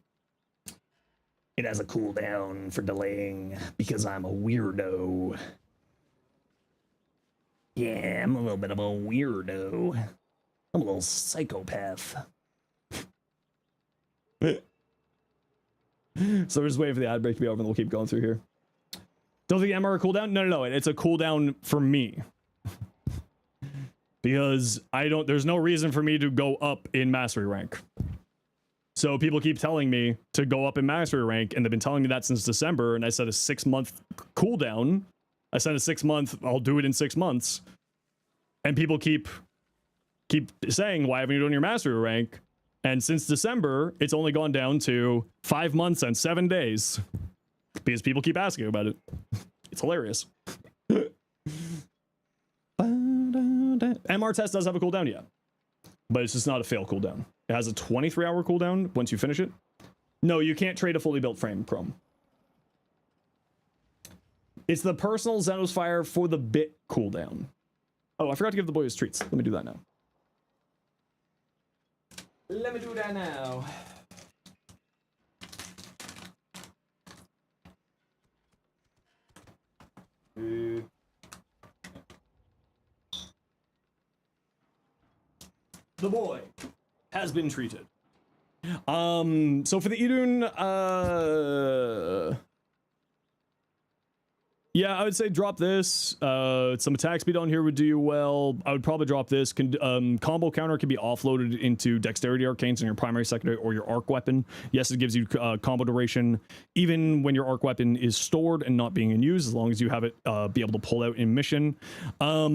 It has a cooldown for delaying because I'm a weirdo. Yeah, I'm a little bit of a weirdo. I'm a little psychopath. So we're just waiting for the ad break to be over and we'll keep going through here. Don't think MR cooldown? No. It's a cooldown for me. Because there's no reason for me to go up in mastery rank. So people keep telling me to go up in mastery rank, and they've been telling me that since December, and I said a 6-month cooldown. I said a 6-month, I'll do it in 6 months. And people keep saying, why haven't you done your mastery rank? And since December, it's only gone down to 5 months and 7 days. Because people keep asking about it. It's hilarious. MR test does have a cooldown, yeah. But it's just not a fail cooldown. It has a 23-hour cooldown once you finish it. No, you can't trade a fully built frame, Chrome. It's the personal Zenosfire for the bit cooldown. Oh, I forgot to give the boy his treats. Let me do that now. Let me do that now. The boy has been treated. So for the Idun, yeah, I would say drop this. Some attack speed on here would do you well. I would probably drop this. Combo counter can be offloaded into dexterity arcanes in your primary, secondary, or your arc weapon. Yes, it gives you combo duration, even when your arc weapon is stored and not being in use, as long as you have it be able to pull out in mission. I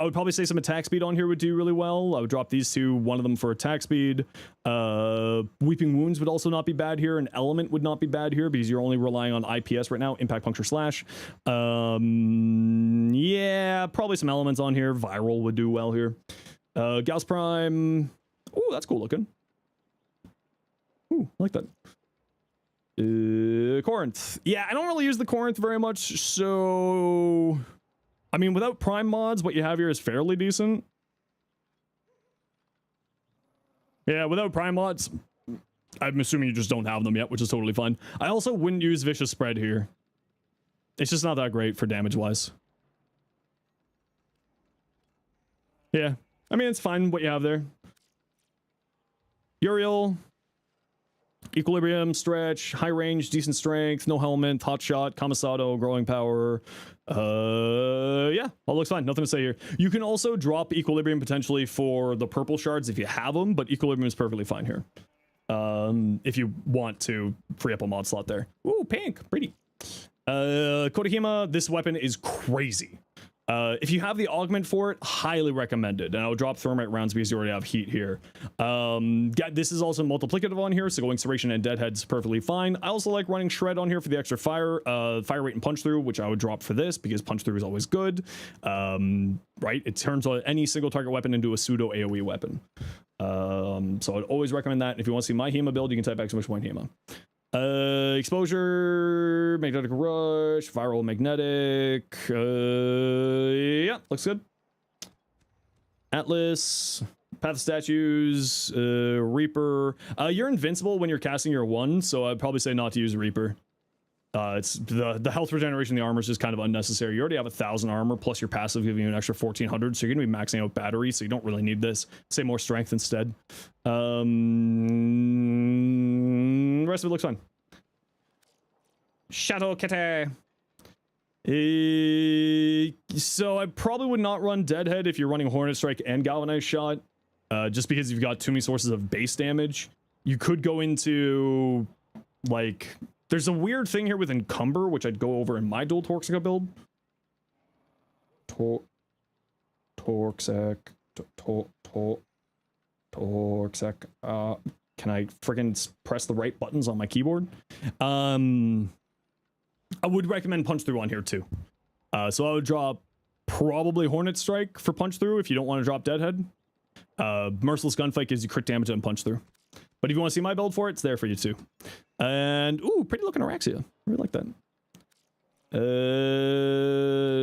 would probably say some attack speed on here would do really well. I would drop these two, one of them for attack speed. Weeping Wounds would also not be bad here. An Element would not be bad here because you're only relying on IPS right now, Impact, Puncture, Slash. Yeah, probably some Elements on here. Viral would do well here. Gauss Prime. Oh, that's cool looking. Ooh, I like that. Corinth. Yeah, I don't really use the Corinth very much, so I mean, without Prime mods, what you have here is fairly decent. Yeah, without Prime mods, I'm assuming you just don't have them yet, which is totally fine. I also wouldn't use Vicious Spread here. It's just not that great for damage-wise. Yeah. I mean, it's fine what you have there. Uriel. Equilibrium, stretch, high range, decent strength, no helmet, hot shot, Kamisado, growing power. Yeah, all looks fine. Nothing to say here. You can also drop equilibrium potentially for the purple shards if you have them, but equilibrium is perfectly fine here. If you want to free up a mod slot there. Ooh, pink, pretty. Kodahima, this weapon is crazy. If you have the augment for it, highly recommended. And I'll drop thermite rounds because you already have heat here. This is also multiplicative on here, so going Serration and Deadhead is perfectly fine. I also like running Shred on here for the extra fire rate and punch through, which I would drop for this because punch through is always good. Right? It turns any single target weapon into a pseudo AoE weapon. So I'd always recommend that. If you want to see my Hema build, you can type exclamation point Hema. Exposure, magnetic rush, viral magnetic. Yeah, looks good. Atlas, path of statues, Reaper. You're invincible when you're casting your 1, so I'd probably say not to use Reaper. It's the health regeneration in the armor is just kind of unnecessary. You already have 1,000 armor plus your passive giving you an extra 1,400, so you're gonna be maxing out battery, so you don't really need this. Say more strength instead. The rest of it looks fine. Shadow Kete. So I probably would not run Deadhead if you're running Hornet Strike and Galvanized Shot, just because you've got too many sources of base damage. You could go into like. There's a weird thing here with Encumber, which I'd go over in my dual Torxica build. Torxic. Can I freaking press the right buttons on my keyboard? I would recommend Punch Through on here too. So I would drop probably Hornet Strike for Punch Through if you don't want to drop Deadhead. Merciless Gunfight gives you crit damage and Punch Through. But if you want to see my build for it, it's there for you too. And, ooh, pretty looking Araxia. I really like that.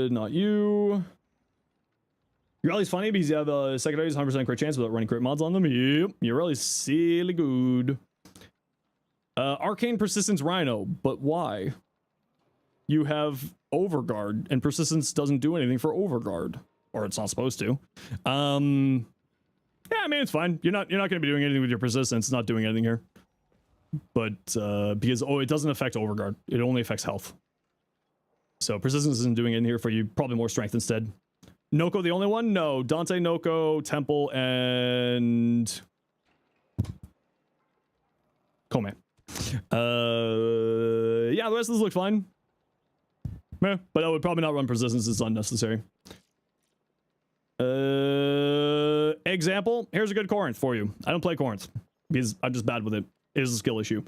Not you. Your rally's funny because you have a secondaries 100% crit chance without running crit mods on them. Yep, your rally's silly good. Arcane Persistence Rhino, but why? You have Overguard, and Persistence doesn't do anything for Overguard. Or it's not supposed to. Yeah, I mean, it's fine. You're not going to be doing anything with your Persistence. It's not doing anything here. But because it doesn't affect Overguard. It only affects health. So Persistence isn't doing anything here for you. Probably more strength instead. Noko the only one? No. Dante, Noko, Temple, and Kome. Yeah, the rest of this looks fine. Meh, but I would probably not run Persistence. It's unnecessary. Example, here's a good Corinth for you. I don't play Corinth because I'm just bad with it. It is a skill issue.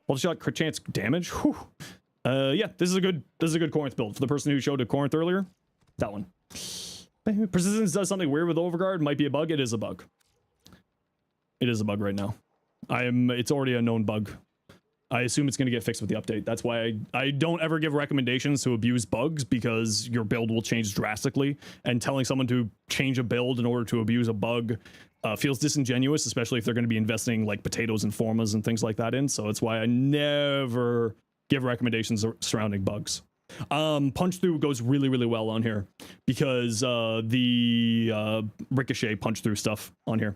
Multi-shot crit chance damage. Whew. Yeah, this is a good Corinth build for the person who showed a Corinth earlier. That one. Persistence does something weird with Overguard. Might be a bug. It is a bug. It is a bug right now. It's already a known bug. I assume it's going to get fixed with the update. That's why I don't ever give recommendations to abuse bugs, because your build will change drastically, and telling someone to change a build in order to abuse a bug feels disingenuous, especially if they're going to be investing like potatoes and formas and things like that in. So that's why I never give recommendations surrounding bugs. Punch Through goes really, really well on here because the Ricochet Punch Through stuff on here.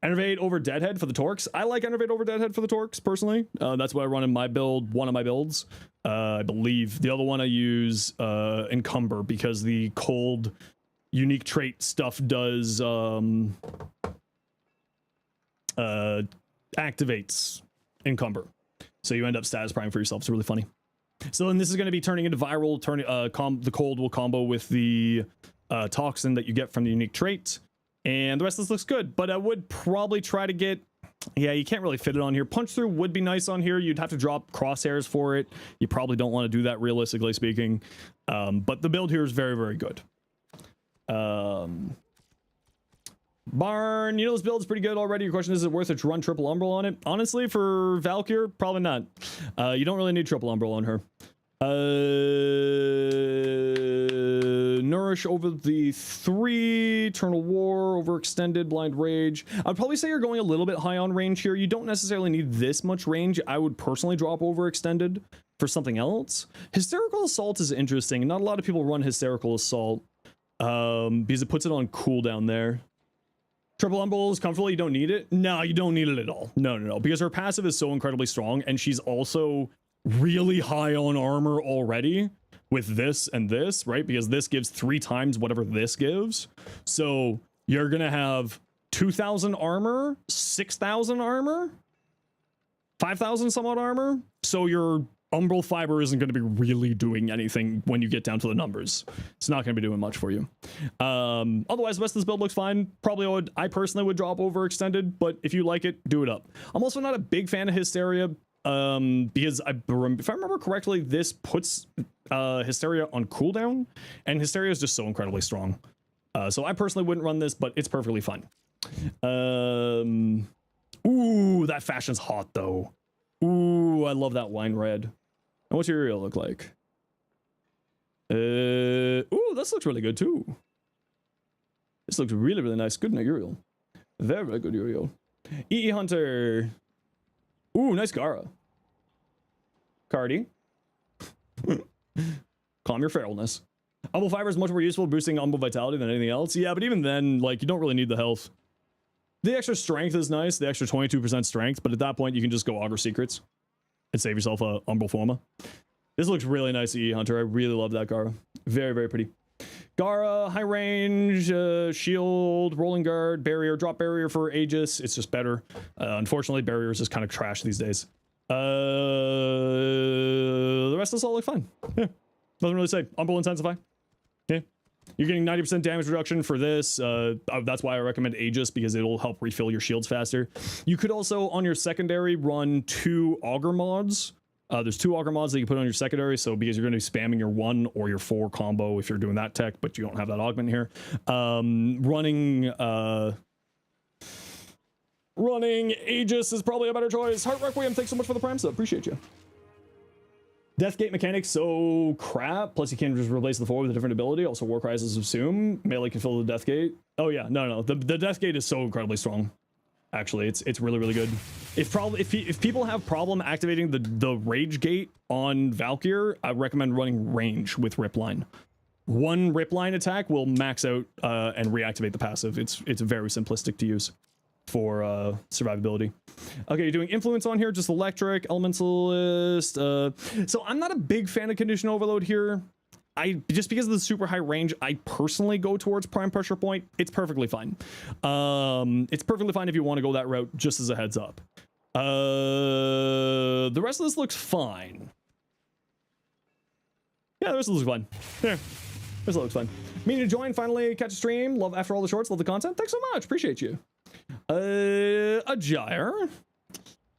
Enervate over Deadhead for the Torques. I like Enervate over Deadhead for the Torques, personally. That's what I run in my build, one of my builds. I believe. The other one I use Encumber, because the cold unique trait stuff does activates Encumber. So you end up status priming for yourself. It's really funny. So then this is going to be turning into viral. The cold will combo with the toxin that you get from the unique trait. And the rest of this looks good, but I would probably try to get, yeah, you can't really fit it on here. Punch Through would be nice on here. You'd have to drop crosshairs for it. You probably don't want to do that, realistically speaking. But the build here is very, very good. Barn, you know, this build is pretty good already. Your question is it worth it to run triple umbral on it? Honestly, for Valkyr, probably not. You don't really need triple umbral on her. Nourish over the 3, Eternal War, Overextended, Blind Rage. I'd probably say you're going a little bit high on range here. You don't necessarily need this much range. I would personally drop Overextended for something else. Hysterical Assault is interesting. Not a lot of people run Hysterical Assault because it puts it on cooldown there. Triple Umbral is comfortable. You don't need it. No, you don't need it at all. No, because her passive is so incredibly strong, and she's also really high on armor already with this and this, right? Because this gives 3 times whatever this gives. So you're gonna have 2,000 armor, 6,000 armor, 5,000 somewhat armor. So your Umbral Fiber isn't going to be really doing anything when you get down to the numbers. It's not going to be doing much for you. Otherwise, the rest of this build looks fine. Probably I personally would drop Overextended, but if you like it, do it up. I'm also not a big fan of Hysteria because if I remember correctly, this puts Hysteria on cooldown, and Hysteria is just so incredibly strong. So I personally wouldn't run this, but it's perfectly fine. Ooh, that fashion's hot though. Ooh, I love that wine red. And what's your Uriel look like? Ooh, this looks really good too. This looks really, really nice. Good Uriel. Very, very good Uriel. EE Hunter. Ooh, nice Gara. Cardi. Calm your feralness. Umbral Fiber is much more useful boosting Umbral Vitality than anything else. Yeah, but even then, like, you don't really need the health. The extra strength is nice, the extra 22% strength, but at that point, you can just go Augur Secrets and save yourself a Umbral Forma. This looks really nice, EE Hunter. I really love that Gara. Very, very pretty. Gara, high range, shield, rolling guard, barrier, drop barrier for Aegis. It's just better. Unfortunately, barrier is just kind of trash these days. The rest of this all look fine. Yeah, nothing really to say. Umbral Intensify. Yeah. You're getting 90% damage reduction for this. That's why I recommend Aegis, because it'll help refill your shields faster. You could also, on your secondary, run 2 Augur mods. There's 2 Augur mods that you put on your secondary, so because you're going to be spamming your 1 or your 4 combo if you're doing that tech, but you don't have that augment here. Running Aegis is probably a better choice. Heart Requiem, thanks so much for the Prime sub. Appreciate you. Deathgate mechanics so crap, plus you can just replace the 4 with a different ability. Also War Cries is assume melee can fill the Deathgate. Oh yeah, no, the Deathgate is so incredibly strong. Actually, it's really, really good. If people have problem activating the Rage Gate on Valkyr, I recommend running range with Ripline. 1 Ripline attack will max out and reactivate the passive. It's very simplistic to use for survivability. Okay, you're doing influence on here, just electric, elementalist. So I'm not a big fan of condition overload here. Just because of the super high range, I personally go towards prime pressure point. It's perfectly fine. It's perfectly fine if you want to go that route, just as a heads up. The rest of this looks fine. Yeah, the rest of this looks fine. Yeah, this looks fine. Meaning to join, finally catch a stream. Love after all the shorts, love the content. Thanks so much, appreciate you. A gyre.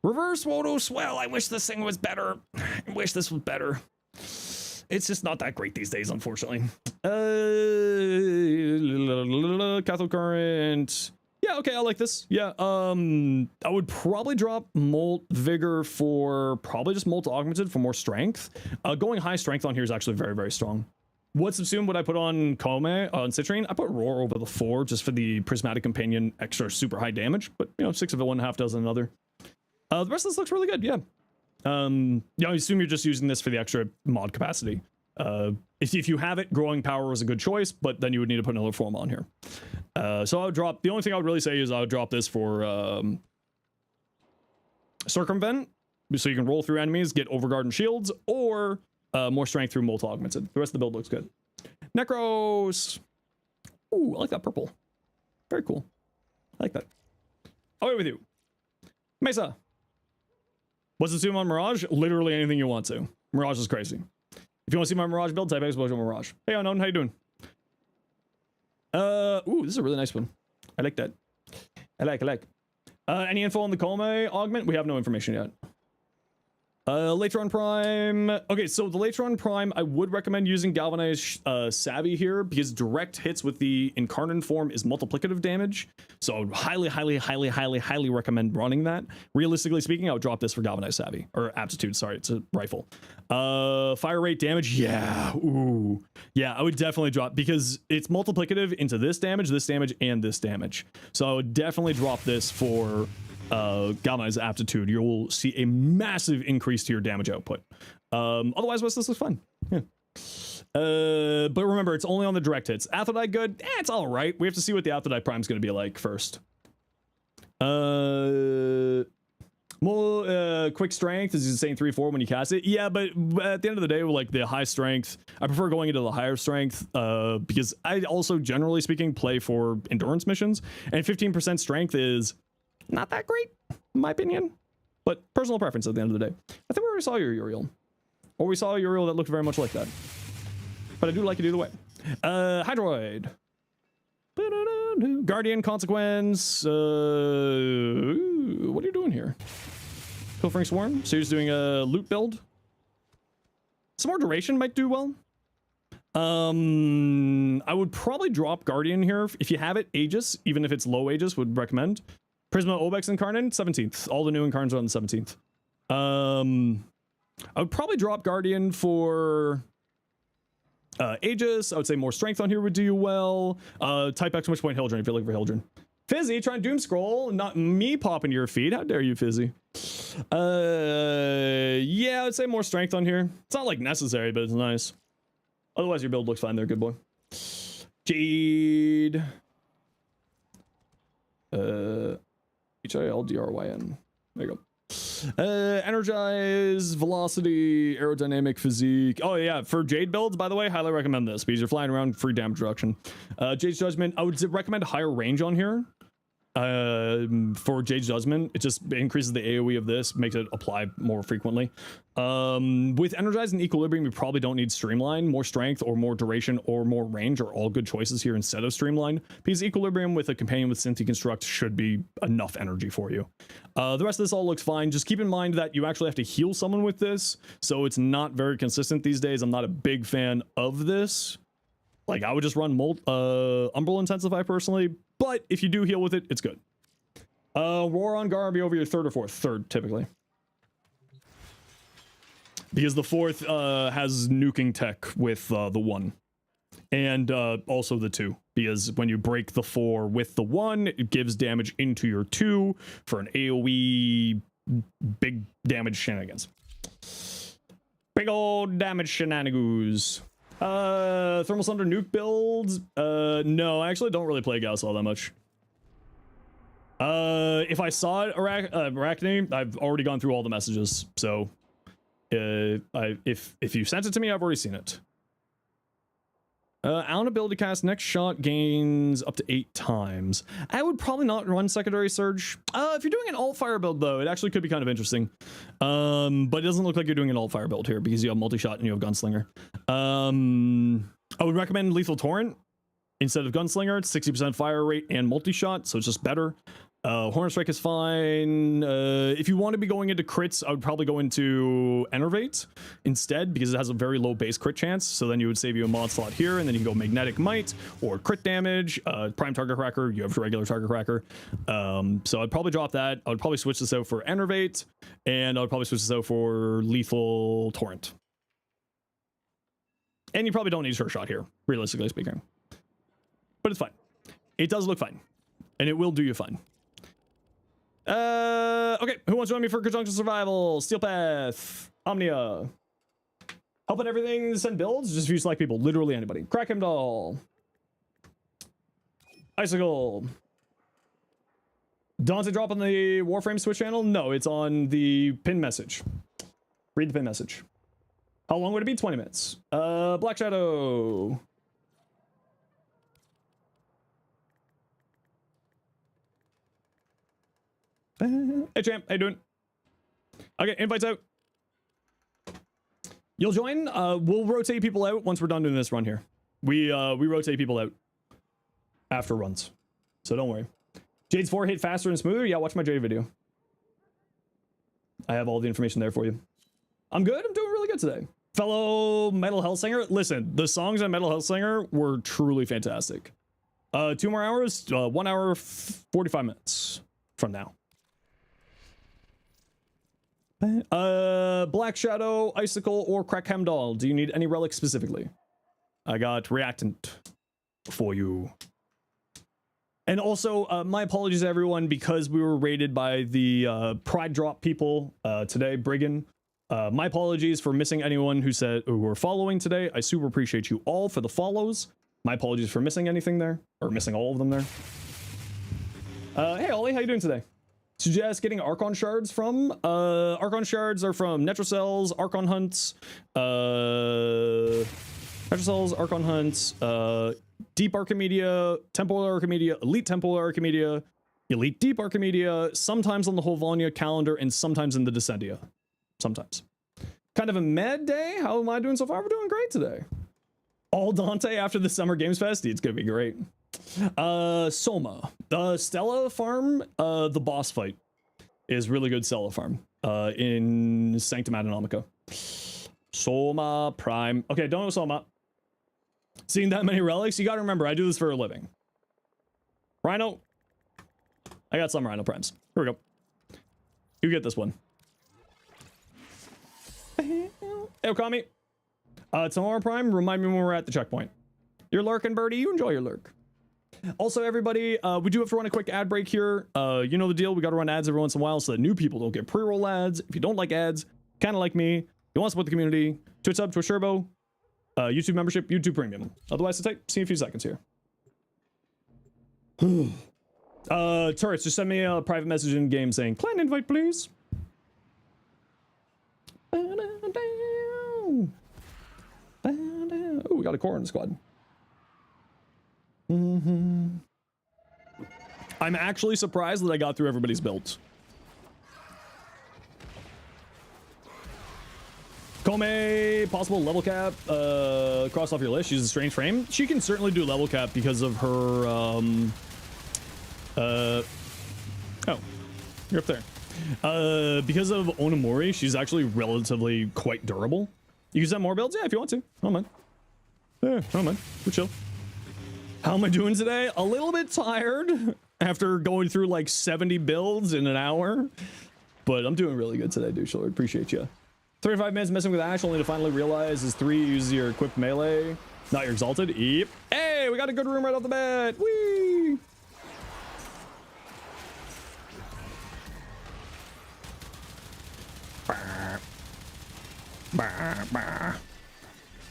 Reverse Wodo Swell. I wish this thing was better. I wish this was better. It's just not that great these days, unfortunately. Cathode current. Yeah, okay, I like this. Yeah, I would probably drop Molt Vigor for probably just Molt Augmented for more strength. Going high strength on here is actually very, very strong. What subsume would I put on Kome, on Citrine? I put Roar over the 4 just for the Prismatic Companion extra super high damage, but you know, 6 of it, 1.5 dozen another. The rest of this looks really good, yeah. Yeah, I assume you're just using this for the extra mod capacity. If you have it, Growing Power was a good choice, but then you would need to put another form on here. So I would drop, the only thing I would really say is I would drop this for Circumvent, so you can roll through enemies, get Overguard and shields, or more strength through Molt Augmented. The rest of the build looks good. Necros. Ooh, I like that purple. Very cool. I like that. Away with you. Mesa. What's the zoom on Mirage? Literally anything you want to. Mirage is crazy. If you want to see my Mirage build, type Explosion Mirage. Hey, Unknown, how you doing? Ooh, this is a really nice one. I like that. I like. Any info on the Kome augment? We have no information yet. Latron Prime. Okay, so the Latron Prime, I would recommend using Galvanized Savvy here because direct hits with the Incarnate form is multiplicative damage. So I would highly recommend running that. Realistically speaking, I would drop this for Galvanized Savvy or Aptitude. Sorry, it's a rifle. Fire rate damage. Yeah. Ooh. Yeah, I would definitely drop because it's multiplicative into this damage, and this damage. So I would definitely drop this for Galvanized Aptitude. You'll see a massive increase to your damage output. Otherwise, this looks fun. Yeah. But remember, it's only on the direct hits. Aphrodite good? It's all right. We have to see what the Aphrodite Prime is going to be like first. Quick strength is saying 3-4 when you cast it. Yeah, but at the end of the day, like the high strength, I prefer going into the higher strength because I also, generally speaking, play for endurance missions, and 15% strength is not that great, in my opinion, but personal preference at the end of the day. I think we already saw your Uriel, or we saw a Uriel that looked very much like that, but I do like it either way. Hydroid. Guardian Consequence. What are you doing here? Pilfering Swarm. So you're just doing a loot build. Some more duration might do well. I would probably drop Guardian here if you have it. Aegis, even if it's low Aegis, would recommend. Prisma Obex Incarnate, 17th. All the new Incarnates are on the 17th. I would probably drop Guardian for Aegis. I would say more strength on here would do you well. Type exclamation point Hildren if you're looking for Hildren. Fizzy, trying to doom scroll, not me popping to your feet. How dare you, Fizzy? Yeah, I would say more strength on here. It's not like necessary, but it's nice. Otherwise, your build looks fine there, good boy. Jade. HILDRYN. There you go. Energize, velocity, aerodynamic, physique. Oh yeah, for Jade builds, by the way, highly recommend this because you're flying around, free damage reduction. Jade's Judgment, I would recommend higher range on here. For Jade's Judgment, it just increases the AoE of this, makes it apply more frequently. With Energize and Equilibrium, you probably don't need Streamline. More strength or more duration or more range are all good choices here instead of Streamline, because Equilibrium with a companion with Synth Deconstruct should be enough energy for you. The rest of this all looks fine. Just keep in mind that you actually have to heal someone with this, so it's not very consistent these days. I'm not a big fan of this. Like, I would just run Umbral Intensify personally, but if you do heal with it, it's good. Roar on Gar will be over your third or fourth. Third, typically. Because the fourth has nuking tech with the 1. And also the 2. Because when you break the 4 with the 1, it gives damage into your 2 for an AoE big damage shenanigans. Big old damage shenanigans. Thermal Thunder nuke builds. No, I actually don't really play Gauss all that much. If I saw it, Arachne, I've already gone through all the messages. So, if you sent it to me, I've already seen it. Allen ability cast, next shot gains up to 8 times. I would probably not run secondary surge. If you're doing an alt fire build though, it actually could be kind of interesting. But it doesn't look like you're doing an alt fire build here because you have multi-shot and you have gunslinger. I would recommend lethal torrent instead of gunslinger. It's 60% fire rate and multi-shot, so it's just better. Horn Strike is fine. If you want to be going into crits, I would probably go into Enervate instead because it has a very low base crit chance. So then you would save you a mod slot here, and then you can go Magnetic Might or crit damage, Prime Target Cracker. You have regular Target Cracker. So I'd probably drop that. I would probably switch this out for Enervate, and I would probably switch this out for Lethal Torrent. And you probably don't need Sure Shot here, realistically speaking. But it's fine. It does look fine, and it will do you fine. Okay, who wants to join me for Conjunction Survival? Steel Path, Omnia. Helping everything send builds? Just if you select people, literally anybody. Crack him doll. Icicle. Dante drop on the Warframe Switch channel? No, it's on the pin message. Read the pin message. How long would it be? 20 minutes. Black Shadow. Hey champ, how you doing? Okay, invites out. You'll join. We'll rotate people out once we're done doing this run here. We rotate people out after runs, so don't worry. Jade's 4 hit faster and smoother. Yeah, watch my Jade video. I have all the information there for you. I'm good. I'm doing really good today. Fellow Metal Hellsinger, listen, the songs on Metal Hellsinger were truly fantastic. 2 more hours, 1 hour, 45 minutes from now. Black Shadow, Icicle, or Crack Hemdall. Do you need any relics specifically? I got Reactant for you. And also, my apologies to everyone because we were raided by the Pride Drop people today, Brigand. My apologies for missing anyone who were following today. I super appreciate you all for the follows. My apologies for missing anything there, or missing all of them there. Hey Ollie, how you doing today? Suggest getting Archon shards from? Archon shards are from Netrocells, Archon hunts, Netrocells, Archon hunts, Deep Archimedia, Temporal Archimedia, Elite Temporal Archimedia, Elite Deep Archimedia, sometimes on the Holvonia calendar, and sometimes in the Descendia. Sometimes. Kind of a mad day. How am I doing so far? We're doing great today. All Dante after the Summer Games Fest. It's gonna be great. Soma. The Stella farm, the boss fight is really good Stella farm in Sanctum Adonomica. Soma Prime. Okay, don't know Soma. Seeing that many relics, you gotta remember, I do this for a living. Rhino. I got some Rhino Primes. Here we go. You get this one. Hey, Okami. Tomorrow Prime, remind me when we're at the checkpoint. You're lurking, birdie. You enjoy your lurk. Also, everybody, we do have to run a quick ad break here. You know the deal. We got to run ads every once in a while so that new people don't get pre-roll ads. If you don't like ads, kind of like me, you want to support the community, Twitch sub, Twitch Turbo, YouTube membership, YouTube Premium. Otherwise, it's see you in a few seconds here. Turrets, just send me a private message in game saying, "Clan invite, please." Oh, we got a core in the squad. I'm actually surprised that I got through everybody's builds. Kome, possible level cap, cross off your list. She's a strange frame. She can certainly do level cap because of her, oh, you're up there. Because of Onamori, she's actually relatively quite durable. You can send more builds? Yeah, if you want to. I don't mind. Yeah, I don't mind. We're chill. How am I doing today? A little bit tired after going through like 70 builds in an hour. But I'm doing really good today, dude. Sure, appreciate you. 35 minutes messing with Ash only to finally realize is 3 use your equipped melee, not your exalted. Yep. Hey, we got a good room right off the bat. Whee!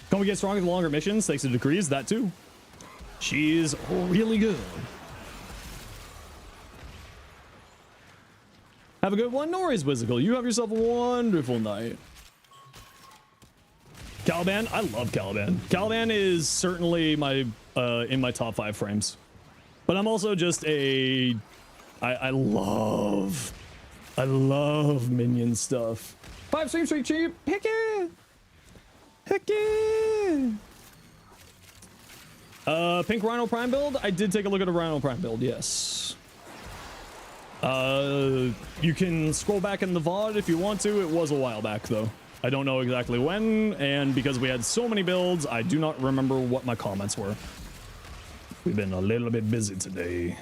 Can we get stronger the longer missions? Thanks to Decrees, that too. She's really good. Have a good one, Norris Whizzical. You have yourself a wonderful night. Caliban, I love Caliban. Caliban is certainly my in my top 5 frames. But I'm also just a I love minion stuff. 5 stream streak cheap. Heck yeah. Heck yeah. Pink Rhino Prime build. I did take a look at a Rhino Prime build, yes. You can scroll back in the VOD if you want to. It was a while back though. I don't know exactly when, and because we had so many builds, I do not remember what my comments were. We've been a little bit busy today.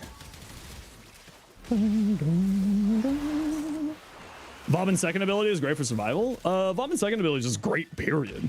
Vobin's second ability is great for survival. Vobin's second ability is just great, period.